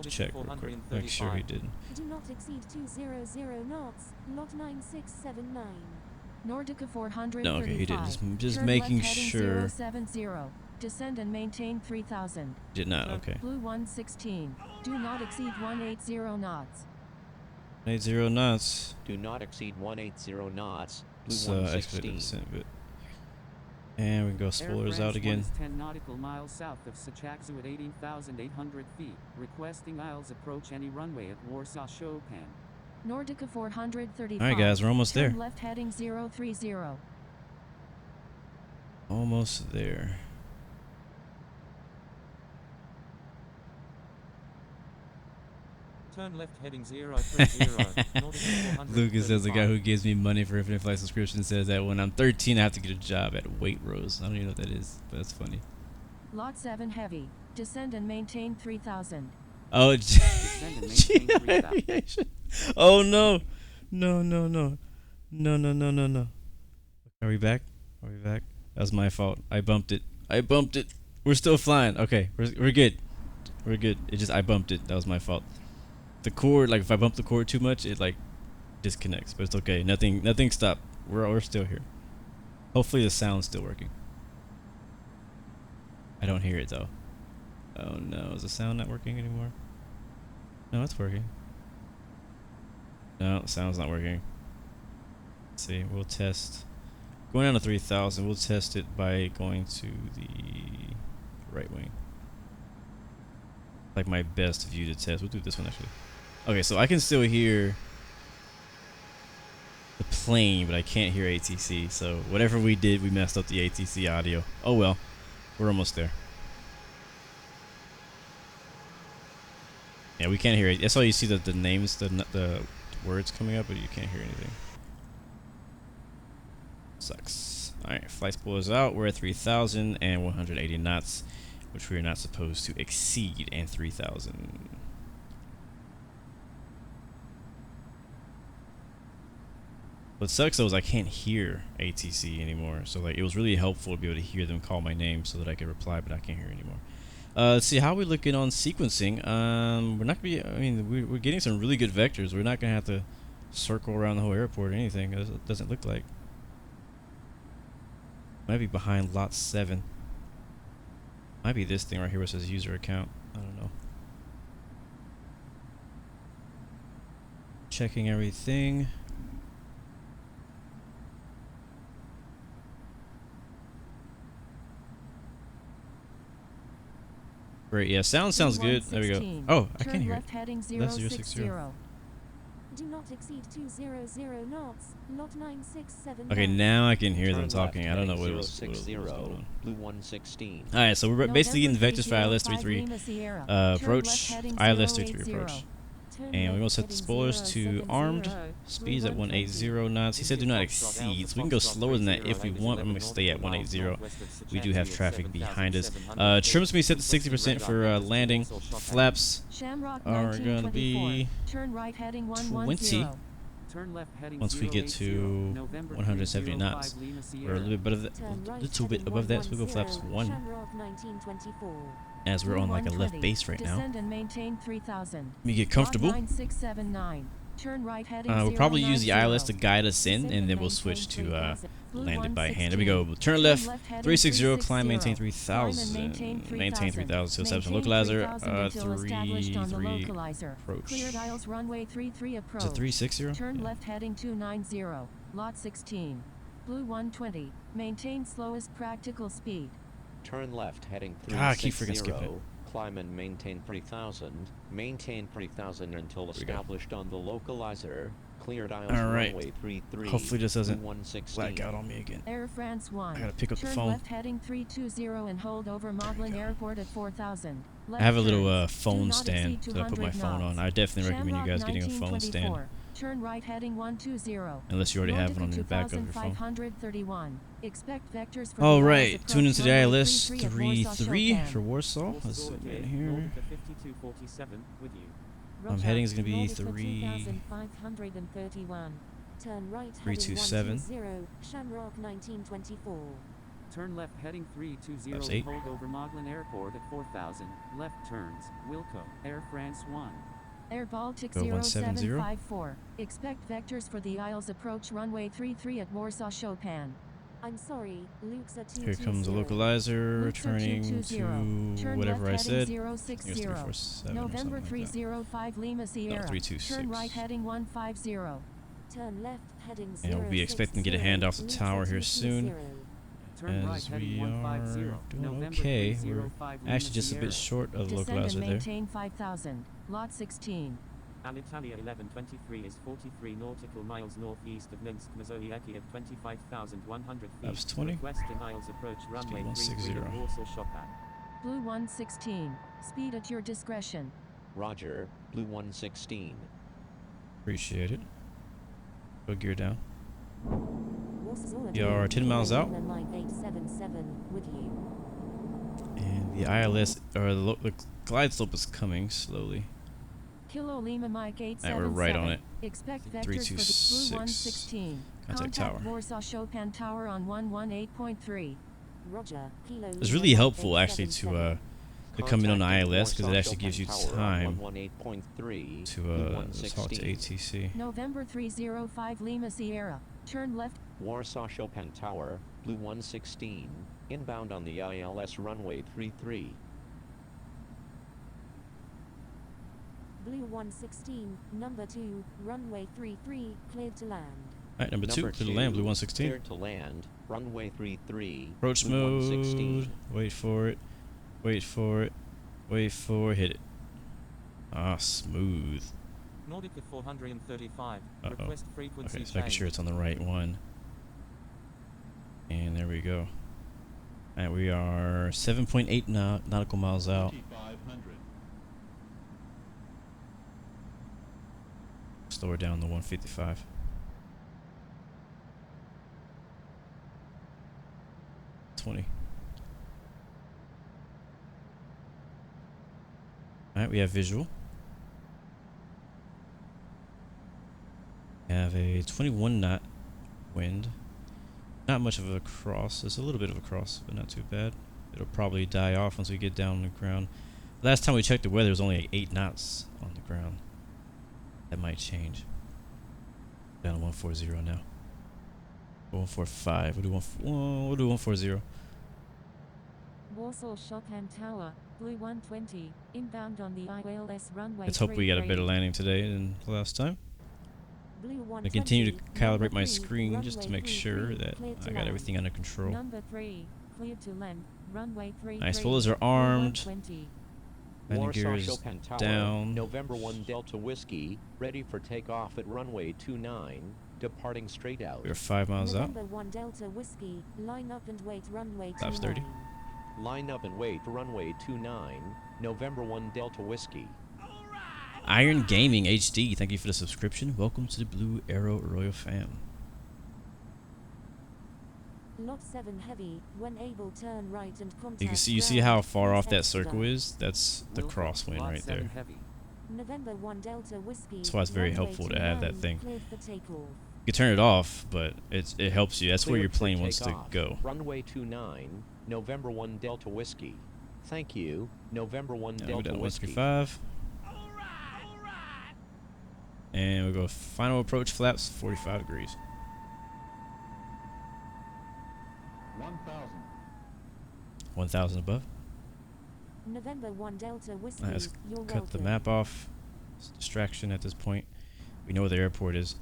Check real quick. Make sure he didn't. Do not exceed 200 knots. Lot 9679. Nordica 435. No, okay, he didn't. Just Turn making left heading sure. 070. Descend and maintain 3,000. Did not. Okay. Blue 116. Do not exceed 180 knots. 80 knots. Do not exceed 180 knots. Blue So expedited 116. descent, but and we can go spoilers out again. 10 nautical miles south of Sachakzu at 18,800 feet. Requesting Isles approach any runway at Warsaw Chopin. Nordica 435. All right, guys, we're almost there. Turn left heading 030. Almost there. Turn left heading 030. Lucas says the guy who gives me money for Infinite Flight subscription says that when I'm 13 I have to get a job at Waitrose. I don't even know what that is, but that's funny. Lot 7 heavy. Descend and maintain 3,000. Oh, Descend and maintain 3,000. oh no. No. Are we back? Are we back? That was my fault. I bumped it. We're still flying. Okay, we're good. We're good. I bumped it. That was my fault. The cord, like if I bump the cord too much, it like disconnects, but it's okay. Nothing stopped. We're still here. Hopefully the sound's still working. I don't hear it though. Oh no, is the sound not working anymore? No, it's working. No, the sound's not working. Let's see, we'll test. Going down to 3,000, we'll test it by going to the right wing. Like my best view to test. We'll do this one actually. Okay, so I can still hear the plane, but I can't hear ATC. So whatever we did, we messed up the ATC audio. Oh well. We're almost there. Yeah, we can't hear it. That's all you see, the names, the words coming up, but you can't hear anything. Sucks. Alright, flight spool is out. We're at 3,000 and 180 knots, which we are not supposed to exceed, and 3,000. What sucks though is I can't hear ATC anymore. So like, it was really helpful to be able to hear them call my name so that I could reply, but I can't hear anymore. Let's see, how are we looking on sequencing? We're not gonna be, I mean, we're getting some really good vectors. We're not gonna have to circle around the whole airport or anything. It doesn't look like. Might be behind lot 7. Might be this thing right here where it says user account. I don't know. Checking everything. Great, yeah, sounds good. There we go. Oh, I can hear it. That's 060. Do not exceed 200 knots. Lot 967. Okay, now I can hear them Turn left talking. I don't know what heading was going 060, on. Blue 116. Alright, so we're basically getting vectors for ILS 33 approach, ILS 33 approach. And we're going to set the spoilers to armed, speeds at 180 knots. He said do not exceed, so we can go slower than that if we want. I'm going to stay at 180. We do have traffic behind us. Trim's going to be set to 60% for landing. Flaps are going to be 20 once we get to 170 knots. We're a little bit above that, so we go flaps 1. As we're on like a left base right now. Let me get comfortable. We'll probably use the ILS to guide us in, and then we'll switch to land it by hand. There we go. Turn left, 360, climb, maintain 3,000. Maintain 3,000 to localizer, 3 approach. Is it 360? Turn left heading 290, lot 16. Blue 120, maintain slowest practical speed. Turn left heading I keep freaking skipping 360. it. Climb and maintain 3,000. Maintain 3,000 until established on the localizer. Cleared aisles runway 33. Hopefully this doesn't 116. black out on me again. Air France 1. I gotta pick up the Turn phone. left heading 320 and hold over Modlin Airport at 4,000. I have a little phone stand that I put my phone on. I definitely recommend you guys getting a phone stand. Turn right heading 120. Unless you already have one on the back of your phone. 531. Expect vectors for Alright, tune into the ILS 33 for Warsaw. Let's get in here. Heading is going to be 3531. Turn right 327. Shamrock 1924. Turn left heading 320 That's and 8. hold over Modlin Airport at 4,000. Left turns, Wilco, Air France 1. Air Baltic Go 0754. Expect vectors for the Isles approach runway 33 at Warsaw Chopin. I'm sorry, Luke's at 220. Here comes the localizer, returning to whatever I said. It was 347 November or something like that. 305 Lima Sierra. No, 326. Turn right heading 150. Turn left heading 060. And we'll be expecting to get a hand off the tower here soon. Turn right As heading we 150. are doing November okay. We're 305 Lima actually just a bit Sierra. short of the Descend and localizer there. maintain 5,000. Lot 16. Alitalia 1123 is 43 nautical miles northeast of Minsk, Mazowiecki at 25,100 feet. That's 20. Western Isles approach runway 33 160. at Warsaw Chopin. Blue 116. Speed at your discretion. Roger, Blue 116. Appreciate it. Go gear down. We are 10 miles out. 9877 with you. And the ILS, or the glide slope is coming slowly. Kilo Lima Mike 877. We're right on it. Expect vectors for the Blue 116. Contact tower. Warsaw Chopin Tower on 118.3. Roger. Kilo It's really helpful actually to come in on the ILS because it actually gives you time to talk to ATC. November 305 Lima Sierra. Turn left. Warsaw Chopin Tower, Blue 116. Inbound on the ILS runway 33. Blue 116, number 2, runway 33, cleared to land. Alright, number 2, clear to land, Blue 116. Cleared to land, runway 33. Approach Blue mode. 116. Wait for it. Wait for it. Wait for it. Hit it. Ah, smooth. Nordica 435. Uh-oh. Request frequency Okay, just making change. sure it's on the right one. And there we go. Alright, we are 7.8 nautical miles out. 2500. Slower down to 155. Alright, we have visual. We have a 21 knot wind. Not much of a cross. It's a little bit of a cross, but not too bad. It'll probably die off once we get down on the ground. Last time we checked the weather, it was only 8 knots on the ground. That might change. Down to 140 now. 145. We'll do 140. Warsaw Chopin Tower, Blue 120, inbound on the ILS runway. Let's hope we get a better landing today than the last time. I continue to calibrate my screen just to make sure that I got everything under control. Number 3, cleared to land, runway 33. Nice. Spoilers are armed. 120. Landing Warsaw gears Chopin Tower, down. November 1 Delta Whiskey, ready for takeoff at runway 29, departing straight out. We're 5 miles out. November 1 Delta Whiskey, line up and wait runway Flaps 30. 29. Line up and wait runway 29, November 1 Delta Whiskey. Iron Gaming HD, thank you for the subscription. Welcome to the Blue Arrow Royal fam. Lot 7 heavy, when able turn right and contact You see ground. how far off that Exeter. circle is? That's the crosswind Lot right 7 there. Heavy. November 1 Delta Whiskey. That's why it's very runway helpful to have that 29, thing. cleared for takeoff. You can turn it off, but it helps you. That's where your Cleared for plane wants to takeoff. go. Runway 29, November 1 Delta Whiskey. Thank you, November 1 Now we Delta got Whiskey. 135. And we go final approach flaps 45 degrees. 1000. 1,000 above. November 1 Delta Whiskey. Alright, let's You're cut the welcome. map off. It's a distraction at this point. We know where the airport is.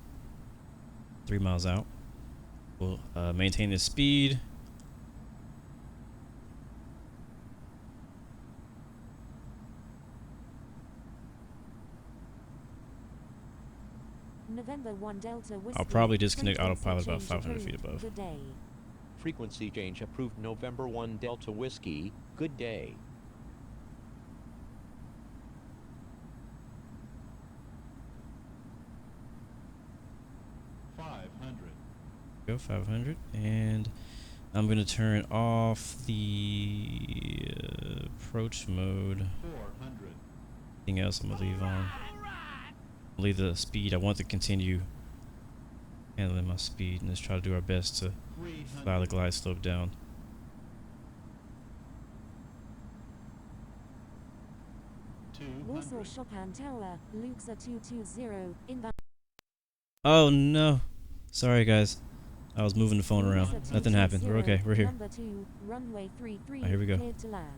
3 miles out. We'll maintain the speed. November 1 Delta Whiskey. I'll probably disconnect Frequency autopilot about change 500 feet approved. above. Good day. Frequency change approved November 1 Delta Whiskey. Good day. Go 500, and I'm gonna turn off the approach mode. 400. Anything else I'm gonna leave on. I'll leave the speed. I want to continue handling my speed and just try to do our best to fly the glide slope down. Warsaw Chopin Tower, Luxa 220, inbound. Oh no! Sorry guys, I was moving the phone around. Luxa Nothing happened. We're okay. 220, We're here. Number 2, runway 33, Alright, here we go. cleared to land.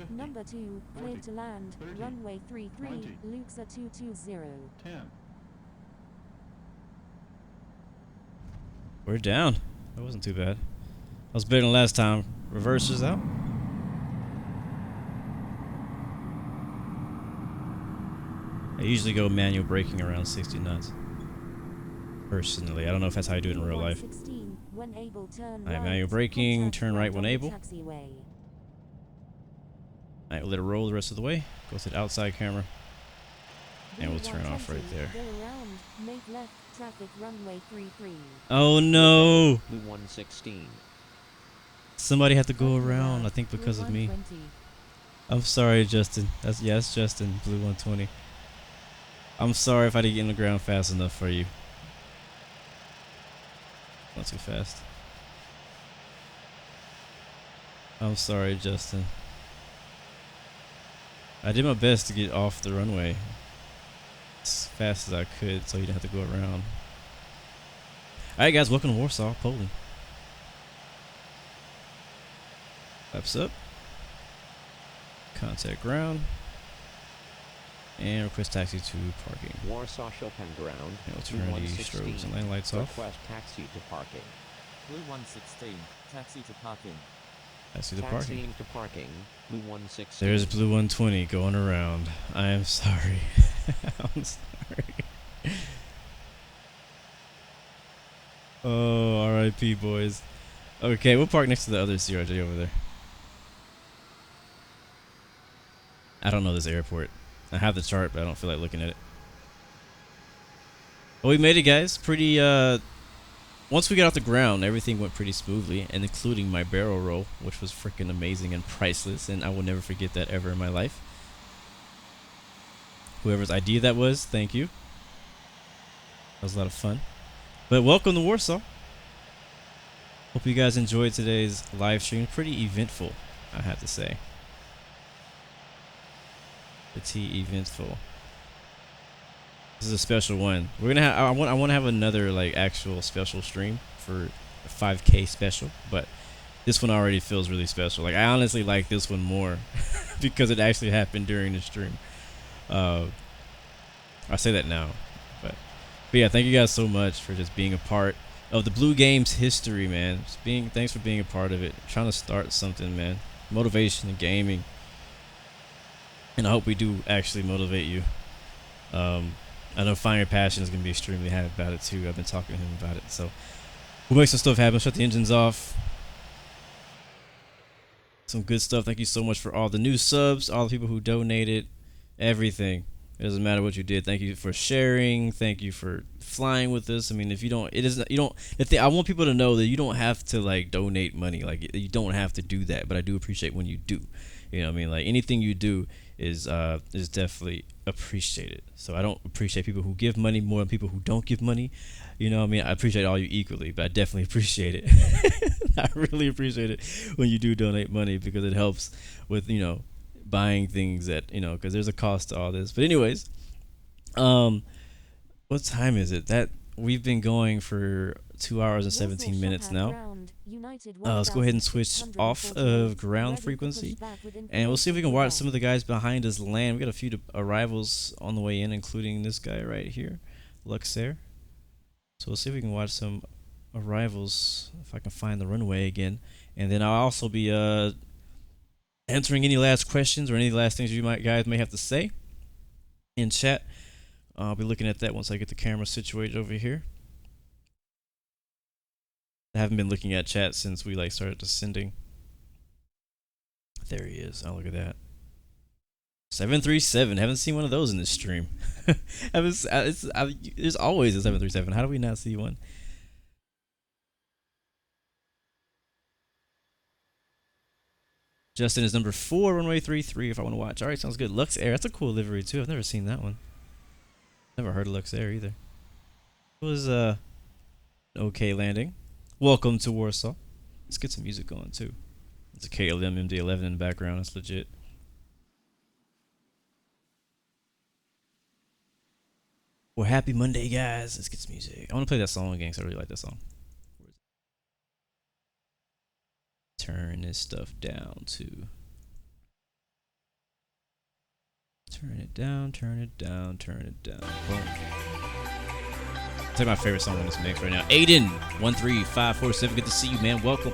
Number 2, cleared to land, 30, runway 33, 20, Luxa 220. 10. We're down. That wasn't too bad. That was better than last time. Reverses out. I usually go manual braking around 60 knots. Personally, I don't know if that's how you do it in real life. 116, when able, turn Alright, right, manual braking, contact turn right when on the able. taxiway. Alright, we'll let it roll the rest of the way. Go to the outside camera. And we'll turn off right there. Go around, make left, traffic runway 33. Oh no! Blue 116. Somebody had to go Turn around, left, I think because Blue of me. 120. I'm sorry, Justin. That's Justin, Blue 120. I'm sorry if I didn't get in the ground fast enough for you. Not too fast. I'm sorry, Justin. I did my best to get off the runway as fast as I could so you didn't have to go around. Alright guys, welcome to Warsaw, Poland. Flaps up. Contact ground. And request taxi to parking. Warsaw Chopin Ground. And we'll Blue turn the 116. strobes and lane lights off. Request taxi to parking. Blue 116, taxi to parking. Taxi to parking. Taxiing to parking. Blue 116. There's Blue 120 going around. I am sorry. I'm sorry. Oh, RIP boys. Okay, we'll park next to the other CRJ over there. I don't know this airport. I have the chart, but I don't feel like looking at it. But we made it, guys. Pretty, once we got off the ground, everything went pretty smoothly, and including my barrel roll, which was freaking amazing and priceless, and I will never forget that ever in my life. Whoever's idea that was, thank you. That was a lot of fun. But welcome to Warsaw. Hope you guys enjoyed today's live stream. Pretty eventful, I have to say. Pretty eventful. This is a special one. We're gonna have. I want to have another like actual special stream for a 5K special, but this one already feels really special. Like I honestly like this one more because it actually happened during the stream. I say that now, but yeah, thank you guys so much for just being a part of the Blue Games history, man. Thanks for being a part of it. Trying to start something, man. Motivation in gaming, and I hope we do actually motivate you. I know Find Your Passion is going to be extremely happy about it too. I've been talking to him about it. So we'll make some stuff happen. Shut the engines off. Some good stuff. Thank you so much for all the new subs, all the people who donated, everything. It doesn't matter what you did. Thank you for sharing. Thank you for flying with us. I mean, if you don't, it isn't, you don't, I want people to know that you don't have to like donate money. Like you don't have to do that, but I do appreciate when you do. You know what I mean? Like anything you do is definitely appreciated. So I don't appreciate people who give money more than people who don't give money. You know what I mean? I appreciate all you equally, but I definitely appreciate it. I really appreciate it when you do donate money because it helps with, you know, buying things that, you know, because there's a cost to all this. But anyways, what time is it? That we've been going for 2 hours and 17 minutes now. Let's go ahead and switch off of ground frequency, and we'll see if we can watch some of the guys behind us land. We got a few arrivals on the way in, including this guy right here, Luxair. So we'll see if we can watch some arrivals, if I can find the runway again. And then I'll also be answering any last questions or any last things you guys may have to say in chat. I'll be looking at that once I get the camera situated over here. I haven't been looking at chat since we like started descending. There he is. Oh, look at that. 737. Haven't seen one of those in this stream. There's always a 737. How do we not see one? Justin is number 4, runway 33. If I want to watch. All right, sounds good. Lux Air. That's a cool livery too. I've never seen that one. Never heard of Lux Air either. It was an okay landing. Welcome to Warsaw. Let's get some music going too. It's a KLM MD-11 in the background. That's legit. Well, happy Monday, guys. Let's get some music. I want to play that song again because I really like that song. Turn this stuff down to. Turn it down, turn it down, turn it down. Boom. That's my favorite song in this mix right now. Aiden13547, good to see you, man. Welcome.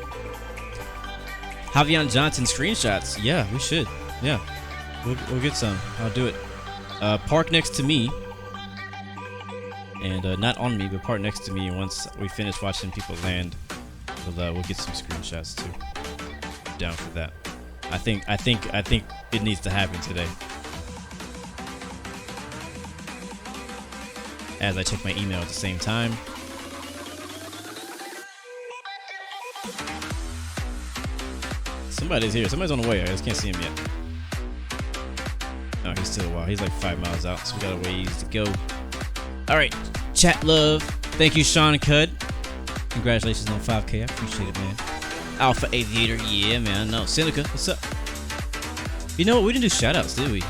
Javion Johnson screenshots. Yeah, we should. Yeah, we'll get some. I'll do it. Park next to me, and not on me, but park next to me. And once we finish watching people land, we'll get some screenshots too. Down for that. I think it needs to happen today. As I check my email at the same time. Somebody's here. Somebody's on the way. I just can't see him yet. No, he's still a while. He's like 5 miles out, so we got a ways to go. All right, chat love. Thank you, Sean Cud. Congratulations on 5K. I appreciate it, man. Alpha Aviator, yeah, man. No, Seneca, what's up? You know what? We didn't do shoutouts, did we?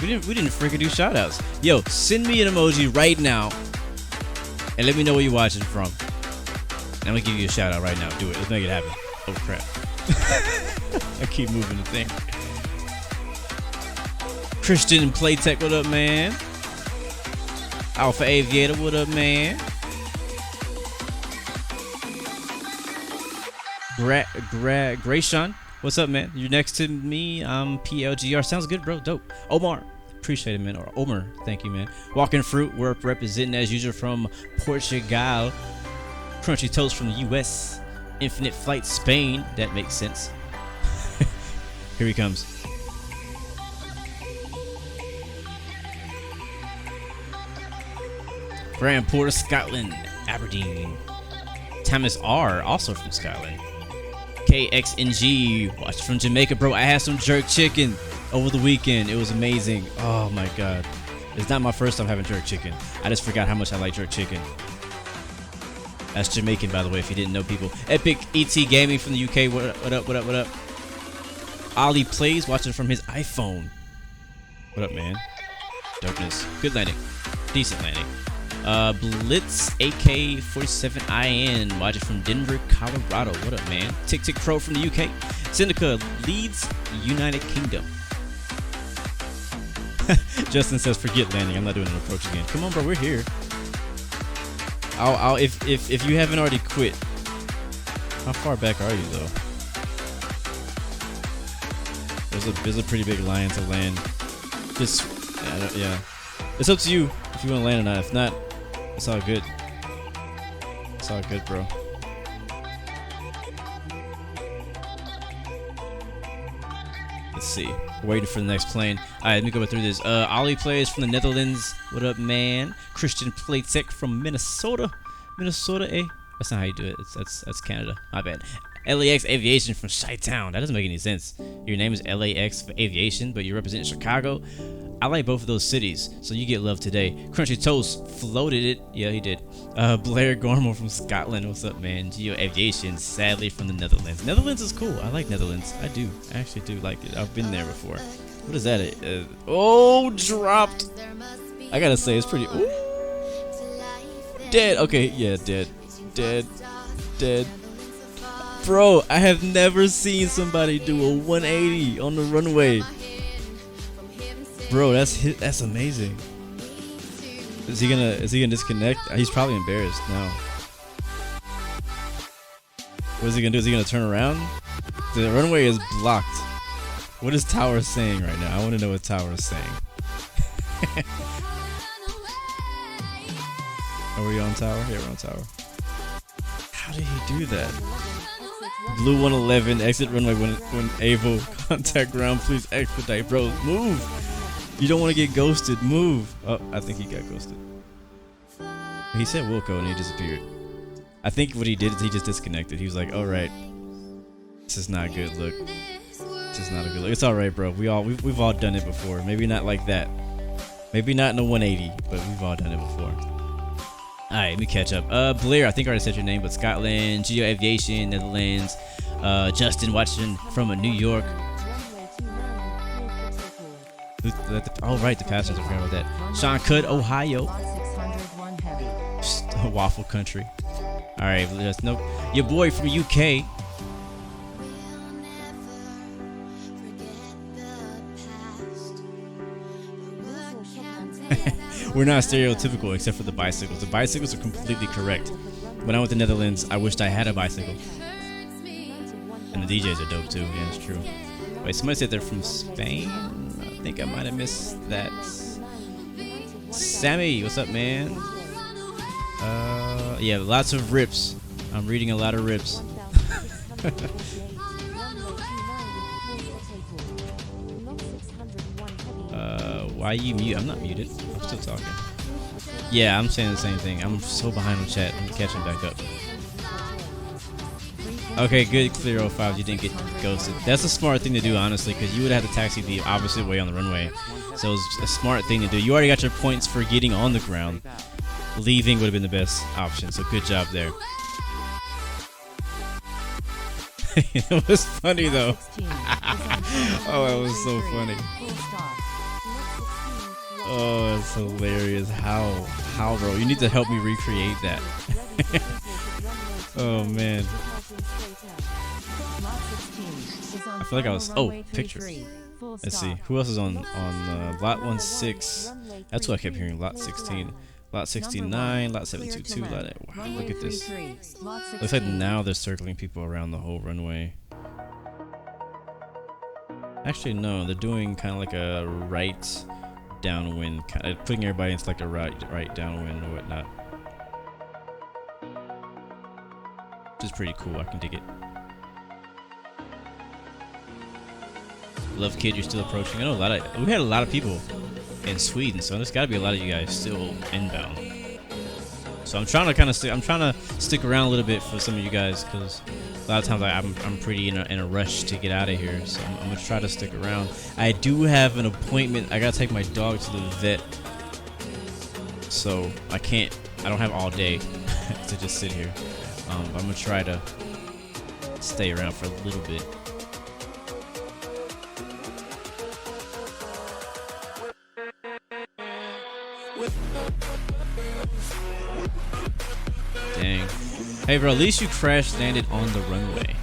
We didn't freaking do shoutouts. Yo, send me an emoji right now and let me know where you're watching from. And I'm gonna give you a shout out right now. Do it. Let's make it happen. Oh crap. I keep moving the thing. Christian and Playtech, what up, man? Alpha Aviator, what up, man? Grayshawn, what's up, man? You're next to me. I'm PLGR. Sounds good, bro. Dope. Omar, appreciate it, man. Or Omer, thank you, man. Walking Fruit, we're representing as usual from Portugal. Crunchy Toast from the US. Infinite Flight Spain. That makes sense. Here he comes. Graeme Porter, Scotland, Aberdeen. Thomas R, also from Scotland. KXNG, watch from Jamaica, bro. I had some jerk chicken over the weekend. It was amazing. Oh my god. It's not my first time having jerk chicken. I just forgot how much I like jerk chicken. That's Jamaican, by the way, if you didn't know, people. Epic ET Gaming from the UK. What up, what up, what up? Ollie Plays, watching from his iPhone. What up, man? Dopeness. Good landing. Decent landing. Blitz AK47IN, watching from Denver, Colorado. What up, man? Tick Tick Pro from the UK. Syndica, Leeds, United Kingdom. Justin says, forget landing. I'm not doing an approach again. Come on, bro. We're here. If you haven't already quit. How far back are you, though? There's a pretty big line to land. Just, yeah. It's up to you if you want to land or not. If not, it's all good. It's all good, bro. Let's see. Waiting for the next plane. Alright, let me go through this. Ollie Plays from the Netherlands. What up, man? Christian Playtech from Minnesota. Minnesota, eh? That's not how you do it. That's Canada. My bad. LAX Aviation from Chi-Town. That doesn't make any sense. Your name is LAX Aviation, but you represent Chicago. I like both of those cities, so you get love today. Crunchy Toast floated it. Yeah, he did. Blair Gormo from Scotland. What's up, man? Geo Aviation, sadly from the Netherlands. Netherlands is cool. I like Netherlands. I do. I actually do like it. I've been there before. What is that? Oh, dropped. I gotta say, it's pretty. Ooh. Dead. Okay, yeah, dead. Dead. Dead. Bro, I have never seen somebody do a 180 on the runway. Bro, that's amazing. Is he gonna disconnect? He's probably embarrassed now. What is he gonna do? Is he gonna turn around? The runway is blocked. What is Tower saying right now? I want to know what Tower is saying. Are we on Tower? Yeah, we're on Tower. How did he do that? Blue 111, exit runway when able. Contact ground, please expedite. Bro, move. You don't want to get ghosted. Move. Oh, I think he got ghosted. He said Wilco and he disappeared. I think what he did is he just disconnected. He was like, all right, this is not a good look. This is not a good look. It's all right, bro. We've all done it before. Maybe not like that. Maybe not in a 180, but we've all done it before. All right, let me catch up. Blair, I think I already said your name, but Scotland, Geo Aviation, Netherlands. Justin watching from New York. Oh, right, the passengers. I forgot about that. Sean Cudd, Ohio. Waffle country. All right, let's know your boy from UK. We're not stereotypical except for the bicycles. The bicycles are completely correct. When I went to the Netherlands, I wished I had a bicycle. And the DJs are dope too. Yeah, it's true. Wait, somebody said they're from Spain. I think I might have missed that. Sammy, what's up, man? Yeah, lots of rips. I'm reading a lot of rips. Why you mute? I'm not muted. I'm still talking. Yeah, I'm saying the same thing. I'm so behind on chat. I'm catching back up. Okay, good. Clear 05. You didn't get ghosted. That's a smart thing to do, honestly, because you would have to taxi the opposite way on the runway. So it's a smart thing to do. You already got your points for getting on the ground. Leaving would have been the best option. So good job there. It was funny though. Oh, that was so funny. Oh, it's hilarious. How, bro? You need to help me recreate that. Oh man. I feel like I was. Oh, pictures. Let's see. Who else is on lot 16? That's what I kept hearing. Lot 16. Lot 69, lot 722, lot 8. Wow, look at this. Looks like now they're circling people around the whole runway. Actually, no, they're doing kind of like a right downwind, kind of putting everybody into like a right downwind or whatnot. Which is pretty cool. I can dig it. Love Kid, you're still approaching. I know we had a lot of people in Sweden, so there's got to be a lot of you guys still inbound. So I'm trying to stick around a little bit for some of you guys, because a lot of times I'm pretty in a rush to get out of here. So I'm gonna try to stick around. I do have an appointment. I gotta take my dog to the vet, so I don't have all day to just sit here. I'm gonna try to stay around for a little bit. Dang. Hey bro, at least you crash landed on the runway.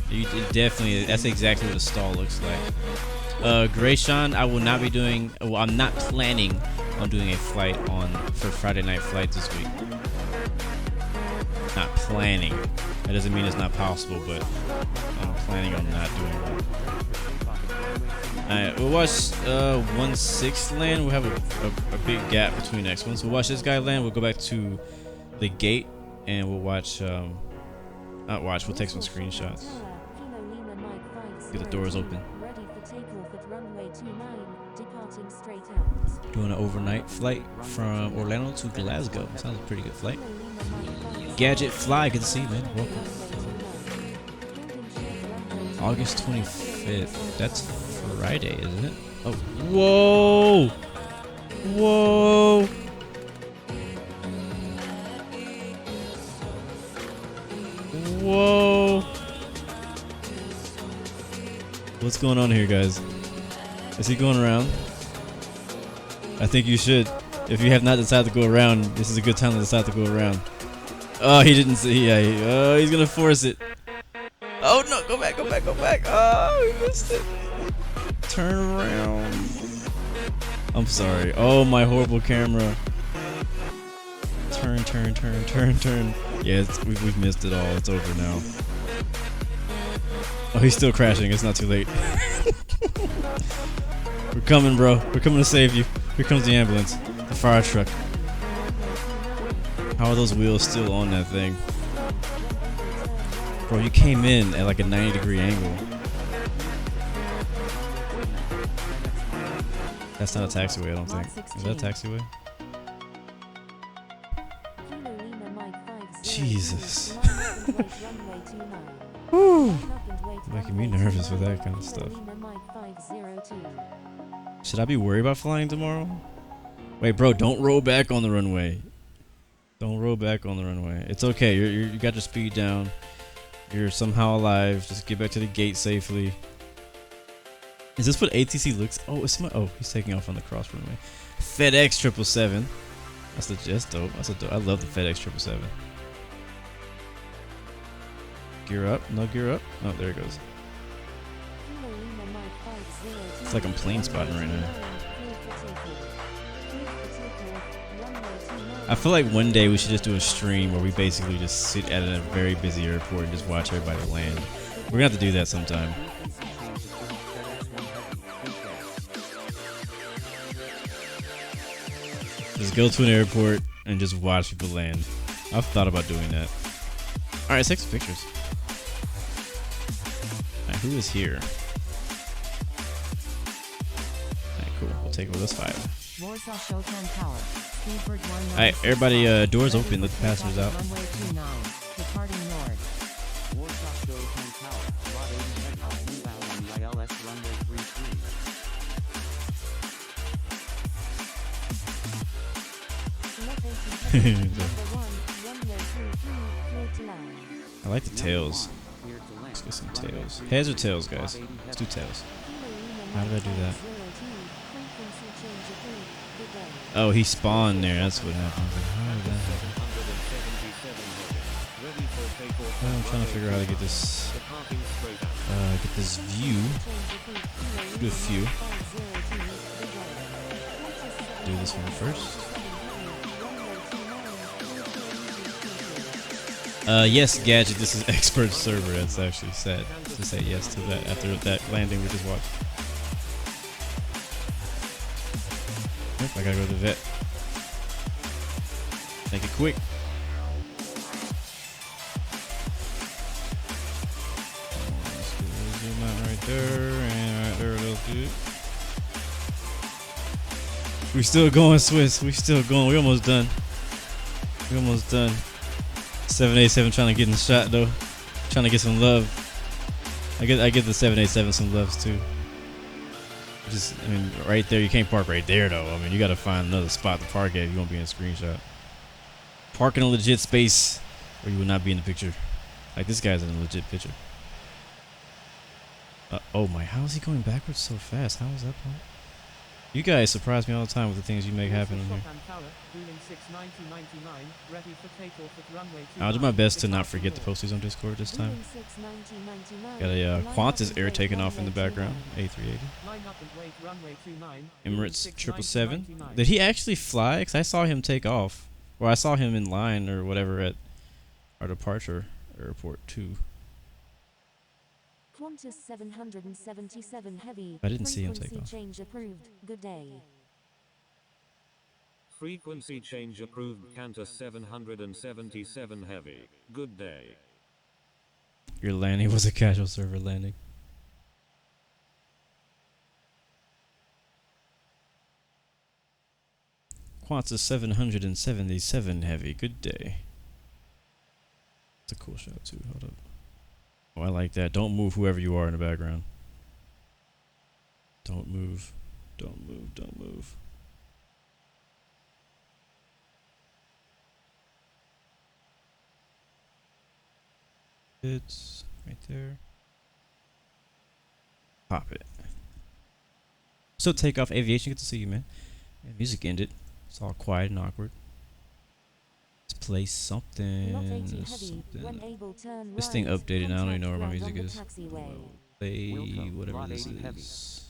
You definitely, that's exactly what a stall looks like. Grayshawn, I will not be doing, well, I'm not planning on doing a flight for Friday night flight this week. Not planning. That doesn't mean it's not possible, but I'm planning on not doing that. Alright, we'll watch 1/6 land. We'll have a big gap between next ones. We'll watch this guy land. We'll go back to the gate and we'll watch, we'll take some screenshots. Get the doors open. Doing an overnight flight from Orlando to Glasgow. Sounds a pretty good flight. Gadget Fly, good to see you, man. Welcome. August 25th. That's Friday, isn't it? Oh, whoa! Whoa! Whoa! What's going on here, guys? Is he going around? I think you should. If you have not decided to go around, this is a good time to decide to go around. Oh, he didn't see. Yeah, oh, he's gonna force it. Oh no, go back, go back, go back. Oh, he missed it. Turn around. I'm sorry. Oh, my horrible camera. Turn, turn, turn, turn, turn. Yeah, we've missed it all. It's over now. Oh, he's still crashing. It's not too late. We're coming, bro. We're coming to save you. Here comes the ambulance. The fire truck. How are those wheels still on that thing? Bro, you came in at like a 90-degree angle. That's not a taxiway, I don't think. Is that a taxiway? Jesus. Whew. Making me nervous with that kind of stuff. Should I be worried about flying tomorrow? Wait, bro, don't roll back on the runway. Don't roll back on the runway. It's okay. You got your speed down. You're somehow alive. Just get back to the gate safely. Is this what ATC looks? Oh, he's taking off on the cross runway. FedEx 777. That's dope. That's dope. I love the FedEx 777. Gear up. No gear up. Oh, there it goes. It's like I'm plane spotting right now. I feel like one day we should just do a stream where we basically just sit at a very busy airport and just watch everybody land. We're gonna have to do that sometime. Just go to an airport and just watch people land. I've thought about doing that. Alright, let's take some pictures. Alright, who is here? Alright, cool. We'll take it with us 5. Alright, everybody, doors open, let the passengers out. I like the tails. Let's get some tails. Heads or tails, guys? Let's do tails. How did I do that? Oh, he spawned there. That's what happened. How did that happen? I'm trying to figure out how to get this view. Do a few. Do this one first. Yes, Gadget, this is expert server. That's actually sad to say yes to that after that landing we just watched. Yep, I gotta go to the vet. Make it quick. Zoom out right there, and right there, it'll do. We still going, Swiss. We still going. We almost done. We almost done. 787 trying to get in the shot though. Trying to get some love. I get the 787 some loves too. Just, I mean, right there. You can't park right there though. I mean, you got to find another spot to park at if you want to be in a screenshot. Park in a legit space, or you will not be in the picture. Like this guy's in a legit picture. Oh my! How is he going backwards so fast? How is that point? You guys surprise me all the time with the things you make happen in here. I'll do my best to not forget to post these on Discord this time. Got a Qantas air taking off in the background. A380. Emirates 777. Did he actually fly? Because I saw him take off. Or I saw him in line or whatever at our departure airport too. Qantas 777 heavy. I didn't see him take off. Change approved. Good day. Frequency change approved. Qantas 777 heavy. Good day. Your landing was a casual server landing. Qantas 777 heavy. Good day. It's a cool shot too. Hold up. Oh, I like that. Don't move, whoever you are in the background. Don't move. Don't move. Don't move. It's right there. Pop it. So takeoff aviation. Good to see you, man. Yeah, music ended. It's all quiet and awkward. Let's play something. This thing updated now. I don't even know where my music is. Play whatever this is.